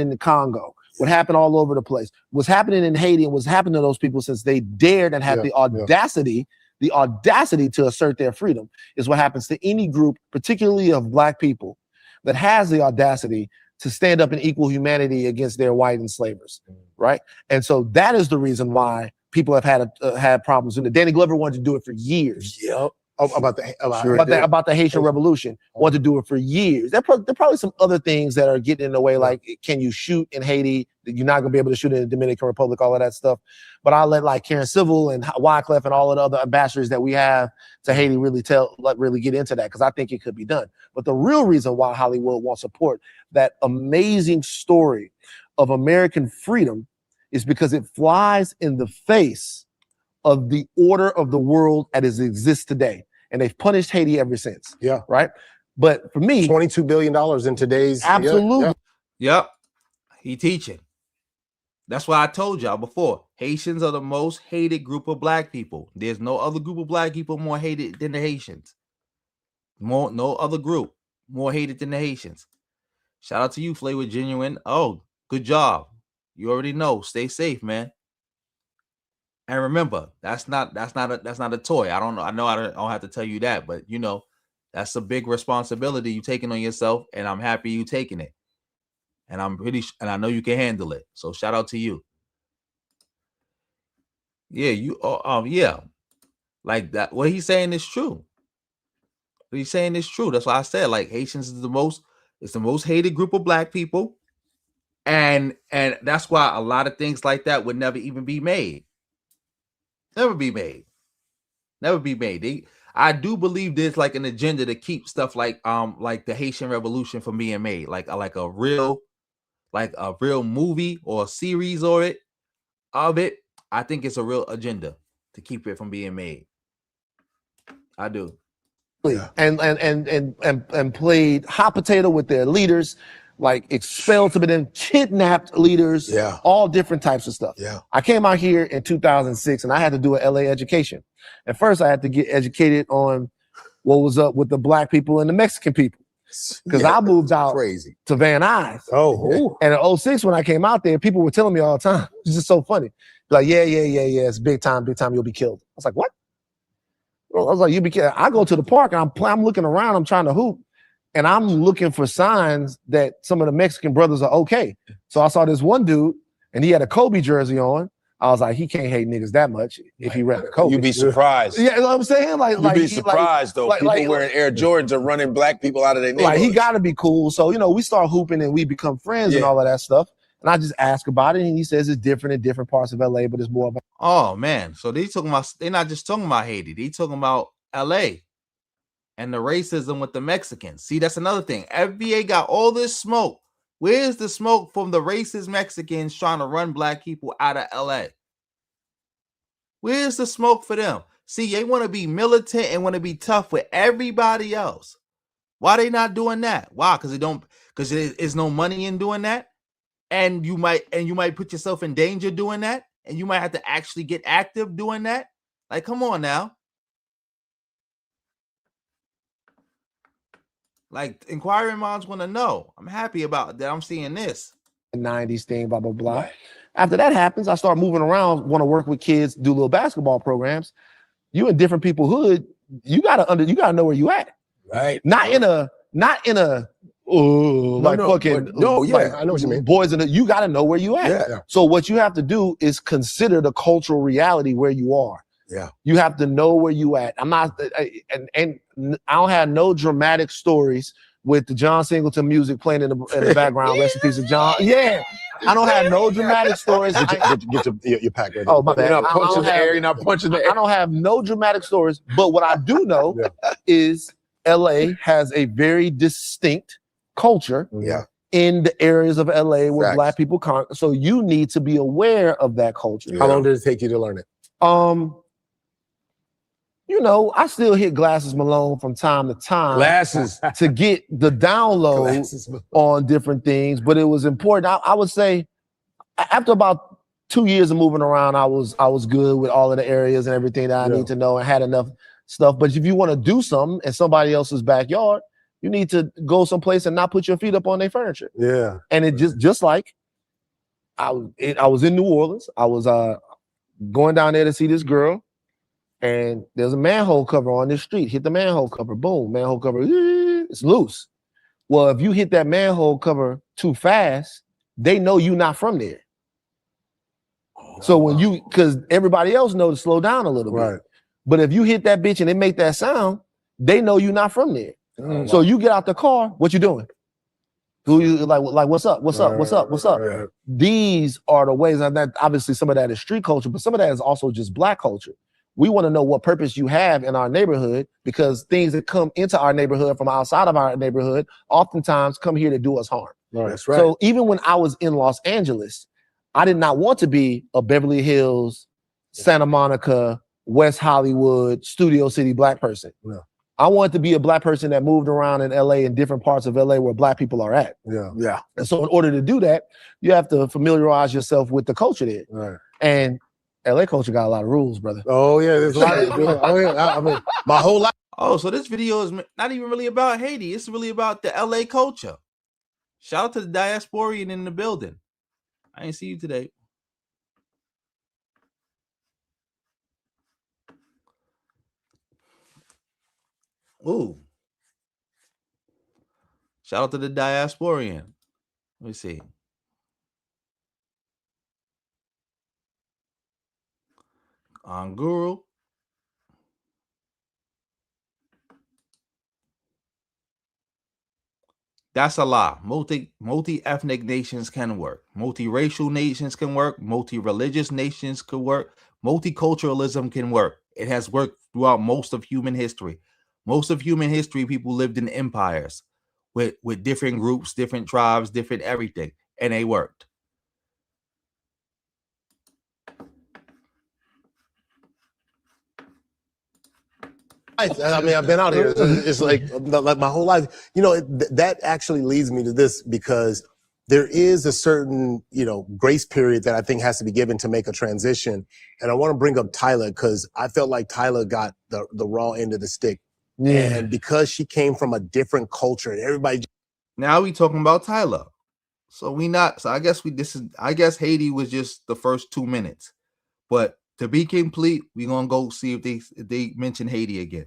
in the Congo, what happened all over the place. What's happening in Haiti and what's happened to those people since they dared and had the audacity to assert their freedom is what happens to any group, particularly of Black people, that has the audacity to stand up in equal humanity against their white enslavers, right? And so that is the reason why people have had problems. And Danny Glover wanted to do it for years. Yep. About the Haitian Revolution, wanted to do it for years. There are probably some other things that are getting in the way, like can you shoot in Haiti? You're not gonna be able to shoot in the Dominican Republic, all of that stuff. But I'll let like Karen Civil and Wyclef and all of the other ambassadors that we have to Haiti really get into that, because I think it could be done. But the real reason why Hollywood won't support that amazing story of American freedom is because it flies in the face of the order of the world as it exists today. And they've punished Haiti ever since. Yeah. Right? But for me, $22 billion in today's absolutely. Yep. He teaching. That's why I told y'all before. Haitians are the most hated group of Black people. There's no other group of Black people more hated than the Haitians. No other group more hated than the Haitians. Shout out to you, Flavor Genuine. Oh, good job. You already know. Stay safe, man. And remember, that's not a toy. I don't know. I don't have to tell you that, but you know, that's a big responsibility you taking on yourself, and I'm happy you taking it. And and I know you can handle it. So shout out to you. Yeah, yeah. Like that. What he's saying is true. What he's saying is true. That's why I said, like, Haitians is the most hated group of Black people. And that's why a lot of things like that would never even be made. Never be made. Never be made. I do believe there's like an agenda to keep stuff like the Haitian Revolution from being made, like a real movie or a series of it. I think it's a real agenda to keep it from being made. I do. And played hot potato with their leaders, like expelled some of them, kidnapped leaders, all different types of stuff. I came out here in 2006 and I had to do an LA education. At first I had to get educated on what was up with the Black people and the Mexican people. Because I moved out to Van Nuys. And in 06 when I came out there, people were telling me all the time, it's just so funny. Like, yeah, it's big time, you'll be killed. I was like, what? I was like, you'll be killed. I go to the park and I'm looking around, I'm trying to hoop. And I'm looking for signs that some of the Mexican brothers are okay. So I saw this one dude, and he had a Kobe jersey on. I was like, he can't hate niggas that much if he rep Kobe. You'd be surprised. Yeah, you know what I'm saying? You'd be surprised, though. People wearing Air Jordans are running Black people out of their neighborhood. Like, he got to be cool. So, you know, we start hooping and we become friends and all of that stuff. And I just ask about it, and he says it's different in different parts of LA, but it's more of a... Oh, man. So they're not just talking about Haiti. They talking about LA. And the racism with the Mexicans. See, that's another thing. FBA got all this smoke. Where's the smoke from the racist Mexicans trying to run Black people out of LA? Where's the smoke for them? See, they want to be militant and want to be tough with everybody else. Why they not doing that? Why? Because there's no money in doing that. And you might put yourself in danger doing that. And you might have to actually get active doing that. Like, come on now. Like, inquiring minds want to know. I'm happy about that. I'm seeing this. 90s thing, blah, blah, blah. Right. After that happens, I start moving around, want to work with kids, do little basketball programs. You in different people's hood, you gotta know where you at. Right. Not in a I know what you mean. Boys you gotta know where you at. Yeah. So what you have to do is consider the cultural reality where you are. Yeah. You have to know where you at. I'm not, and I don't have no dramatic stories with the John Singleton music playing in the background. Rest in peace of John. Yeah. I don't have no dramatic stories. Get your pack ready. Oh, my bad. You're not punching the air. You're not punching the air. I don't have no dramatic stories. But what I do know is LA has a very distinct culture in the areas of LA where Black people come. So you need to be aware of that culture. How long did it take you to learn it? You know, I still hit Glasses Malone from time to time. Glasses. To get the download on different things. But it was important. I would say after about 2 years of moving around, I was good with all of the areas and everything that I need to know and had enough stuff. But if you want to do something in somebody else's backyard, you need to go someplace and not put your feet up on their furniture. Yeah. And it just like I was in New Orleans. I was going down there to see this girl, and there's a manhole cover on this street. Hit the manhole cover, boom, manhole cover, it's loose. Well, if you hit that manhole cover too fast, they know you're not from there. So when because everybody else knows to slow down a little bit. But if you hit that bitch and it make that sound, they know you're not from there. So you get out the car, what you doing? Who you like what's up? What's up? What's up? What's up? These are the ways, and that obviously some of that is street culture, but some of that is also just Black culture. We want to know what purpose you have in our neighborhood, because things that come into our neighborhood from outside of our neighborhood oftentimes come here to do us harm. That's right. So even when I was in Los Angeles, I did not want to be a Beverly Hills, Santa Monica, West Hollywood, Studio City Black person. I wanted to be a Black person that moved around in LA, in different parts of LA where Black people are at. Yeah. And so in order to do that, you have to familiarize yourself with the culture there. Right. And LA culture got a lot of rules, brother. Oh yeah, there's a lot of I mean, my whole life. Oh, so this video is not even really about Haiti. It's really about the LA culture. Shout out to the diasporian in the building. I ain't see you today. Ooh. Shout out to the diasporian. Let me see. Guru. That's a lie. Multi-ethnic nations can work. Multiracial nations can work. Multi-religious nations can work. Multiculturalism can work. It has worked throughout most of human history. Most of human history, people lived in empires with different groups, different tribes, different everything, and they worked. I mean, I've been out here. It's like my whole life. You know, that actually leads me to this, because there is a certain, grace period that I think has to be given to make a transition. And I want to bring up Tyler, because I felt like Tyler got the raw end of the stick. Yeah. And because she came from a different culture, and everybody. Now we talking about Tyler. So I guess Haiti was just the first 2 minutes. But to be complete, we're gonna go see if they mention Haiti again.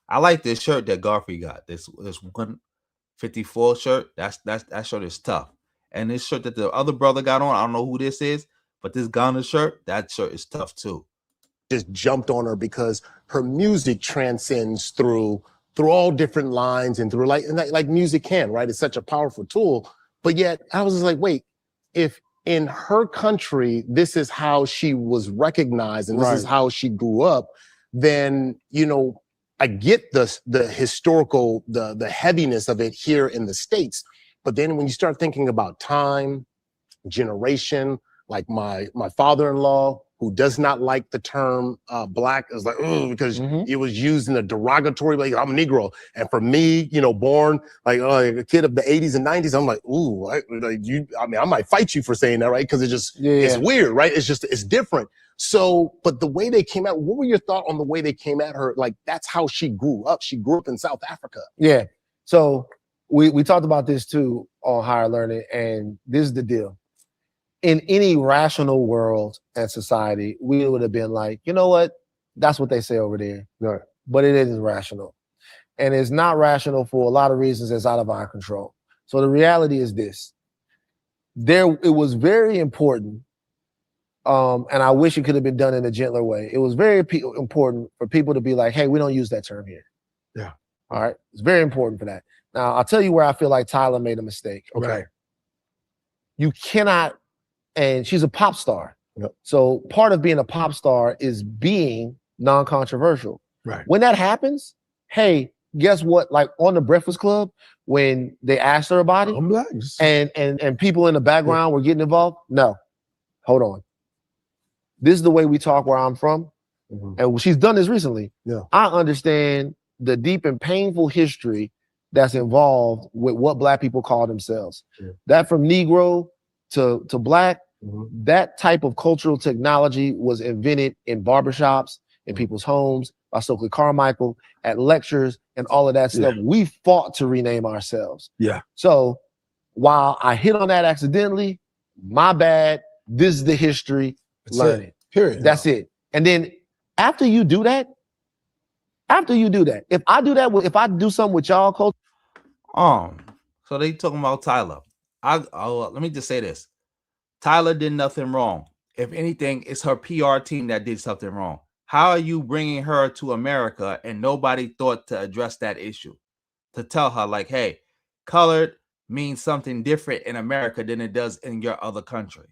I like this shirt that Godfrey got. This 154 shirt. That shirt is tough. And this shirt that the other brother got on, I don't know who this is, but this Ghana shirt, that shirt is tough too. Just jumped on her because her music transcends through all different lines and through like music can, right? It's such a powerful tool. But yet I was just like, wait, if in her country, this is how she was recognized and this is how she grew up, then, I get the historical, the heaviness of it here in the States. But then when you start thinking about time, generation, like my father-in-law, who does not like the term Black, is like, because it was used in a derogatory way. I'm a Negro. And for me, born like a kid of the 80s and 90s, I'm like, ooh, I might fight you for saying that, right? Because it just, it's weird, right? It's different. So, but the way they came out, what were your thoughts on the way they came at her? Like, that's how she grew up. She grew up in South Africa. Yeah. So we talked about this too on Higher Learning, and this is the deal. In any rational world and society, we would have been like, you know what? That's what they say over there. Right. But it isn't rational. And it's not rational for a lot of reasons that's out of our control. So the reality is this. It was very important, and I wish it could have been done in a gentler way. It was very important for people to be like, hey, we don't use that term here. Yeah. All right. It's very important for that. Now, I'll tell you where I feel like Tyler made a mistake. Okay. Right? You cannot. And she's a pop star. Yep. So part of being a pop star is being non-controversial. Right. When that happens, hey, guess what? Like on the Breakfast Club, when they asked her about it, I'm Black. and people in the background were getting involved. No, hold on. This is the way we talk where I'm from. And she's done this recently. Yeah. I understand the deep and painful history that's involved with what Black people call themselves. Yeah. That from Negro to Black, That type of cultural technology was invented in barbershops, in people's homes, by Stokely Carmichael, at lectures, and all of that stuff. We fought to rename ourselves. Yeah. So while I hit on that accidentally, my bad. This is the history. Learn it. Period. That's it. And then after you do that, if I do that, if I do something with y'all culture. So they talking about Tyler. Let me just say this. Tyler did nothing wrong. If anything, it's her PR team that did something wrong. How are you bringing her to America and nobody thought to address that issue? To tell her like, hey, colored means something different in America than it does in your other country.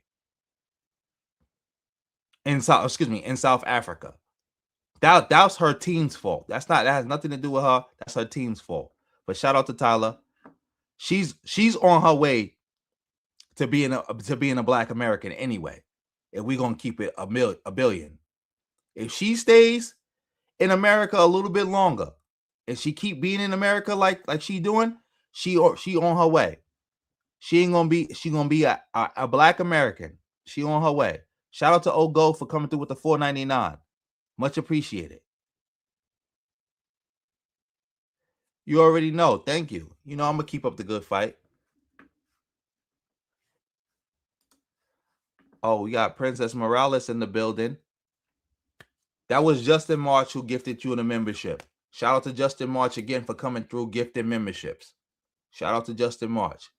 In South Africa. That's her team's fault. That has nothing to do with her. That's her team's fault. But shout out to Tyler. She's on her way to being a Black American anyway. If we're gonna keep it a billion. If she stays in America a little bit longer, and she keep being in America like she doing, she on her way. She gonna be a Black American. She on her way. Shout out to Old Gold for coming through with the $4.99. Much appreciated. You already know. Thank you. You know I'm gonna keep up the good fight. Oh, we got Princess Morales in the building. That was Justin March who gifted you the membership. Shout out to Justin March again for coming through gifting memberships. Shout out to Justin March.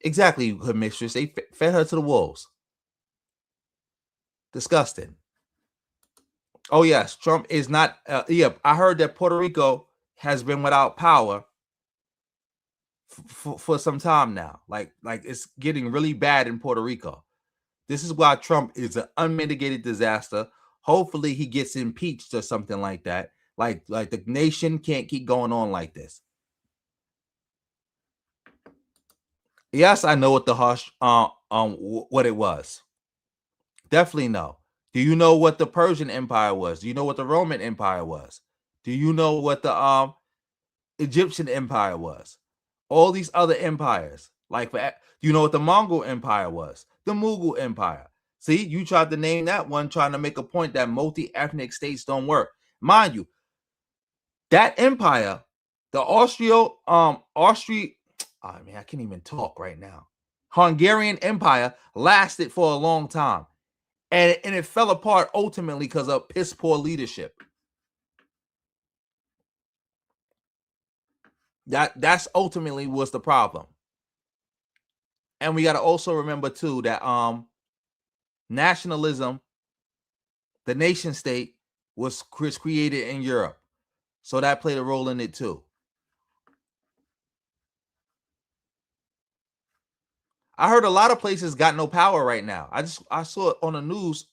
Exactly, her mistress. They fed her to the wolves. Disgusting. Oh, yes. Trump is not. I heard that Puerto Rico has been without power for some time now. Like it's getting really bad in Puerto Rico. This is why Trump is an unmitigated disaster. Hopefully he gets impeached or something like that. Like the nation can't keep going on like this. Yes, I know what the hush what it was. Definitely know. Do you know what the Persian Empire was? Do you know what the Roman Empire was? Do you know what the Egyptian Empire was? All these other empires. Do you know what the Mongol Empire was? The Mughal Empire. See, you tried to name that one, trying to make a point that multi-ethnic states don't work. Mind you, that empire, the I can't even talk right now. Hungarian Empire lasted for a long time. And it fell apart ultimately because of piss poor leadership. That's ultimately was the problem. And we got to also remember too that nationalism, the nation state, was created in Europe. So that played a role in it too. I heard a lot of places got no power right now. I saw it on the news.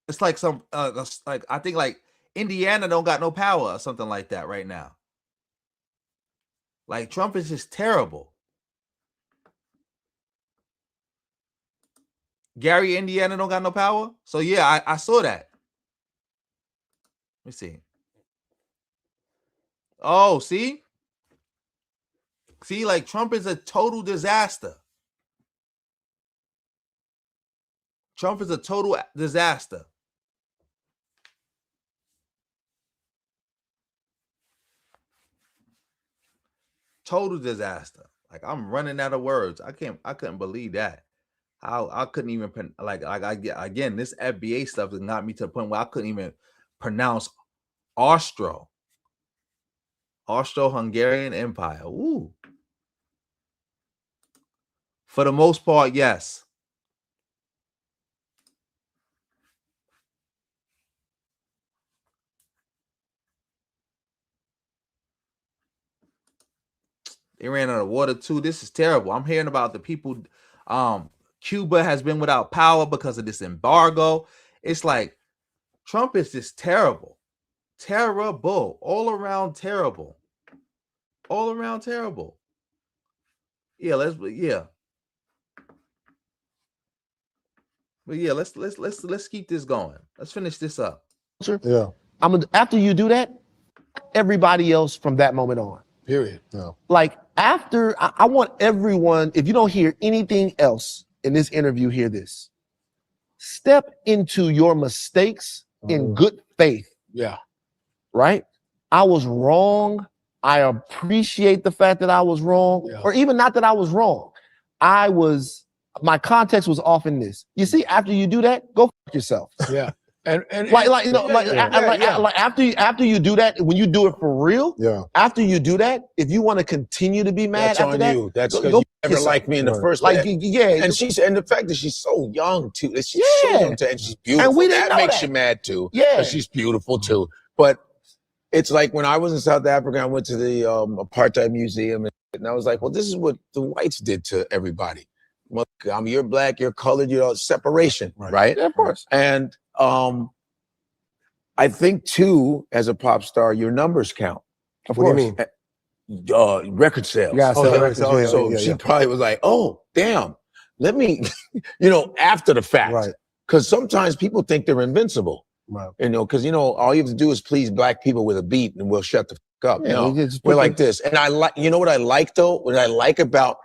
It's like some I think like Indiana don't got no power or something like that right now. Like Trump is just terrible. Gary, Indiana don't got no power. So yeah, I saw that. Let me see. Oh, see, like Trump is a total disaster. Trump is a total disaster. Total disaster. Like I'm running out of words. I couldn't believe that. I couldn't even again, this FBA stuff has got me to the point where I couldn't even pronounce Austro-Hungarian Empire. Ooh. For the most part, yes. They ran out of water too. This is terrible. I'm hearing about the people. Cuba has been without power because of this embargo. It's like Trump is just terrible. Terrible. All around terrible. All around terrible. Yeah, let's keep this going. Let's finish this up. Yeah. After you do that, everybody else from that moment on. Period. No. Like after, I want everyone, if you don't hear anything else in this interview, hear this. Step into your mistakes in good faith. Yeah. Right? I was wrong. I appreciate the fact that I was wrong, or even not that I was wrong. My context was off in this. You see, after you do that, go fuck yourself. Yeah. And after you do that, when you do it for real, after you do that, if you want to continue to be mad That's after on that, you. That's go because you fuck never yourself. liked me in the first Like, place. yeah. And the fact that she's so young too. That she's so young too, and she's beautiful. And we didn't that know makes that. you mad too. Yeah. 'Cause she's beautiful too. But it's like when I was in South Africa, I went to the apartheid museum, and I was like, well, this is what the whites did to everybody. You're black, you're colored, separation, right? Yeah, of course. And I think too, as a pop star, your numbers count. Of What do course. you mean? Record sales. You gotta sell records. So she probably was like, oh, damn, let me, after the fact. Right. Because sometimes people think they're invincible. Right. Because all you have to do is please black people with a beat and we'll shut the fuck up. Yeah, No, we just we're put like this. And I like, what I like though? What I like about,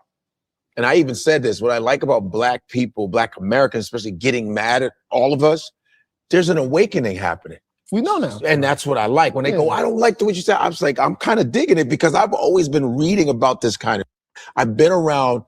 and I even said this, what I like about black people, black Americans, especially getting mad at all of us, there's an awakening happening. We know now. And that's what I like. When they go, I don't like what you said, I was like, I'm kind of digging it because I've always been reading about this kind of, I've been around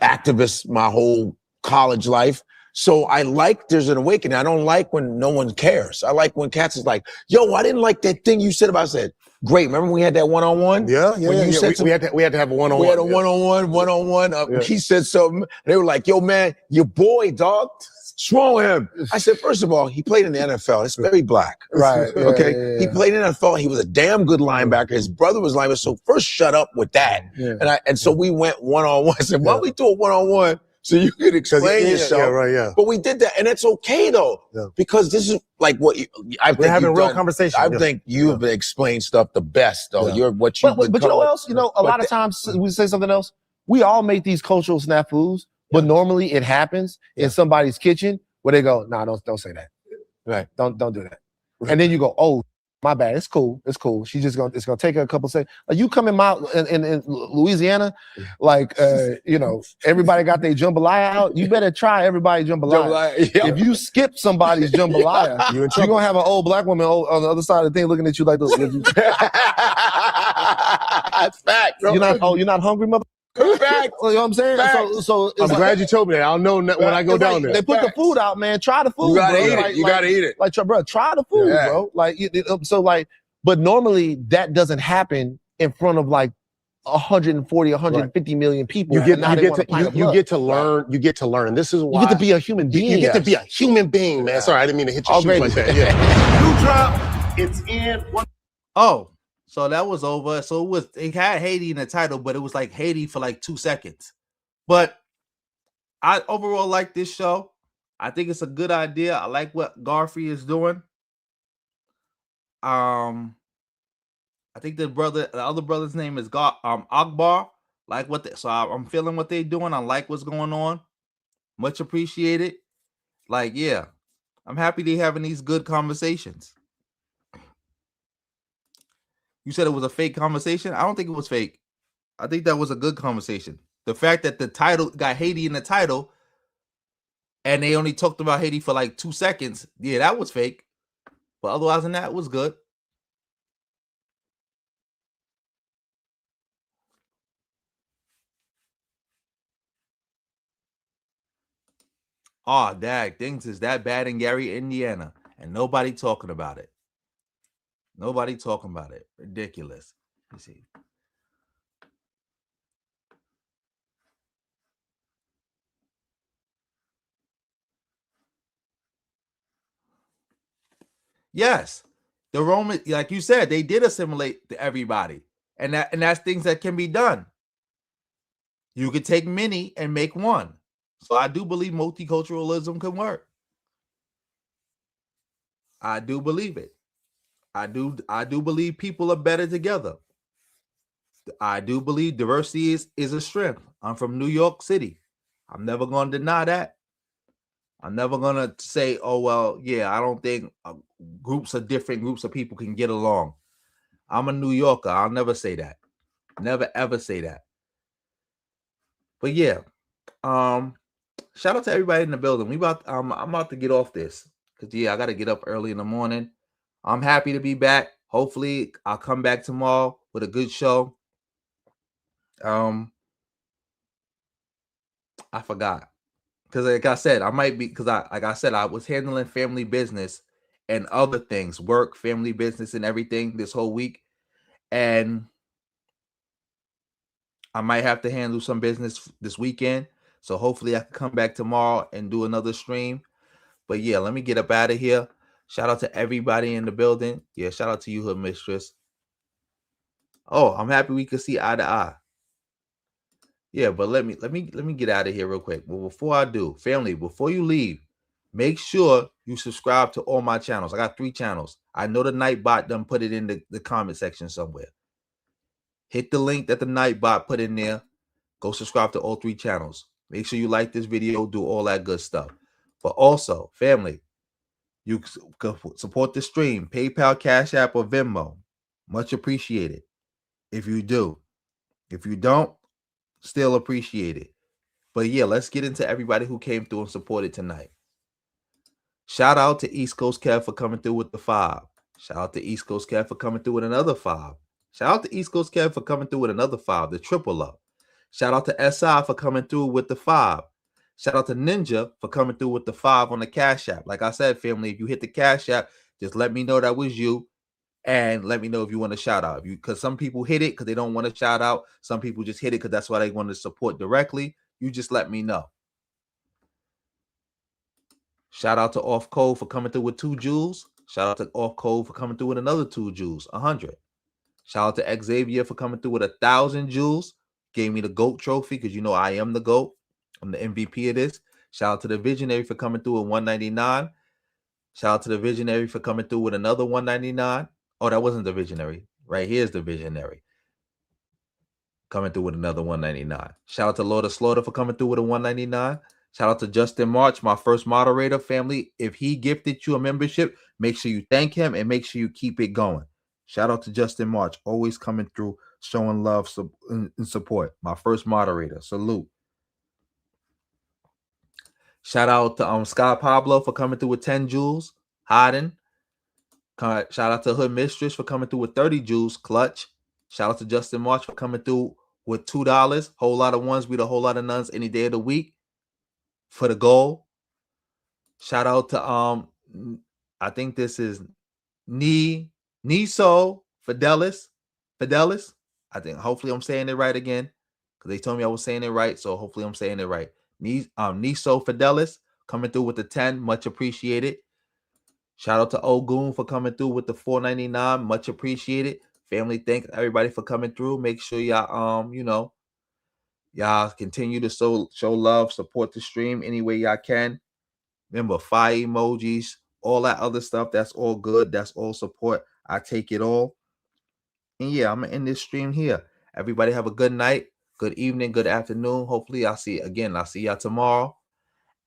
activists my whole college life. So I like there's an awakening. I don't like when no one cares. I like when cats is like, yo, I didn't like that thing you said about. I said, great. Remember when we had that one-on-one? Yeah. We had to have a one-on-one. We had a one-on-one. He said something. They were like, yo, man, your boy, dog. What's wrong with him? I said, first of all, he played in the NFL. It's very black. Right. Yeah, okay. yeah. He played in the NFL. He was a damn good linebacker. His brother was linebacker. So first shut up with that. Yeah. And so we went one-on-one. I said, why don't we do a one-on-one so you could explain yourself? Yeah, right, yeah. But we did that. And it's okay though. Yeah. Because this is like what we're having real conversation. I think you've explained stuff the best though. Yeah. You're what But you know what else? A lot of times we say something else. We all make these cultural snafus, but normally it happens in somebody's kitchen where they go, nah, don't say that. Right. Don't do that. Right. And then you go, oh, my bad. It's cool. She's just it's gonna take her a couple seconds. Like you come in Louisiana, like everybody got their jambalaya out. You better try everybody's jambalaya. Yeah. If you skip somebody's jambalaya, you're gonna have an old black woman on the other side of the thing looking at you like this. That's fact, bro. You're not hungry, mother. Fact. You know what I'm saying? So I'm glad you told me that. I'll know when I go down there. They put the food out, man. Try the food, You gotta bro. eat it. You gotta eat it. Like, bro, try the food, bro. But normally that doesn't happen in front of like 140, 150 million people. You get to learn. You get to learn. This is why you get to be a human being. You get to be a human being, man. Sorry, I didn't mean to hit your shoes like that. Yeah. New drop. It's in. Oh, so that was over. So it had Haiti in the title, but it was like Haiti for like 2 seconds. But I overall like this show. I think it's a good idea. I like what Garfield is doing. I think the other brother's name is Akbar. So I'm feeling what they're doing. I like what's going on. Much appreciated. Like, yeah, I'm happy they're having these good conversations. You said it was a fake conversation. I don't think it was fake. I think that was a good conversation. The fact that the title got Haiti in the title and they only talked about Haiti for like 2 seconds. Yeah, that was fake. But otherwise than that, it was good. Oh, dag, things is that bad in Gary, Indiana, and nobody talking about it. Nobody talking about it. Ridiculous. Let's see. Yes, the Roman, like you said, they did assimilate everybody, and that's things that can be done. You could take many and make one. So I do believe multiculturalism can work. I do believe it. I do believe people are better together. I do believe diversity is a strength. I'm from New York City. I'm never going to deny that. I'm never going to say, oh, well, yeah, I don't think groups of people can get along. I'm a New Yorker. I'll never say that. Never ever say that. But yeah, shout out to everybody in the building. I'm about to get off this because I got to get up early in the morning. I'm happy to be back. Hopefully, I'll come back tomorrow with a good show. I forgot because, like I said, I might be because I was handling family business and other things, work, family business, and everything this whole week, and I might have to handle some business this weekend. So hopefully, I can come back tomorrow and do another stream. But yeah, let me get up out of here. Shout out to everybody in the building. Yeah, shout out to you, Hood Mistress. Oh, I'm happy we could see eye to eye. Yeah, but let me get out of here real quick. But before I do, family, before you leave, make sure you subscribe to all my channels. I got 3 channels. I know the Nightbot done put it in the comment section somewhere. Hit the link that the Nightbot put in there. Go subscribe to all 3 channels. Make sure you like this video, do all that good stuff. But also, family, you can support the stream, PayPal, Cash App, or Venmo. Much appreciated. If you do. If you don't, still appreciate it. But yeah, let's get into everybody who came through and supported tonight. Shout out to East Coast Kev for coming through with the 5. Shout out to East Coast Kev for coming through with another 5. Shout out to East Coast Kev for coming through with another 5, the triple up. Shout out to SI for coming through with the 5. Shout out to Ninja for coming through with the 5 on the Cash App. Like I said, family, if you hit the Cash App, just let me know that was you. And let me know if you want to shout out. Because some people hit it because they don't want to shout out. Some people just hit it because that's why they want to support directly. You just let me know. Shout out to Off Code for coming through with 2 jewels. Shout out to Off Code for coming through with another 2 jewels, 100. Shout out to Xavier for coming through with 1,000 jewels. Gave me the GOAT trophy because you know I am the GOAT. I'm the MVP of this. Shout out to the Visionary for coming through with 199. Shout out to the Visionary for coming through with another 199. Oh, that wasn't the Visionary. Right here's the Visionary. Coming through with another 199. Shout out to Lord of Slaughter for coming through with a 199. Shout out to Justin March, my first moderator. Family, if he gifted you a membership, make sure you thank him and make sure you keep it going. Shout out to Justin March, always coming through, showing love and support. My first moderator. Salute. Shout out to Scott Pablo for coming through with 10 jewels. Hiding. Shout out to Hood Mistress for coming through with 30 jewels. Clutch. Shout out to Justin March for coming through with $2. Whole lot of ones beat a whole lot of nuns any day of the week for the goal. Shout out to I think this is Niso Fidelis. I think hopefully I'm saying it right again because they told me I was saying it right, so hopefully I'm saying it right. Niso Fidelis coming through with the 10, much appreciated. Shout out to Ogun for coming through with the $4.99, much appreciated. Family, thank everybody for coming through. Make sure y'all y'all continue to show love, support the stream any way y'all can. Remember, fire emojis, all that other stuff, that's all good. That's all support. I take it all. And yeah, I'm going to end this stream here. Everybody have a good night, good evening, good afternoon. Hopefully, I'll see y'all tomorrow.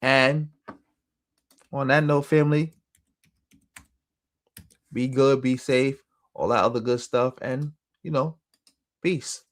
And on that note, family, be good, be safe, all that other good stuff. And, peace.